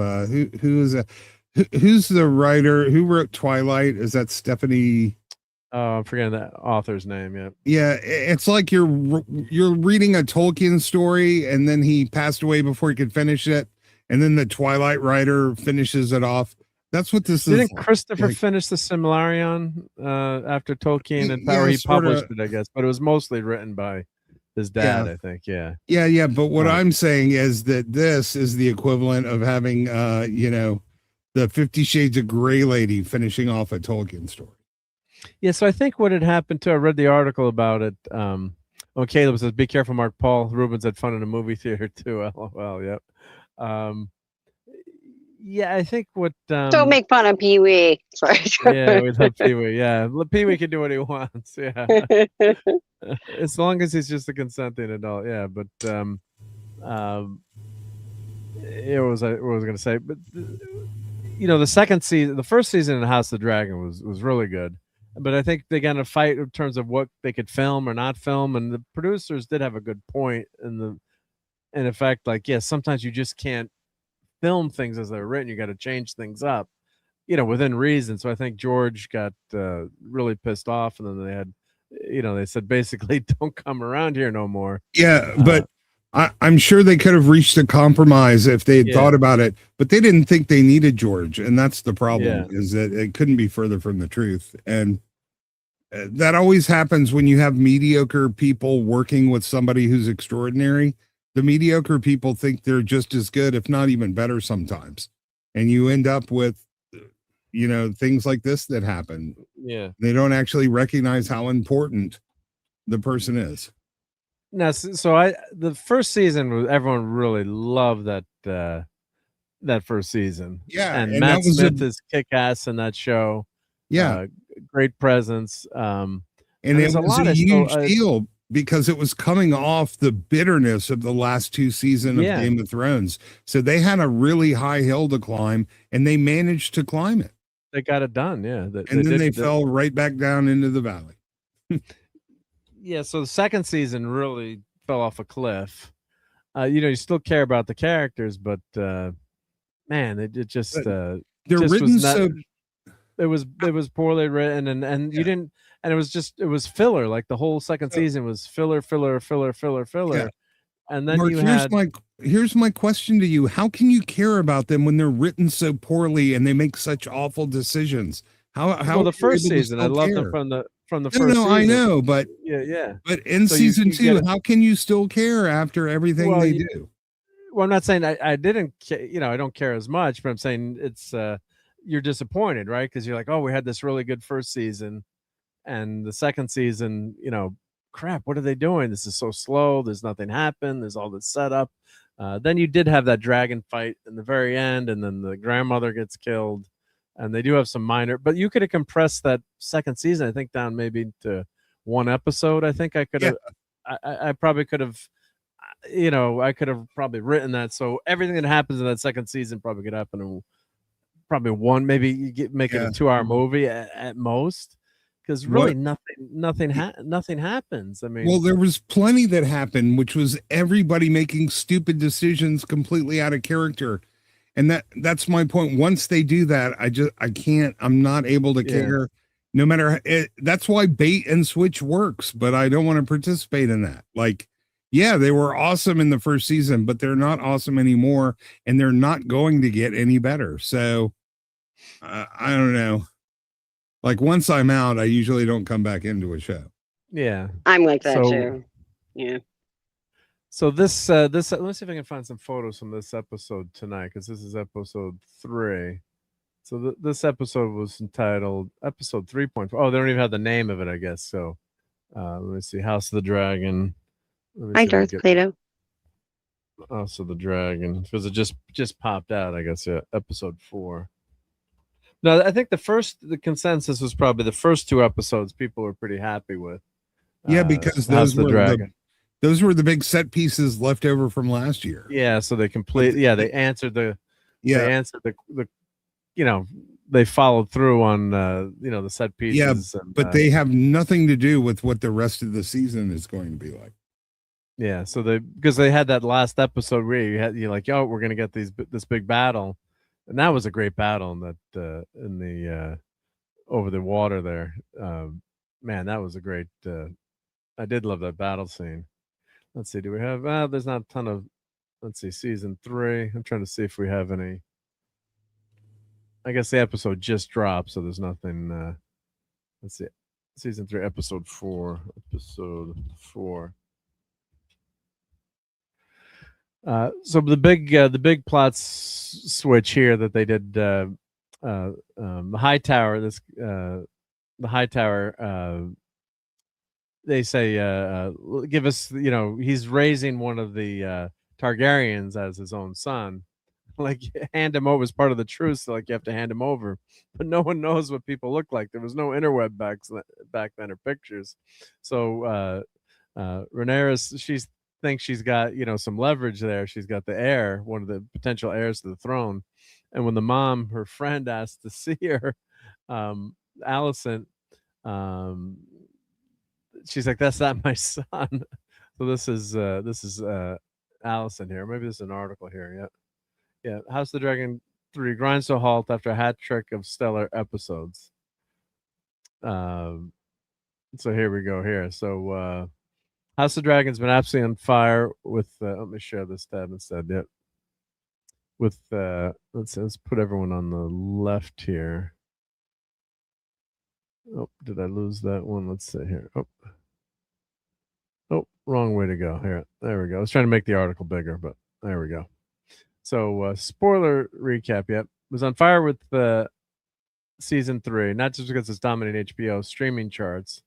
who's the writer who wrote Twilight. Is that Stephanie? Oh, I'm forgetting that author's name. Yeah, it's like you're reading a Tolkien story, and then he passed away before he could finish it, and then the Twilight writer finishes it off. That's what this is. Didn't Christopher finish the Silmarillion after Tolkien and Power? He published it, I guess, but it was mostly written by his dad, I think. Yeah. But what I'm saying is that this is the equivalent of having, the 50 Shades of Grey lady finishing off a Tolkien story. Yeah, so I think what had happened too, I read the article about it. Caleb says, "Be careful, Mark." Paul Rubens had fun in a movie theater too. LOL. Yep. I think what. Don't make fun of Pee Wee. Sorry. Yeah, we love Pee Wee. Yeah, Pee Wee can do what he wants. Yeah, as long as he's just a consenting adult. Yeah, but it was I was going to say, but the second season, the first season in House of the Dragon was really good. But I think they got in a fight in terms of what they could film or not film, and the producers did have a good point in effect, sometimes you just can't film things as they're written. You got to change things up, within reason. So I think George got really pissed off, and then they had, they said basically, don't come around here no more. Yeah, but I'm sure they could have reached a compromise if they had thought about it, but they didn't think they needed George, and that's the problem. Is that it couldn't be further from the truth. And that always happens when you have mediocre people working with somebody who's extraordinary. the mediocre people think they're just as good, if not even better sometimes. And you end up with, things like this that happen. Yeah. They don't actually recognize how important the person is. Now, so the first season, everyone really loved that first season. Yeah. And Matt Smith is kick-ass in that show. Yeah. Great presence. And it was a huge deal because it was coming off the bitterness of the last 2 seasons of Game of Thrones. So they had a really high hill to climb, and they managed to climb it. They got it done, yeah. And then they fell right back down into the valley. Yeah, so the second season really fell off a cliff. You still care about the characters, but man, it just they're just written was not, so. it was poorly written, and you didn't, and it was filler. Like the whole second season was filler. Yeah. And then Mark, here's my question to you. How can you care about them when they're written so poorly and they make such awful decisions? How the first season, I loved them from the first season. I know, but yeah. But in season 2, how can you still care after everything they do? Well, I'm not saying I didn't, I don't care as much, but I'm saying it's you're disappointed, right? Because you're like, oh, we had this really good first season, and the second season, crap, what are they doing? This is so slow. There's nothing happened. There's all this setup. Then you did have that dragon fight in the very end, and then the grandmother gets killed, and they do have some minor. But you could have compressed that second season, I think, down maybe to 1 episode. I think I could have. I probably could have. I could have probably written that so everything that happens in that second season probably could happen in probably one. Maybe you make it a 2-hour movie at most. Because really nothing happens. I mean, well, there was plenty that happened, which was everybody making stupid decisions completely out of character, and that's my point. Once they do that, I'm not able to care. No matter that's why bait and switch works, but I don't want to participate in that. Like, yeah, they were awesome in the first season, but they're not awesome anymore, and they're not going to get any better. So I don't know. Like once I'm out, I usually don't come back into a show. Yeah, I'm like that too. Yeah. So this let me see if I can find some photos from this episode tonight, because this is episode 3. So this episode was entitled episode 3.4. Oh, they don't even have the name of it, I guess. So let me see. House of the Dragon. Hi, Darth Plato. House of the Dragon, because it just popped out, I guess. Yeah, episode 4. No, I think the consensus was probably the first 2 episodes people were pretty happy with. Yeah, because those were the big set pieces left over from last year. Yeah, so they they answered they followed through on the set pieces. Yeah, but they have nothing to do with what the rest of the season is going to be like. Yeah, so because they had that last episode where you're like, oh, we're gonna get this big battle. And that was a great battle in the over the water there. Man, that was a great. I did love that battle scene. Let's see. Do we have? There's not a ton of. Let's see. Season 3. I'm trying to see if we have any. I guess the episode just dropped, so there's nothing. Let's see. Season 3, episode 4. Episode 4. So the big plot switch here that they did, the high tower, the high tower, they say, give us, he's raising one of the Targaryens as his own son, like hand him over as part of the truce. So, like, you have to hand him over, but no one knows what people look like. There was no interweb back then or pictures. So Rhaenyra, thinks she's got some leverage there. She's got the heir, one of the potential heirs to the throne, and when the mom, her friend, asked to see her, Alicent, she's like, that's not my son. So this is Alicent here. Maybe this is an article here. Yeah. House of the Dragon 3 grinds to a halt after a hat trick of stellar episodes. So here we go here. So House of Dragon's been absolutely on fire with. Let me share this tab instead. Yep. With let's put everyone on the left here. Oh, did I lose that one? Let's see here. Oh, Oh, wrong way to go. Here, there we go. I was trying to make the article bigger, but there we go. So, spoiler recap. Yep, was on fire with season 3, not just because it's dominating HBO streaming charts.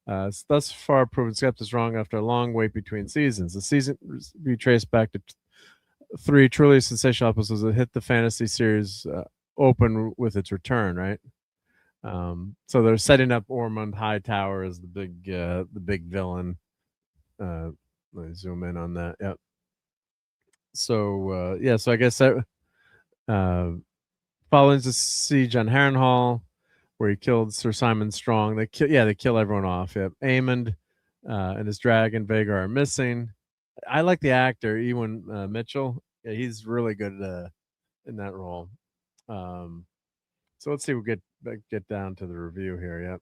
It's thus far proven skeptics wrong after a long wait between seasons. The season be traced back to 3 truly sensational episodes that hit the fantasy series open with its return, right? So they're setting up Ormond Hightower as the big villain. Let me zoom in on that. Yep. So so I guess that following the siege on Harrenhal, where he killed Sir Simon Strong. They kill everyone off. Yep. Aemond and his dragon Vhagar are missing. I like the actor Ewan Mitchell. Yeah, he's really good in that role. So let's see. We'll get down to the review here. Yep.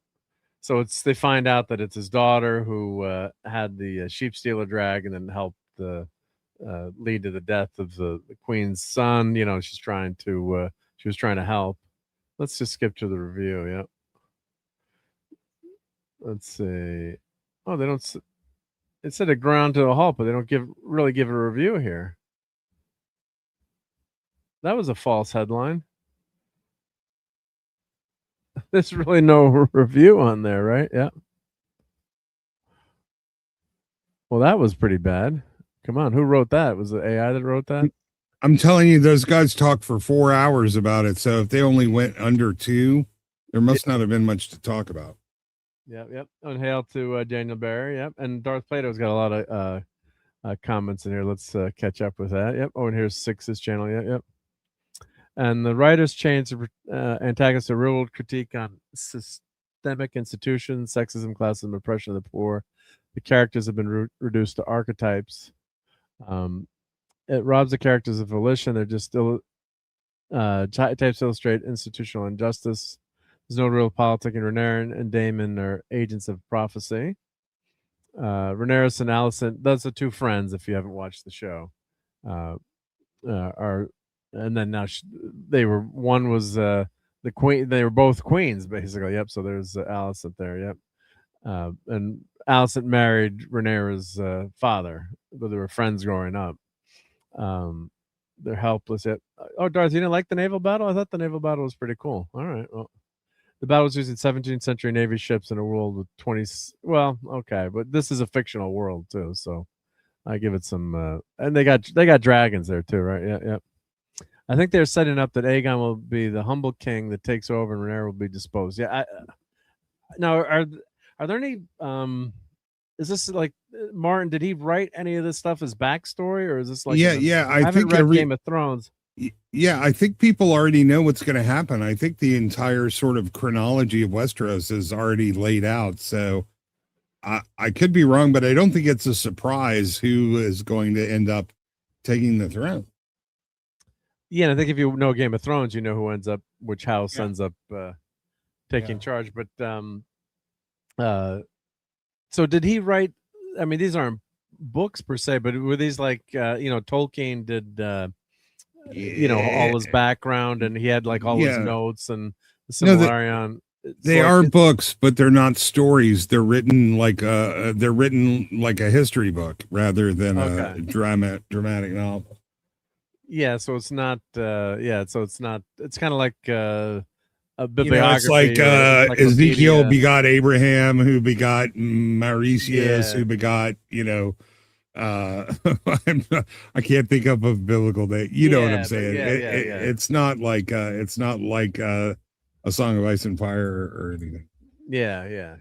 So they find out that it's his daughter who had the sheep stealer dragon and helped lead to the death of the queen's son. You know, she was trying to help. Let's just skip to the review. Yep. Let's see. Oh, they don't. It said a ground to a halt, but they don't really give a review here. That was a false headline. There's really no review on there, right? Yeah. Well, that was pretty bad. Come on, who wrote that? Was it AI that wrote that? I'm telling you, those guys talked for 4 hours about it. So if they only went under 2, there must not have been much to talk about. Yep. And hail to Daniel Barry. Yep. And Darth Plato's got a lot of comments in here. Let's catch up with that. Yep. Oh, and here's Six's channel. Yep. And the writers changed the antagonist to real-world critique on systemic institutions, sexism, classism, oppression of the poor. The characters have been reduced to archetypes. It robs the characters of volition. They're just still types illustrate institutional injustice. There's no real politic, and Rhaenyra and Daemon are agents of prophecy. Rhaenyra and Alicent, those are 2 friends, if you haven't watched the show, are, and then now one was the queen. They were both queens, basically. Yep. So there's Alicent there. Yep. And Alicent married Rhaenyra's father, but they were friends growing up. They're helpless. Yet. Oh, Darth, you didn't like the naval battle? I thought the naval battle was pretty cool. All right. Well, the battle was using 17th century Navy ships in a world with 20. Well, okay, but this is a fictional world too, so I give it some. And they got dragons there too, right? Yeah. I think they're setting up that Aegon will be the humble king that takes over, and Rhaenyra will be disposed. Yeah. Now, are there any? Is this like Martin? Did he write any of this stuff as backstory, or is this like? Yeah. I haven't read Game of Thrones. Yeah, I think people already know what's going to happen. I think the entire sort of chronology of Westeros is already laid out. So I could be wrong, but I don't think it's a surprise who is going to end up taking the throne. Yeah, and I think if you know Game of Thrones, you know which house ends up taking charge. But so did he write? I mean, these aren't books per se, but were these like Tolkien did all his background, and he had like all his notes and the Silmarillion. They are books, but they're not stories. They're written like a history book rather than a dramatic novel. Yeah, so it's not. It's kind of like a bibliography. It's like Ezekiel begot Abraham, who begot Mauritius, who begot I can't think of a biblical name. You know what I'm saying? It's not like a Song of Ice and Fire or anything. Yeah.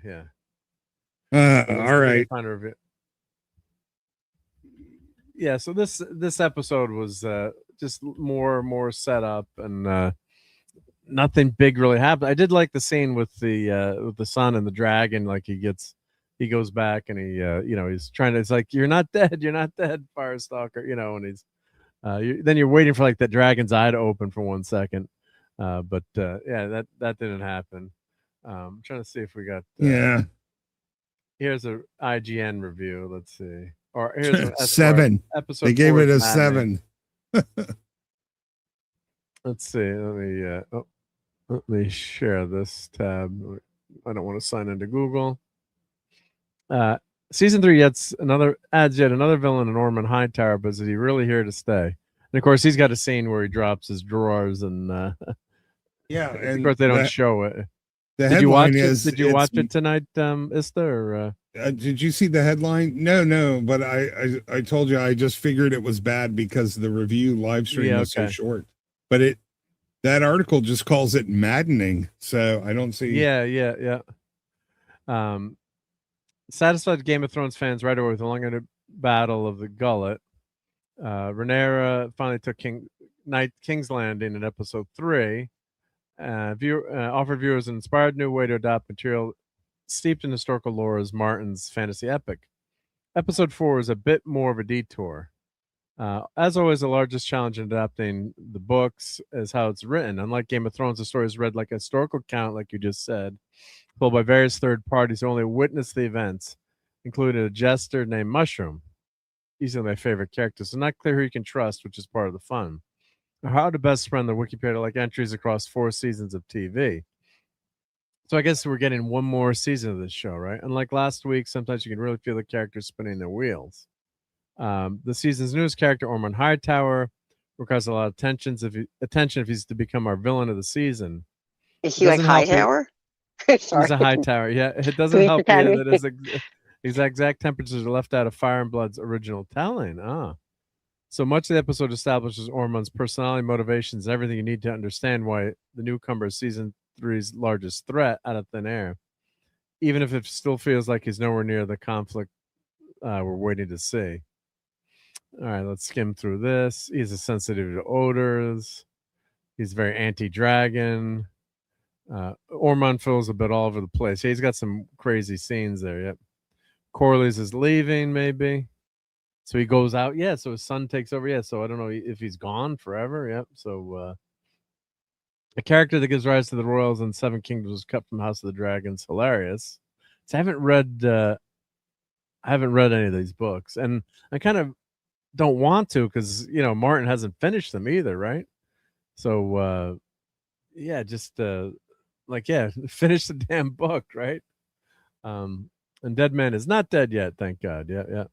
All right. Yeah, so this episode was just more set up, and nothing big really happened. I did like the scene with the son and the dragon. Like he goes back and he's trying to. It's like you're not dead, Firestalker. And he's then you're waiting for like that dragon's eye to open for 1 second, but that didn't happen. I'm trying to see if we got. Here's a IGN review. Let's see. Or here's a 7. Episode. They gave it a 7. Let's see. Let me share this tab. I don't want to sign into Google. season 3 adds yet another villain in Ormond Hightower, but is he really here to stay? And of course, he's got a scene where he drops his drawers, and and of course they don't show it. The Did you watch headline is, it? Did you watch it tonight, Ista? Or did you see the headline? No. But I told you I just figured it was bad because the review live stream was so short. But that article just calls it maddening. So I don't see. Yeah. Satisfied Game of Thrones fans right away with the long battle of the Gullet. Rhaenyra finally took King's Landing in episode 3. Offered viewers an inspired new way to adapt material steeped in historical lore as Martin's fantasy epic. Episode 4 is a bit more of a detour. As always, the largest challenge in adapting the books is how it's written. Unlike Game of Thrones, the story is read like a historical account, like you just said, told by various third parties who only witnessed the events, including a jester named Mushroom. Easily my favorite character, so not clear who you can trust, which is part of the fun. How to best spread the Wikipedia like entries across 4 seasons of TV. So I guess we're getting one more season of this show, right? Unlike last week, sometimes you can really feel the characters spinning their wheels. The season's newest character, Ormond Hightower, requires a lot of attention if he's to become our villain of the season. Is he like Hightower? He's a Hightower. Yeah, it doesn't help you that his exact temperatures are left out of Fire and Blood's original telling. So much of the episode establishes Ormond's personality, motivations, and everything you need to understand why the newcomer is season 3's largest threat out of thin air, even if it still feels like he's nowhere near the conflict we're waiting to see. All right, let's skim through this. He's a sensitive to odors. He's very anti-dragon. Ormond feels a bit all over the place. He's got some crazy scenes there. Yep. Corlys is leaving, maybe. So he goes out. Yeah, so his son takes over. Yeah, so I don't know if he's gone forever. Yep. So a character that gives rise to the Royals and Seven Kingdoms was cut from House of the Dragons. Hilarious. So I haven't read any of these books, and I kind of don't want to because Martin hasn't finished them either, right? So just finish the damn book, right? And Dead Man is not dead yet, thank God. Yeah.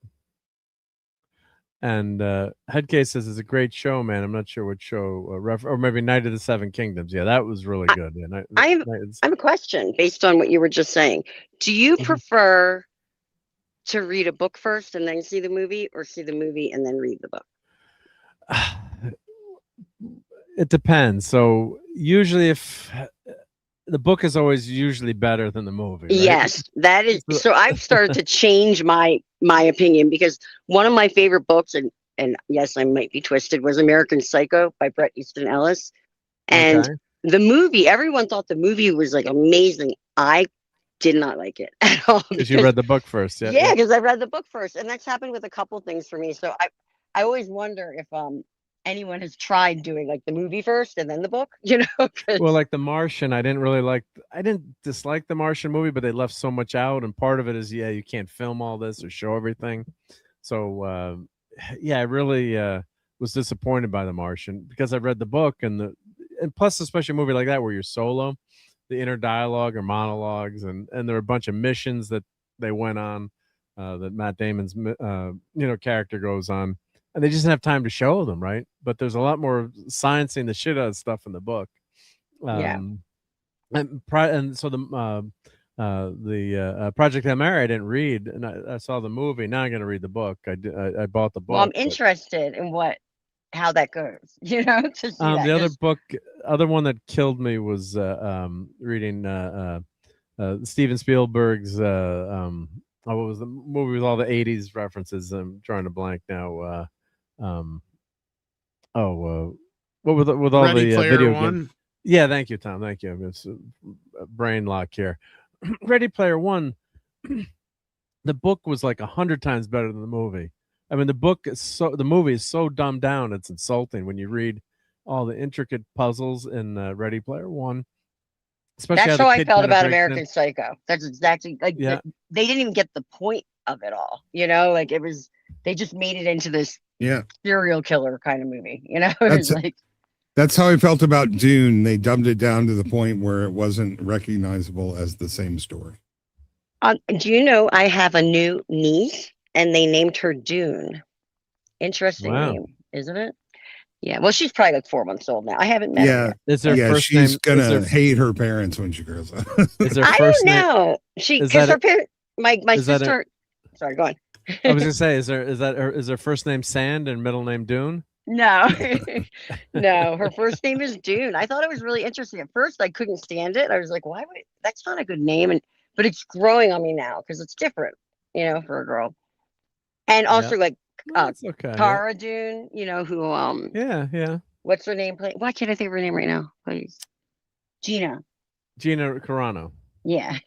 And Headcase says it's a great show, man. I'm not sure what show, or maybe Night of the Seven Kingdoms. Yeah, that was really good. Yeah, I have a question based on what you were just saying. Do you prefer to read a book first and then see the movie, or see the movie and then read the book? It depends. So usually, if the book is always usually better than the movie, right? Yes, that is. So I've started to change my opinion, because one of my favorite books, and yes, I might be twisted, was American Psycho by Bret Easton Ellis. And the movie, everyone thought the movie was like amazing. I did not like it at all. Because you read the book first. Yeah, because I read the book first. And that's happened with a couple things for me. So I always wonder if anyone has tried doing like the movie first and then the book, Well, like The Martian, I didn't dislike the Martian movie, but they left so much out, and part of it is you can't film all this or show everything. So I really was disappointed by The Martian, because I read the book, and plus especially a movie like that where you're solo, the inner dialogue or monologues, and there were a bunch of missions that they went on, that Matt Damon's character goes on. And they just didn't have time to show them, right? But there's a lot more sciencing the shit out of stuff in the book. And so the Project Hail Mary I didn't read, and I saw the movie. Now I'm going to read the book. I bought the book. Well, I'm interested in how that goes. To see the other one that killed me was reading Steven Spielberg's. What was the movie with all the 80s references? I'm drawing a blank now. What with all Ready the Player video One? games? Yeah, thank you, Tom. Thank you. It's a brain lock here. Ready Player One. The book was like 100 times better than the movie. I mean, the movie is so dumbed down, it's insulting when you read all the intricate puzzles in Ready Player One. Especially that's how I felt about American Psycho. That's exactly they didn't even get the point of it all. Like they just made it into this serial killer kind of movie. That's how I felt about Dune. They dumbed it down to the point where it wasn't recognizable as the same story. Do you know I have a new niece and they named her Dune? Interesting name, isn't it? Yeah. Well, she's probably like 4 months old now. I haven't met her yet. Is her first she's name, gonna hate her parents when she grows up. Is her I first don't name? know. Because her parent, my sister. Sorry, go on. I was gonna say, is her first name Sand and middle name Dune? No, no. Her first name is Dune. I thought it was really interesting. At first, I couldn't stand it. I was like, "Why would that's not a good name?" But it's growing on me now because it's different, for a girl. And also, like Cara Dune, who yeah. What's her name? Why can't I think of her name right now? Please, Gina Carano. Yeah.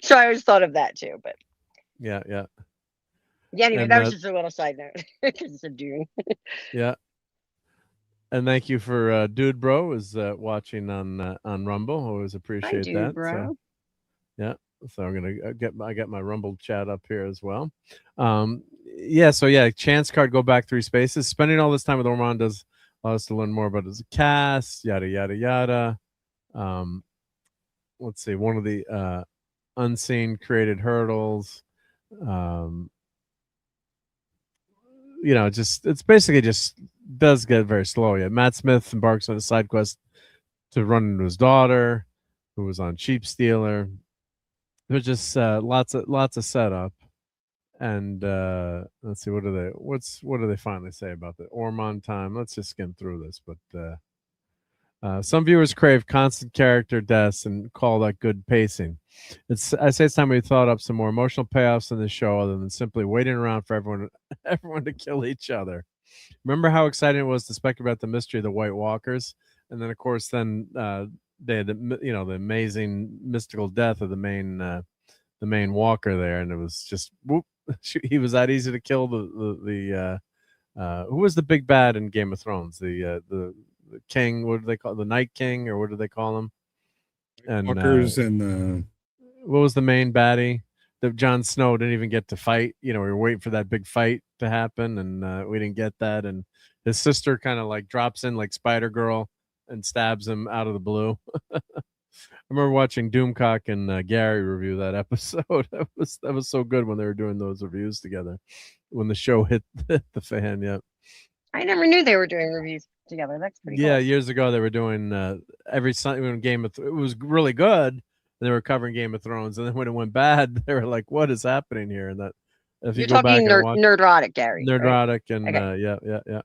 So I always thought of that too, but yeah. Anyway, that was just a little side note because it's a Dune. Yeah. And thank you for Dude Bro is watching on Rumble. Always appreciate Dude that. Bro. So, yeah. So I'm gonna get my Rumble chat up here as well. Chance card, go back 3 spaces. Spending all this time with Ormond does allow us to learn more about his cast, yada yada yada. Let's see, one of the unseen created hurdles. It's basically just does get very slow. Yeah, Matt Smith embarks on a side quest to run into his daughter, who was on Sheep Stealer. There's just lots of setup, and let's see, what do they finally say about the Ormond time? Let's just skim through this, but some viewers crave constant character deaths and call that good pacing. I say it's time we thought up some more emotional payoffs in the show other than simply waiting around for everyone to kill each other. Remember how exciting it was to speculate about the mystery of the White Walkers, and then of course they had the amazing mystical death of the main walker there, and it was just whoop, he was that easy to kill. The who was the big bad in Game of Thrones? The king, what do they call the Night King, or what do they call him? And Walkers and what was the main baddie that Jon Snow didn't even get to fight? We were waiting for that big fight to happen, and we didn't get that. And his sister kind of like drops in like Spider Girl and stabs him out of the blue. I remember watching Doomcock and Gary review that episode. That was so good when they were doing those reviews together when the show hit the fan. Yeah, I never knew they were doing reviews together. That's pretty cool. Years ago they were doing every Sunday when it was really good. They were covering Game of Thrones, and then when it went bad, they were like, "What is happening here?" And that if You're you go back talking and watch Nerdrotic, Gary. Nerdrotic, right? and Okay.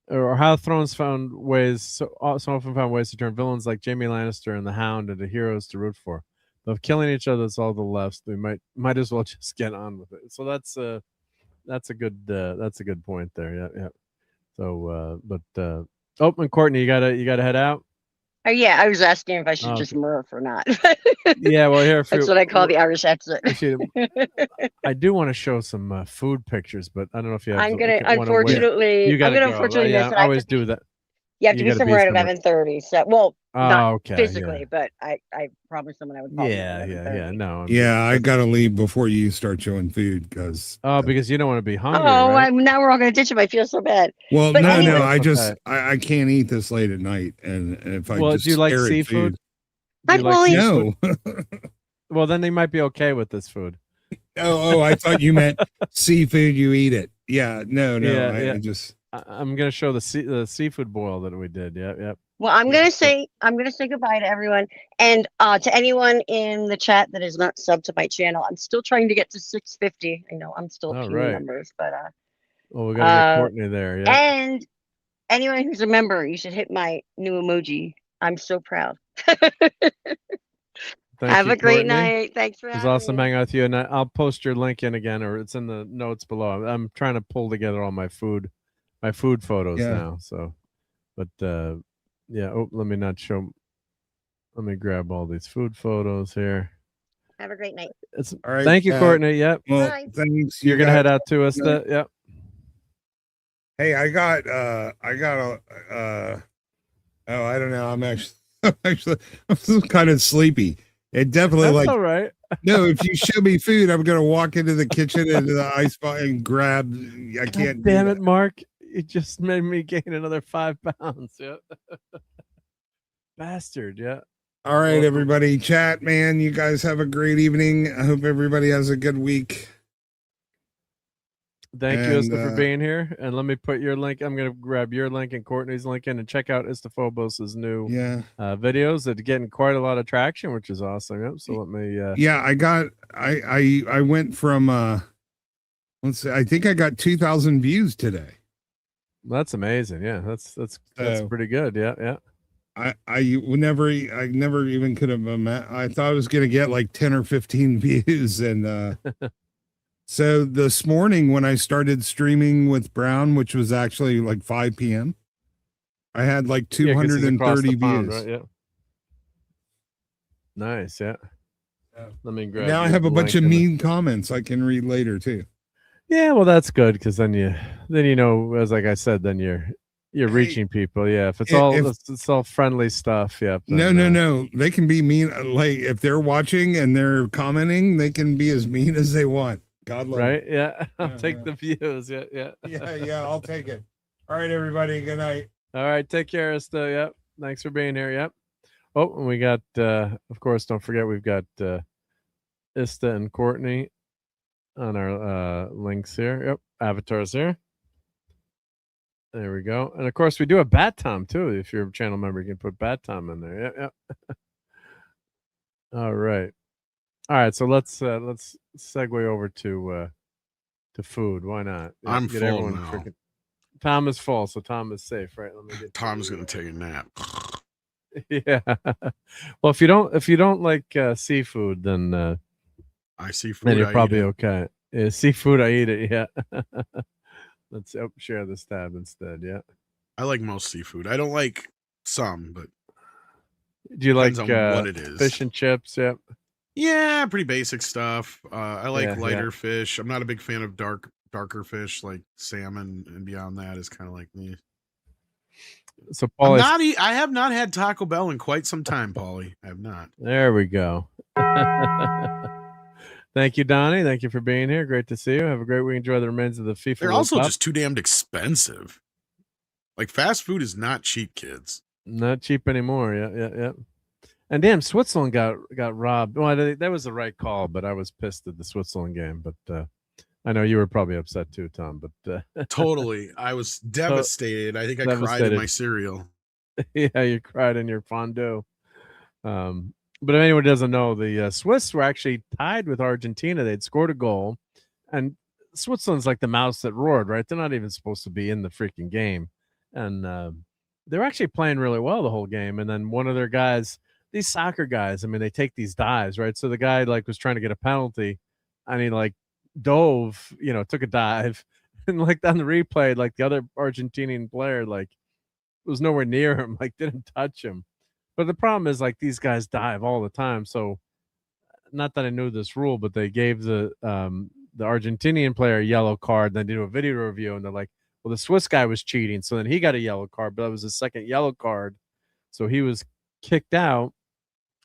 Or how Thrones found ways so often found ways to turn villains like Jaime Lannister and the Hound into heroes to root for. But if killing each other is all the left, we might as well just get on with it. So that's a good point there. Yeah. So, and Courtney, you gotta head out. Oh yeah, I was asking if I should just murph or not. Yeah, well, here that's what I call the Irish exit. I do want to show some food pictures, but I don't know if you have. I'm gonna unfortunately. You gotta I'm gonna unfortunately miss it. I always do that. You have to be somewhere at 11:30. So, not physically, yeah. but I promised someone I would call. Yeah. No. I gotta leave before you start showing food because. Because you don't want to be hungry. Oh, right? now we're all gonna ditch him. I feel so bad. Well, but no. Anyway, I can't eat this late at night, and if I just do you like stare at seafood? No. Well, then they might be okay with this food. Oh, I thought you meant seafood. You eat it. Yeah. No. I just. I'm gonna show the seafood boil that we did. Yep. Well, I'm gonna say goodbye to everyone, and to anyone in the chat that is not subbed to my channel. I'm still trying to get to 650. I know I'm still few numbers, but well, we gotta get Courtney there. Yeah. And anyone who's a member, you should hit my new emoji. I'm so proud. Have a great night. Thanks for having me. It was awesome hanging out with you, and I'll post your link in again, or it's in the notes below. I'm trying to pull together all my food photos now. So, but let me not show. Let me grab all these food photos here. Have a great night. All right. Thank you, Courtney. Yep. Well, Bye. thanks. You're gonna head out to us. Yep. Hey, I got I don't know. I'm still kind of sleepy. It definitely That's all right. No, if you show me food, I'm gonna walk into the kitchen into the ice box and grab. I can't. Damn it, Mark! It just made me gain another 5 pounds. Yeah, bastard. Yeah. All right, everybody. Chat, man. You guys have a great evening. I hope everybody has a good week. Thank you, Ista, for being here. And let me put your link. I'm going to grab your link and Courtney's link in and check out Istaphobos's new videos that are getting quite a lot of traction, which is awesome. Yep. So let me. I went from, let's see, I think I got 2,000 views today. That's amazing. Yeah, that's pretty good. Yeah, yeah. I never even could have imagined. I thought I was going to get like 10 or 15 views. And so this morning when I started streaming with Brown, which was actually like 5 p.m., I had like 230 views. Pond, right? Yeah. Nice. Yeah. Let me grab. Now I have a bunch of mean comments I can read later too. Yeah, well, that's good because then you know, as like I said, then you're reaching people. Yeah, if it's all friendly stuff. Yeah. No. They can be mean. Like if they're watching and they're commenting, they can be as mean as they want. God love. Right? Yeah. I'll take the views. Yeah. Yeah. I'll take it. All right, everybody. Good night. All right. Take care, Ista. Yep. Thanks for being here. Yep. Oh, and we got. Of course, don't forget we've got Ista and Courtney on our links here. Yep. Avatars here. There we go. And of course, we do have Bat Tom too. If you're a channel member, you can put Bat Tom in there. Yep. All right. So let's segue over to food. Why not? I'm full now. Tom is full, so Tom is safe, right? Let me get. Tom's gonna take a nap. Yeah. Well, if you don't like seafood, then I seafood. Then you're probably okay. Yeah, seafood, I eat it. Yeah. Let's share this tab instead. Yeah. I like most seafood. I don't like some, but do you like what it is? Fish and chips? Yep. Yeah, pretty basic stuff. I like lighter fish. I'm not a big fan of darker fish like salmon, and beyond that is kind of like me. So Paulie, I have not had Taco Bell in quite some time, Paulie. I have not. There we go. Thank you, Donnie. Thank you for being here. Great to see you. Have a great week. Enjoy the remains of the FIFA. They're also just too damned expensive. Like fast food is not cheap, kids. Not cheap anymore. Yeah. And damn, Switzerland got robbed. Well, that was the right call, but I was pissed at the Switzerland game. But I know you were probably upset too, Tom. But totally, I was devastated. I think I cried in my cereal. Yeah, you cried in your fondue. But if anyone doesn't know, the Swiss were actually tied with Argentina. They'd scored a goal, and Switzerland's like the mouse that roared, right? They're not even supposed to be in the freaking game, and they're actually playing really well the whole game. And then one of their guys, these soccer guys, I mean, they take these dives, right? So the guy like was trying to get a penalty, and he like dove, took a dive, and like on the replay, like the other Argentinian player like was nowhere near him, like didn't touch him. But the problem is like these guys dive all the time. So not that I knew this rule, but they gave the Argentinian player a yellow card. Then they do a video review and they're like, well, the Swiss guy was cheating. So then he got a yellow card, but that was his second yellow card. So he was kicked out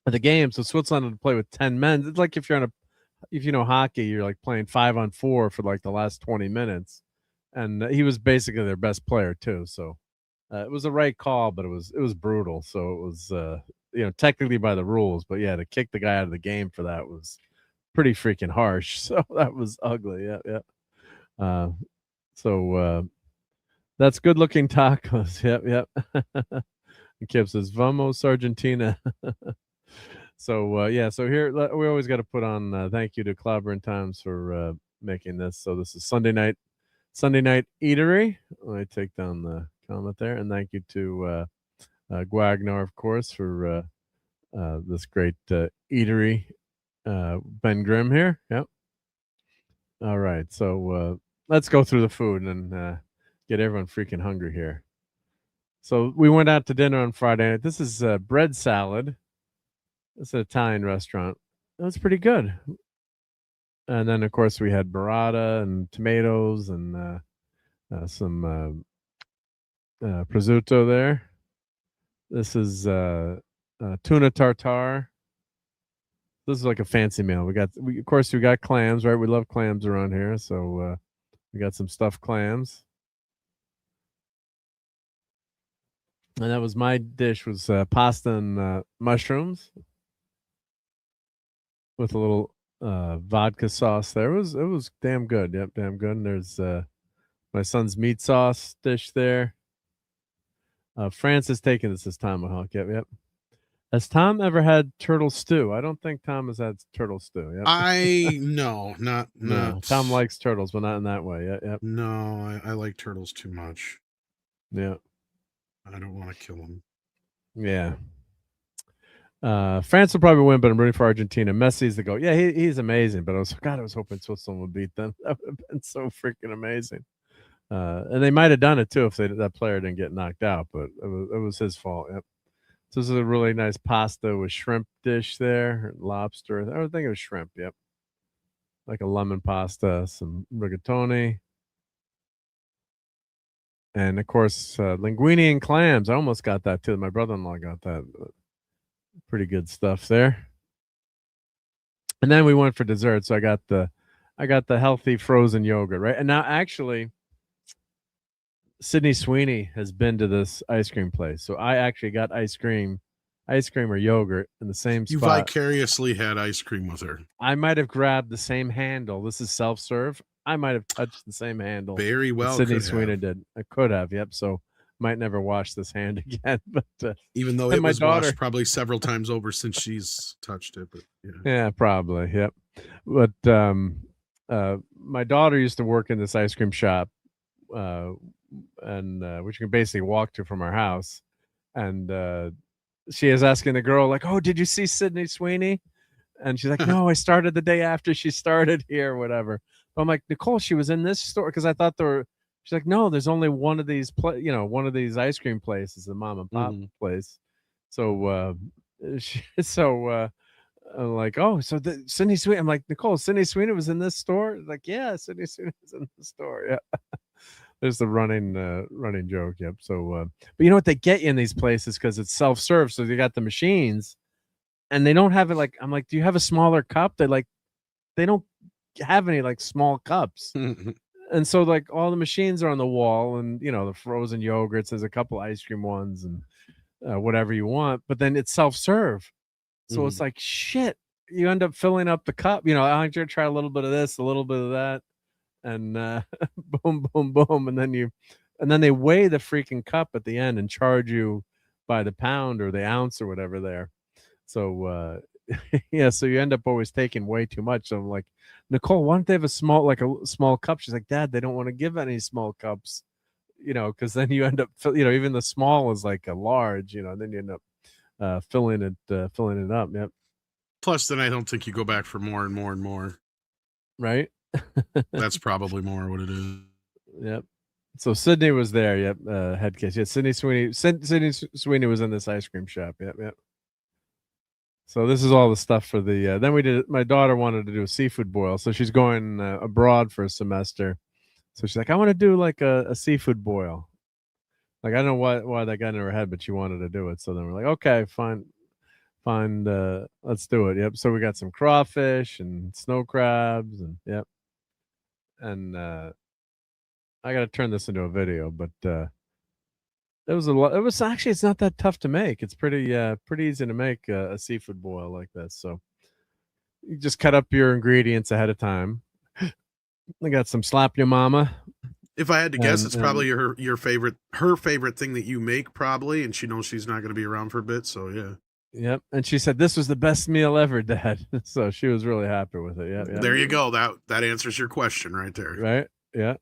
of the game. So Switzerland had to play with 10 men. It's like if you know hockey, you're like playing 5-on-4 for like the last 20 minutes. And he was basically their best player too. So it was the right call, but it was brutal. So it was, technically by the rules, but yeah, to kick the guy out of the game for that was pretty freaking harsh. So that was ugly. Yeah. So that's good looking tacos. Yep. And Kip says, Vamos Argentina. So so here we always got to put on thank you to Clobber and Times for making this. So this is Sunday night eatery. Let me take down the comment there, and thank you to Guagnar, of course, for this great eatery. Ben Grimm here. Yep. All right, so let's go through the food and get everyone freaking hungry here. So we went out to dinner on Friday night. This is bread salad. It's an Italian restaurant. It was pretty good. And then, of course, we had burrata and tomatoes and some prosciutto there. This is tuna tartare. This is like a fancy meal. We got clams, right? We love clams around here, so we got some stuffed clams. And that was my dish, was pasta and mushrooms with a little vodka sauce there. It was damn good. Yep, damn good. And there's my son's meat sauce dish there. France is taking this as tomahawk. Yep, yep. Has Tom ever had turtle stew? I don't think Tom has had turtle stew. Yep. No, not. Tom likes turtles, but not in that way. Yep. No, I like turtles too much. Yeah. I don't want to kill them. Yeah. France will probably win, but I'm rooting for Argentina. Messi's the goal. Yeah, he's amazing. But I was hoping Switzerland would beat them. That would have been so freaking amazing. And they might have done it too if that player didn't get knocked out. But it was his fault. Yep. So this is a really nice pasta with shrimp dish there, lobster. I think it was shrimp. Yep. Like a lemon pasta, some rigatoni. And of course, linguine and clams. I almost got that too. My brother-in-law got that. Pretty good stuff there. And then we went for dessert. So I got the healthy frozen yogurt, right? And now actually, Sydney Sweeney has been to this ice cream place. So I actually got ice cream or yogurt in the same spot. You vicariously had ice cream with her. I might have grabbed the same handle. This is self-serve. I might have touched the same handle. Very well. Sydney Sweeney did. I could have. Yep. So might never wash this hand again. But even though it was washed probably several times over since she's touched it. But yeah, probably. Yep. But my daughter used to work in this ice cream shop, and which you can basically walk to from our house. And she is asking the girl, like, "Oh, did you see Sydney Sweeney?" And she's like, "No, I started the day after she started here, whatever." But I'm like, "Nicole, she was in this store," because I thought there were. She's like, "No, there's only one of these one of these ice cream places, the mom and pop place." So I'm like, "Oh, so Sydney Sweeney." I'm like, "Nicole, Sydney Sweeney was in this store?" Like, "Yeah, Sydney Sweeney was in the store." Yeah. There's the running joke. Yep. So, but you know what, they get you in these places because it's self-serve. So you got the machines, and they don't have it. Like, I'm like, "Do you have a smaller cup?" They don't have any like small cups. And so like all the machines are on the wall, and the frozen yogurts, there's a couple ice cream ones and whatever you want, but then it's self-serve. So it's like, shit, you end up filling up the cup. I'm going to try a little bit of this, a little bit of that. And boom, boom, boom. And then they weigh the freaking cup at the end and charge you by the pound or the ounce or whatever there. So yeah, so you end up always taking way too much. So I'm like, "Nicole, why don't they have a small cup?" She's like, "Dad, they don't want to give any small cups, because then you end up, even the small is like a large, and then you end up filling it up." Yep. Plus, then I don't think you go back for more and more and more. Right. That's probably more what it is. Yep. So Sydney was there. Yep. Head case. Yeah. Sydney Sweeney was in this ice cream shop. Yep. Yep. So this is all the stuff for the. Then my daughter wanted to do a seafood boil, so she's going abroad for a semester. So she's like, "I want to do like a seafood boil." Like, I don't know why that got in her head, but she wanted to do it. So then we're like, "Okay, fine, let's do it." Yep. So we got some crawfish and snow crabs, and yep. And I got to turn this into a video, but it was a lot. It was actually, it's not that tough to make. It's pretty easy to make a seafood boil like this. So you just cut up your ingredients ahead of time. I got some slap your mama. If I had to guess, it's probably her favorite thing that you make, probably, and she knows she's not going to be around for a bit. So yeah. Yep. And she said this was the best meal ever, Dad. So she was really happy with it. Yeah. There you go. That answers your question right there. Right. Yeah.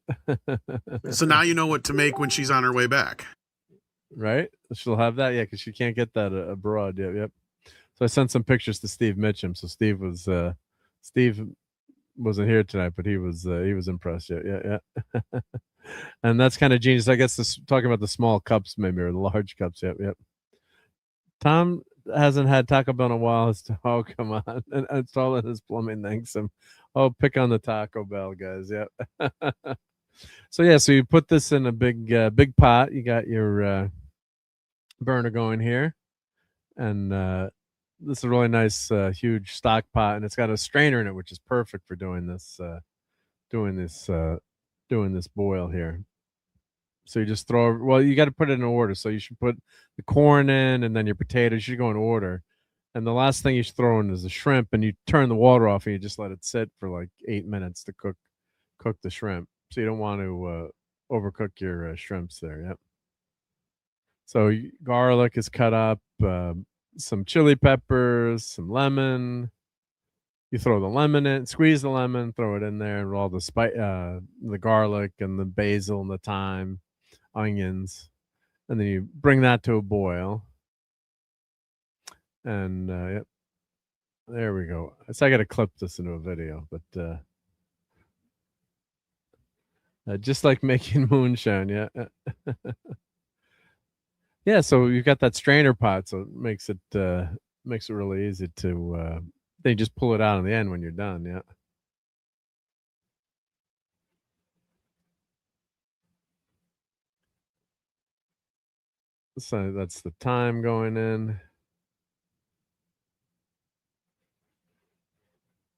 So now you know what to make when she's on her way back. Right. She'll have that. Yeah. Because she can't get that abroad. Yep. Yep. So I sent some pictures to Steve Mitchum. So Steve wasn't here tonight, but he was impressed. Yeah. And that's kind of genius. I guess talking about the small cups, maybe, or the large cups. Yep. Tom hasn't had Taco Bell in a while. Oh, come on. And it's all in his plumbing thanks him. Oh, pick on the Taco Bell guys. Yep. So yeah, so you put this in a big pot. You got your burner going here, and this is a really nice huge stock pot, and it's got a strainer in it, which is perfect for doing this boil here. So you just throw. Well, you got to put it in order. So you should put the corn in, and then your potatoes. You should go in order. And the last thing you should throw in is the shrimp, and you turn the water off, and you just let it sit for like 8 minutes to cook the shrimp. So you don't want to overcook your shrimps there. Yep. So garlic is cut up, some chili peppers, some lemon. You throw the lemon in, squeeze the lemon, throw it in there, and all the the garlic and the basil and the thyme, onions, and then you bring that to a boil. And yep, there we go. So I got to clip this into a video, but just like making moonshine, yeah. Yeah, so you've got that strainer pot, so it makes it really easy to then you just pull it out in the end when you're done, yeah. So that's the thyme going in.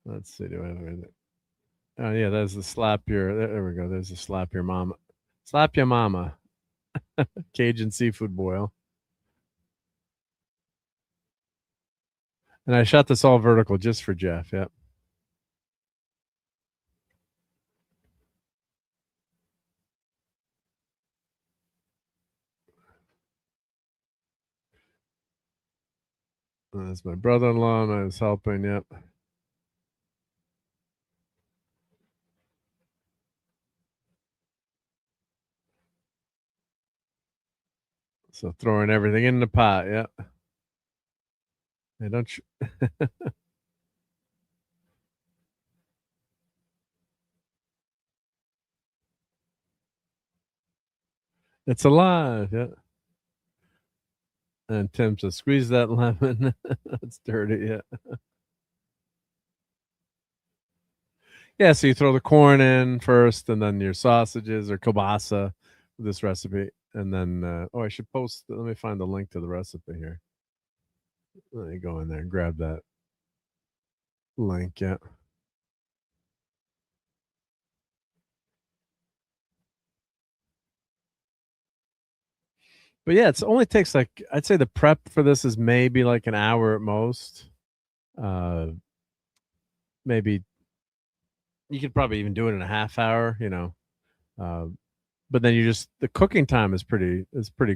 Let's see, do I have anything? Oh yeah, there's the slap your. There we go. There's the slap your mama. Slap your mama. Cajun seafood boil. And I shot this all vertical just for Jeff. Yep. That's my brother-in-law, and I was helping. Yep. So throwing everything in the pot. Yep. Hey, don't you? It's alive. Yeah. And Tim says, squeeze that lemon. It's dirty. Yeah. Yeah. So you throw the corn in first, and then your sausages or kielbasa with this recipe. And then, I should post. Let me find the link to the recipe here. Let me go in there and grab that link. Yeah. But yeah, it only takes like, I'd say the prep for this is maybe like an hour at most. Maybe you could probably even do it in a half hour, but then the cooking time is pretty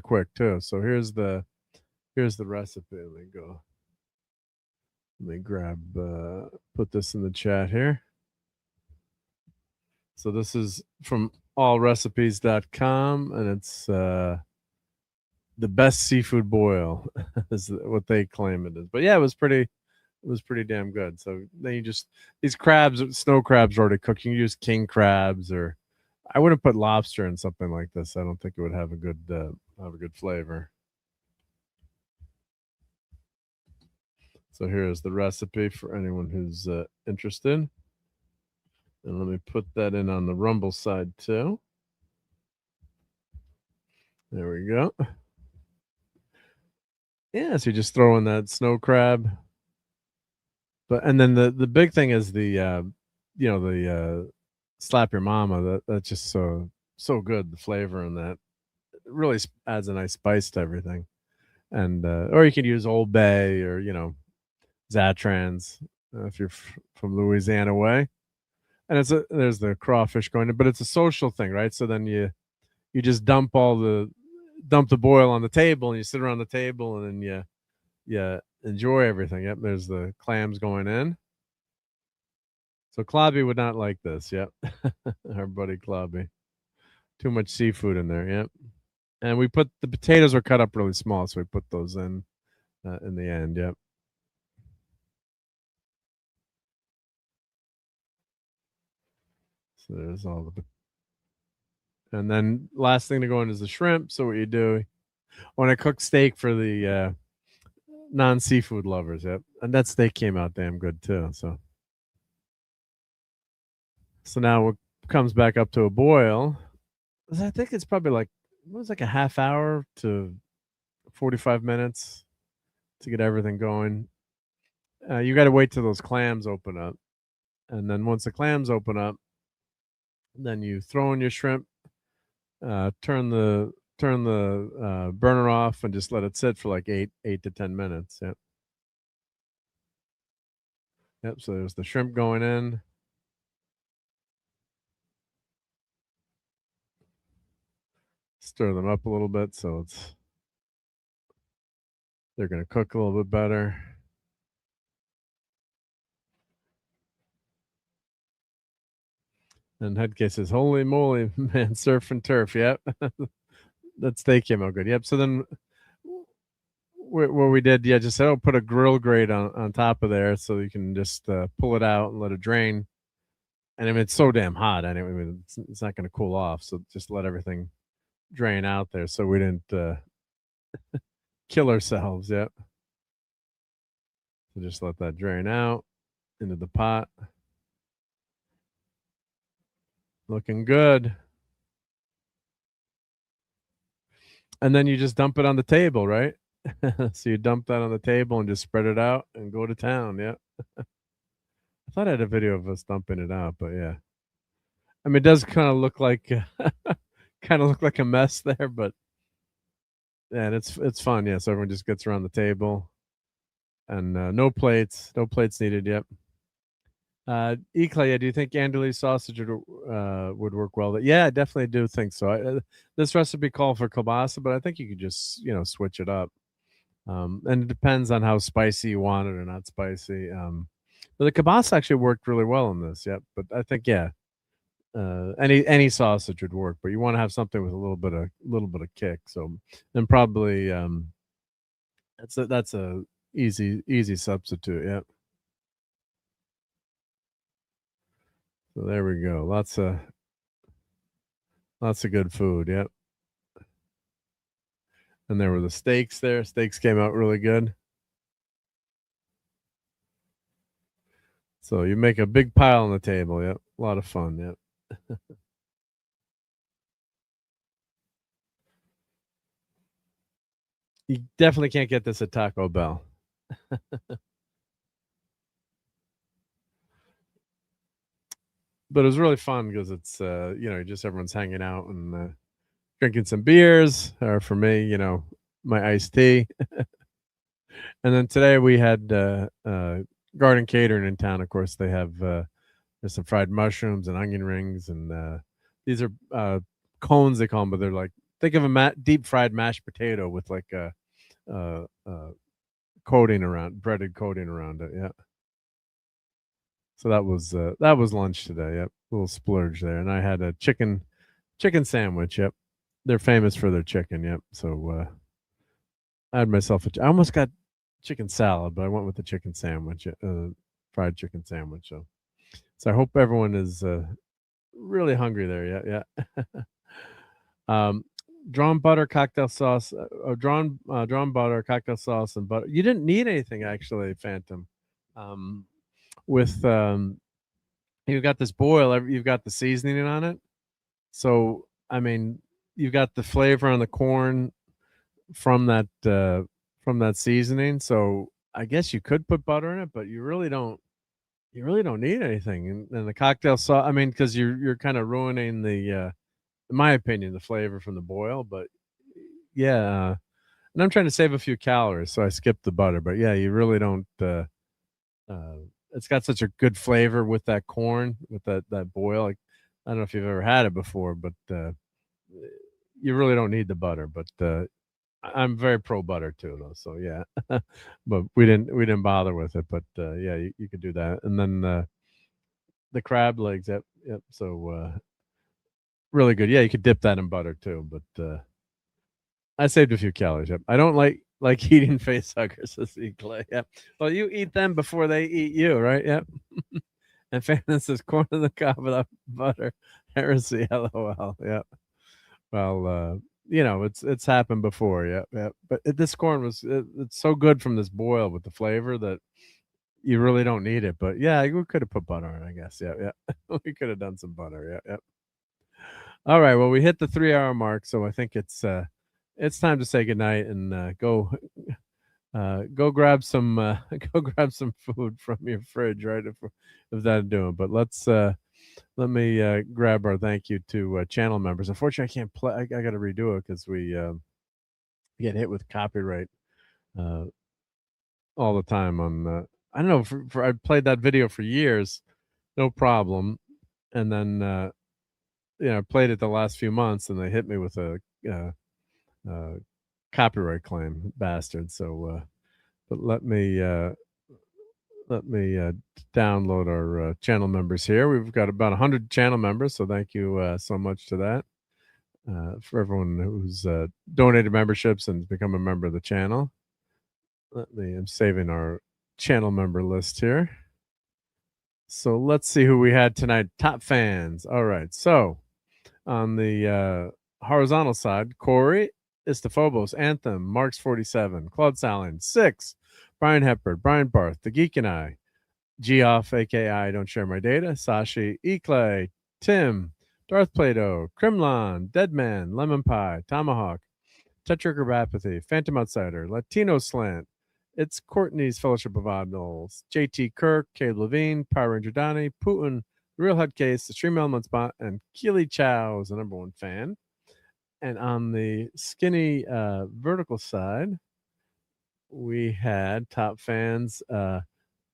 quick too. So here's the recipe. Let me grab, put this in the chat here. So this is from allrecipes.com, and it's the best seafood boil is what they claim it is. But yeah, it was pretty damn good. So then these crabs, snow crabs are already cooked. You can use king crabs, or I wouldn't put lobster in something like this. I don't think it would have a good flavor. So here's the recipe for anyone who's interested. And let me put that in on the Rumble side too. There we go. Yeah, so you just throw in that snow crab. And then the big thing is the slap your mama. That's just so good. The flavor in that really adds a nice spice to everything. And or you can use Old Bay or Zatrans if you're from Louisiana way. And there's the crawfish going in, but it's a social thing, right? So then you just dump the boil on the table, and you sit around the table, and then you enjoy everything. Yep, there's the clams going in. So Klobby would not like this. Yep, our buddy Klobby. Too much seafood in there. Yep, and we put the potatoes were cut up really small, so we put those in the end. Yep. So there's all the. And then last thing to go in is the shrimp. So what you do when I cook steak for the non-seafood lovers, yep, and that steak came out damn good too. So now it comes back up to a boil. I think it's probably like a half hour to 45 minutes to get everything going. You got to wait till those clams open up, and then once the clams open up, then you throw in your shrimp. turn the burner off and just let it sit for like 8 to 10 minutes. Yep. Yep. So there's the shrimp going in. Stir them up a little bit so they're going to cook a little bit better. And Headcase says, "Holy moly, man, surf and turf." Yep. That steak came out good. Yep. So then what we did, just said, put a grill grate on top of there so you can just pull it out and let it drain. And I mean, it's so damn hot anyway, it's not going to cool off. So just let everything drain out there so we didn't kill ourselves. Yep. So just let that drain out into the pot. Looking good. And then you just dump it on the table, right? So you dump that on the table and just spread it out and go to town. Yeah. I thought I had a video of us dumping it out, but yeah. I mean, it does kind of look like a mess there, but yeah, and it's fun. Yeah. So everyone just gets around the table and no plates needed. Yep. Eclay, do you think andouille sausage would work well? Yeah, I definitely do think so. This recipe called for kielbasa, but I think you could just switch it up. And it depends on how spicy you want it or not spicy. But the kielbasa actually worked really well in this. Yep. But I think any sausage would work, but you want to have something with a little bit of kick. So then probably that's a easy substitute. Yep. So there we go. Lots of good food. Yep. And there were the steaks there. Steaks came out really good. So you make a big pile on the table. Yep. A lot of fun. Yep. You definitely can't get this at Taco Bell. But it was really fun because it's just everyone's hanging out and drinking some beers, or for me, my iced tea. And then today we had Garden Catering in town. Of course, they have there's some fried mushrooms and onion rings, and these are cones, they call them, but they're like, think of a deep fried mashed potato with like a breaded coating around it. Yeah. So that was lunch today. Yep. A little splurge there. And I had a chicken sandwich. Yep. They're famous for their chicken. Yep. So I had myself I almost got chicken salad, but I went with the chicken sandwich, fried chicken sandwich. So I hope everyone is really hungry there. Yeah. Drawn butter, cocktail sauce, drawn butter, cocktail sauce, and butter. You didn't need anything actually, Phantom. With you've got this boil, you've got the seasoning on it. So I mean, you've got the flavor on the corn from that seasoning. So I guess you could put butter in it, but you really don't need anything. And the cocktail sauce, I mean, because you're kind of ruining the in my opinion, the flavor from the boil. But yeah, and I'm trying to save a few calories, so I skipped the butter. But yeah, you really don't. It's got such a good flavor with that corn, with that boil. Like, I don't know if you've ever had it before, but you really don't need the butter. But I'm very pro butter too, though. So yeah, but we didn't bother with it. But yeah, you could do that. And then the crab legs. Yep. So really good. Yeah, you could dip that in butter too. But I saved a few calories. Yep. I don't like eating face huggers, says Clay. Yep. Well, you eat them before they eat you, right? Yep. And Fannin says corn on the cob without butter. Heresy, LOL. Yep. Well, it's happened before. Yeah. But this corn it's so good from this boil with the flavor that you really don't need it. But yeah, we could have put butter on it, I guess. Yeah. We could have done some butter. Yeah. All right. Well, we hit the 3-hour mark, so I think it's time to say goodnight and go grab some food from your fridge, right? If that'll do it. But let's let me grab our thank you to channel members. Unfortunately, I can't play. I got to redo it because we get hit with copyright all the time on. I don't know. I played that video for years, no problem, and then I played it the last few months, and they hit me with a copyright claim, bastard. So, but let me download our channel members here. We've got about 100 channel members, so thank you so much to that for everyone who's donated memberships and become a member of the channel. I'm saving our channel member list here. So let's see who we had tonight. Top fans. All right. So on the horizontal side, Corey, Istophobos, Anthem, Marks 47, Claude Salin, 6, Brian Hepburn, Brian Barth, The Geek and I, Geoff, aka I Don't Share My Data, Sashi, Eclay, Tim, Darth Plato, Crimlon, Deadman, Lemon Pie, Tomahawk, Tetrick of Apathy, Phantom Outsider, Latino Slant, It's Courtney's Fellowship of Oddballs, JT Kirk, Caleb Levine, Power Ranger Donnie, Putin, Real Head Case, The Stream Elements Bot, and Keely Chow is the #1 fan. And on the skinny vertical side, we had top fans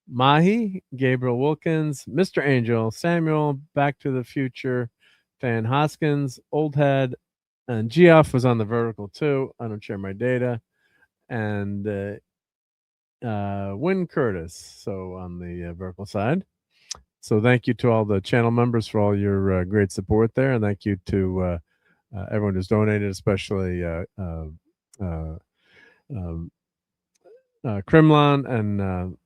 Mahi, Gabriel Wilkins, Mr. Angel, Samuel, Back to the Future, Fan Hoskins, Old Head, and Geoff was on the vertical too. I Don't Share My Data. And Win Curtis, so on the vertical side. So thank you to all the channel members for all your great support there. And thank you to everyone who's donated, especially Crimlon and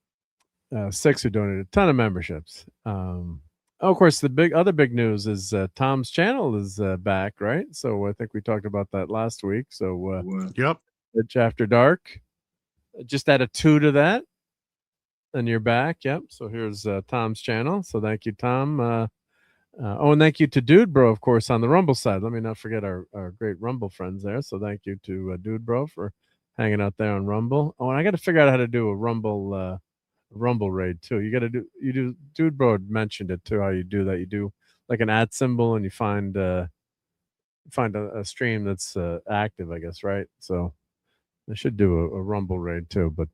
Six, who donated a ton of memberships. Of course, the other big news is Tom's channel is back, right? So I think we talked about that last week. So yep, Pitch After Dark. Just add a 2 to that, and you're back. Yep. So here's Tom's channel. So thank you, Tom. And thank you to Dude Bro, of course, on the Rumble side. Let me not forget our great Rumble friends there. So thank you to Dude Bro for hanging out there on Rumble. Oh, and I got to figure out how to do a Rumble raid too. You do. Dude Bro mentioned it too. How you do that? You do like an @ symbol, and you find a stream that's active, I guess, right? So I should do a Rumble raid too. But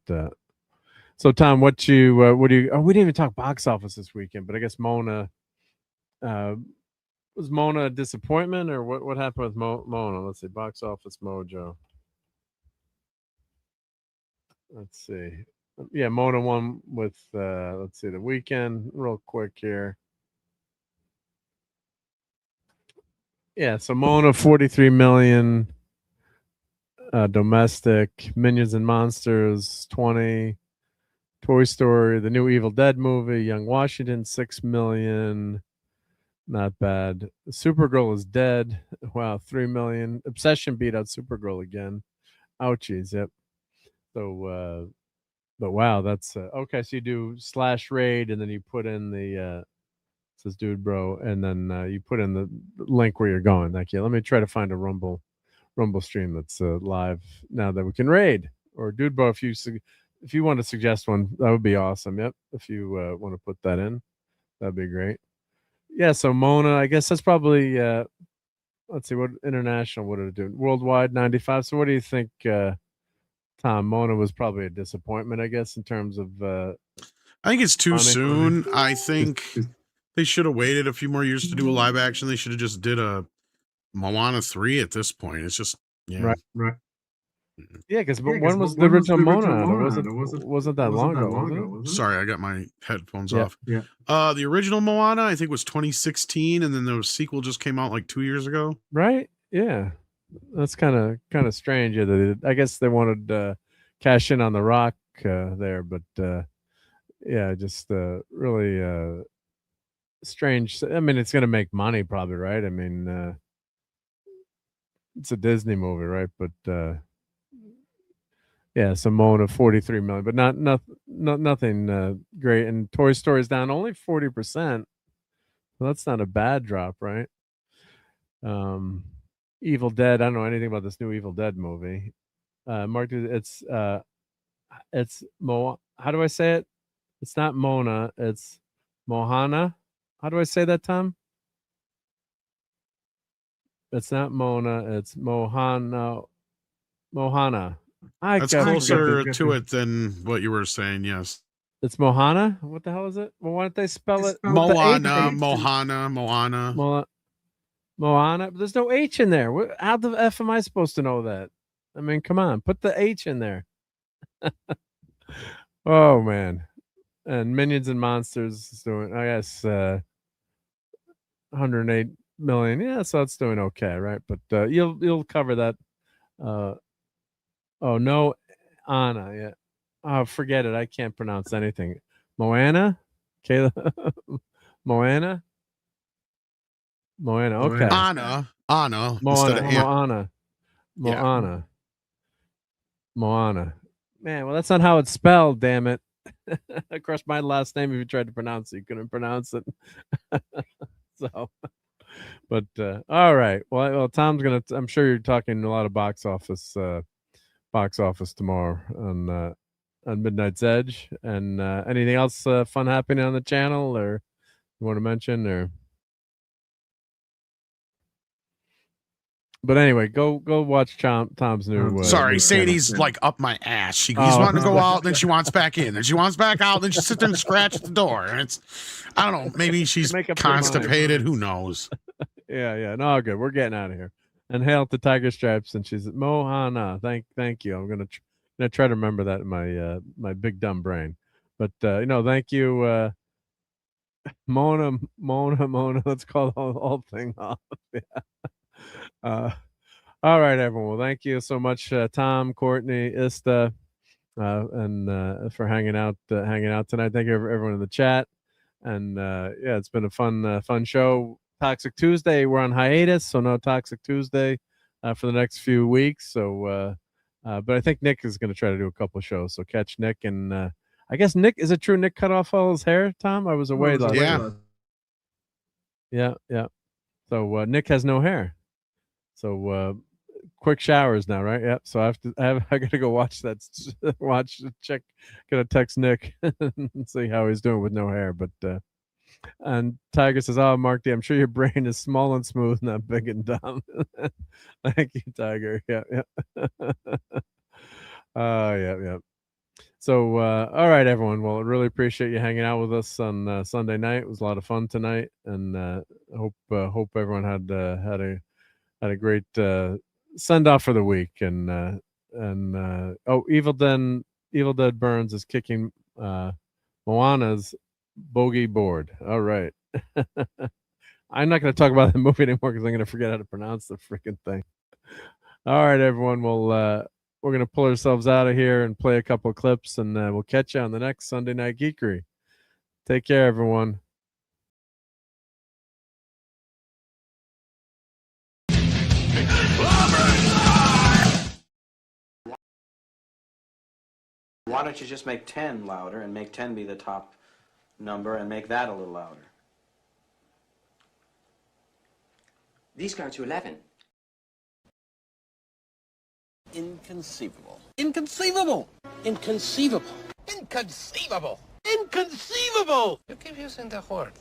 so Tom, what do you? Oh, we didn't even talk box office this weekend, but I guess Moana. Was Moana a disappointment, or what happened with Moana? Let's see, box office mojo. Let's see. Yeah, Moana won with let's see, the weekend real quick here. Yeah, so Moana 43 million domestic, Minions and Monsters 20, Toy Story, the new Evil Dead movie, Young Washington 6 million. Not bad. Supergirl is dead. Wow, 3 million. Obsession beat out Supergirl again. Ouchies, yep. So but wow, that's okay. So you do /raid, and then you put in the says Dude Bro, and then you put in the link where you're going. Thank you. Let me try to find a Rumble stream that's live now that we can raid. Or Dude Bro, if you want to suggest one, that would be awesome. Yep. If you want to put that in, that'd be great. Yeah. So Mona, I guess that's probably let's see, what international, what did it do? Worldwide 95. So what do you think? Tom, Mona was probably a disappointment, I guess, in terms of I think it's too soon. I think they should have waited a few more years to do a live action. They should have just did a Moana 3 at this point. It's just right. Yeah, because when was the original Mona? It wasn't that long ago, was it? Sorry, I got my headphones off. Yeah. The original Moana, I think, was 2016, and then the sequel just came out like 2 years ago. Right? Yeah. That's kind of strange. Yeah, I guess they wanted to cash in on The Rock there, but yeah, just really strange. I mean, it's going to make money probably, right? I mean, it's a Disney movie, right? But yeah, so Moana 43 million, but nothing great. And Toy Story's down only 40%. Well, that's not a bad drop, right? Evil Dead. I don't know anything about this new Evil Dead movie. Mark, it's Mo. How do I say it? It's not Mona. It's Moana How do I say that, Tom? It's not Mona. It's Moana. That's closer to it than what you were saying. Yes. It's Moana. What the hell is it? Well, why don't they spell it? Moana. Moana. But there's no H in there. How the F am I supposed to know that? I mean, come on, put the H in there. Oh man. And Minions and Monsters is doing, I guess, 108 million. Yeah, so it's doing okay, right? But you'll cover that. Oh no, Anna. Yeah. Oh, forget it. I can't pronounce anything. Moana, Kayla. Moana. Okay. Anna. Moana. Instead of Moana. Moana. Man, well, that's not how it's spelled. Damn it. Of course, my last name, if you tried to pronounce it, you couldn't pronounce it. So, but all right. Well, Tom's gonna. I'm sure you're talking a lot of box office tomorrow on Midnight's Edge. And anything else fun happening on the channel, or you want to mention, or? But anyway, go watch Tom's new. Sorry, new Sadie's channel. like up my ass. She's wanting to go out, then she wants back in, then she wants back out, then she sits there and scratch at the door. And it's, I don't know, maybe she's constipated. Who knows? Yeah. No, good. We're getting out of here. And hail to Tiger Stripes, and she's Moana. Thank you. I'm gonna try to remember that in my my big dumb brain. But thank you, Mona. Let's call the whole thing off. Yeah. All right, everyone. Well, thank you so much, Tom, Courtney, Ista, and for hanging out tonight. Thank you everyone in the chat, and yeah, it's been a fun show. Toxic Tuesday, we're on hiatus, so no Toxic Tuesday for the next few weeks. So, but I think Nick is going to try to do a couple of shows. So catch Nick, and I guess Nick, is it true Nick cut off all his hair? Tom, I was away last week. Yeah. So Nick has no hair. So quick showers now, right? Yep. So I gotta go watch that. Check. Gonna text Nick and see how he's doing with no hair. But and Tiger says, "Oh, Mark D, I'm sure your brain is small and smooth, not big and dumb." Thank you, Tiger. Yeah. Yeah. So all right, everyone. Well, I really appreciate you hanging out with us on Sunday night. It was a lot of fun tonight, and hope everyone had a great send off for the week. And Evil Dead Burns is kicking Moana's bogey board. All right. I'm not going to talk about the movie anymore because I'm going to forget how to pronounce the freaking thing. All right, everyone. We're going to pull ourselves out of here and play a couple of clips, and we'll catch you on the next Sunday Night Geekery. Take care, everyone. Why don't you just make 10 louder and make 10 be the top number and make that a little louder? These go to 11. Inconceivable. Inconceivable! Inconceivable. Inconceivable! Inconceivable! You keep using the word.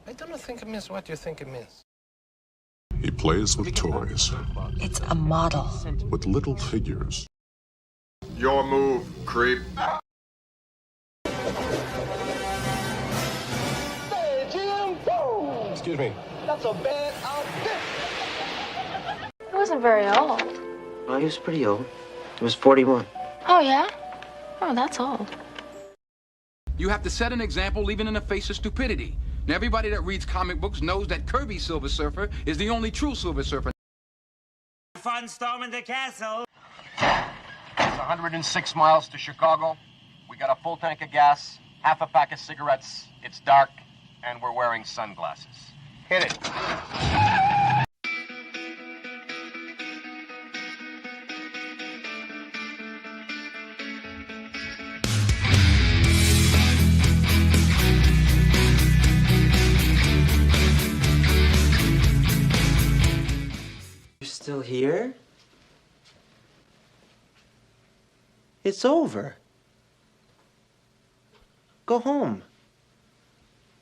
I don't think it means what you think it means. He plays with toys. It's a model. With little figures. Your move, creep. Excuse me. That's a bad outfit! He wasn't very old. Well, he was pretty old. He was 41. Oh, yeah? Oh, that's old. You have to set an example even in the face of stupidity. Now, everybody that reads comic books knows that Kirby Silver Surfer is the only true Silver Surfer. Fun storming the castle. It's 106 miles to Chicago. We got a full tank of gas, half a pack of cigarettes. It's dark, and we're wearing sunglasses. Hit it. Still here? It's over. Go home.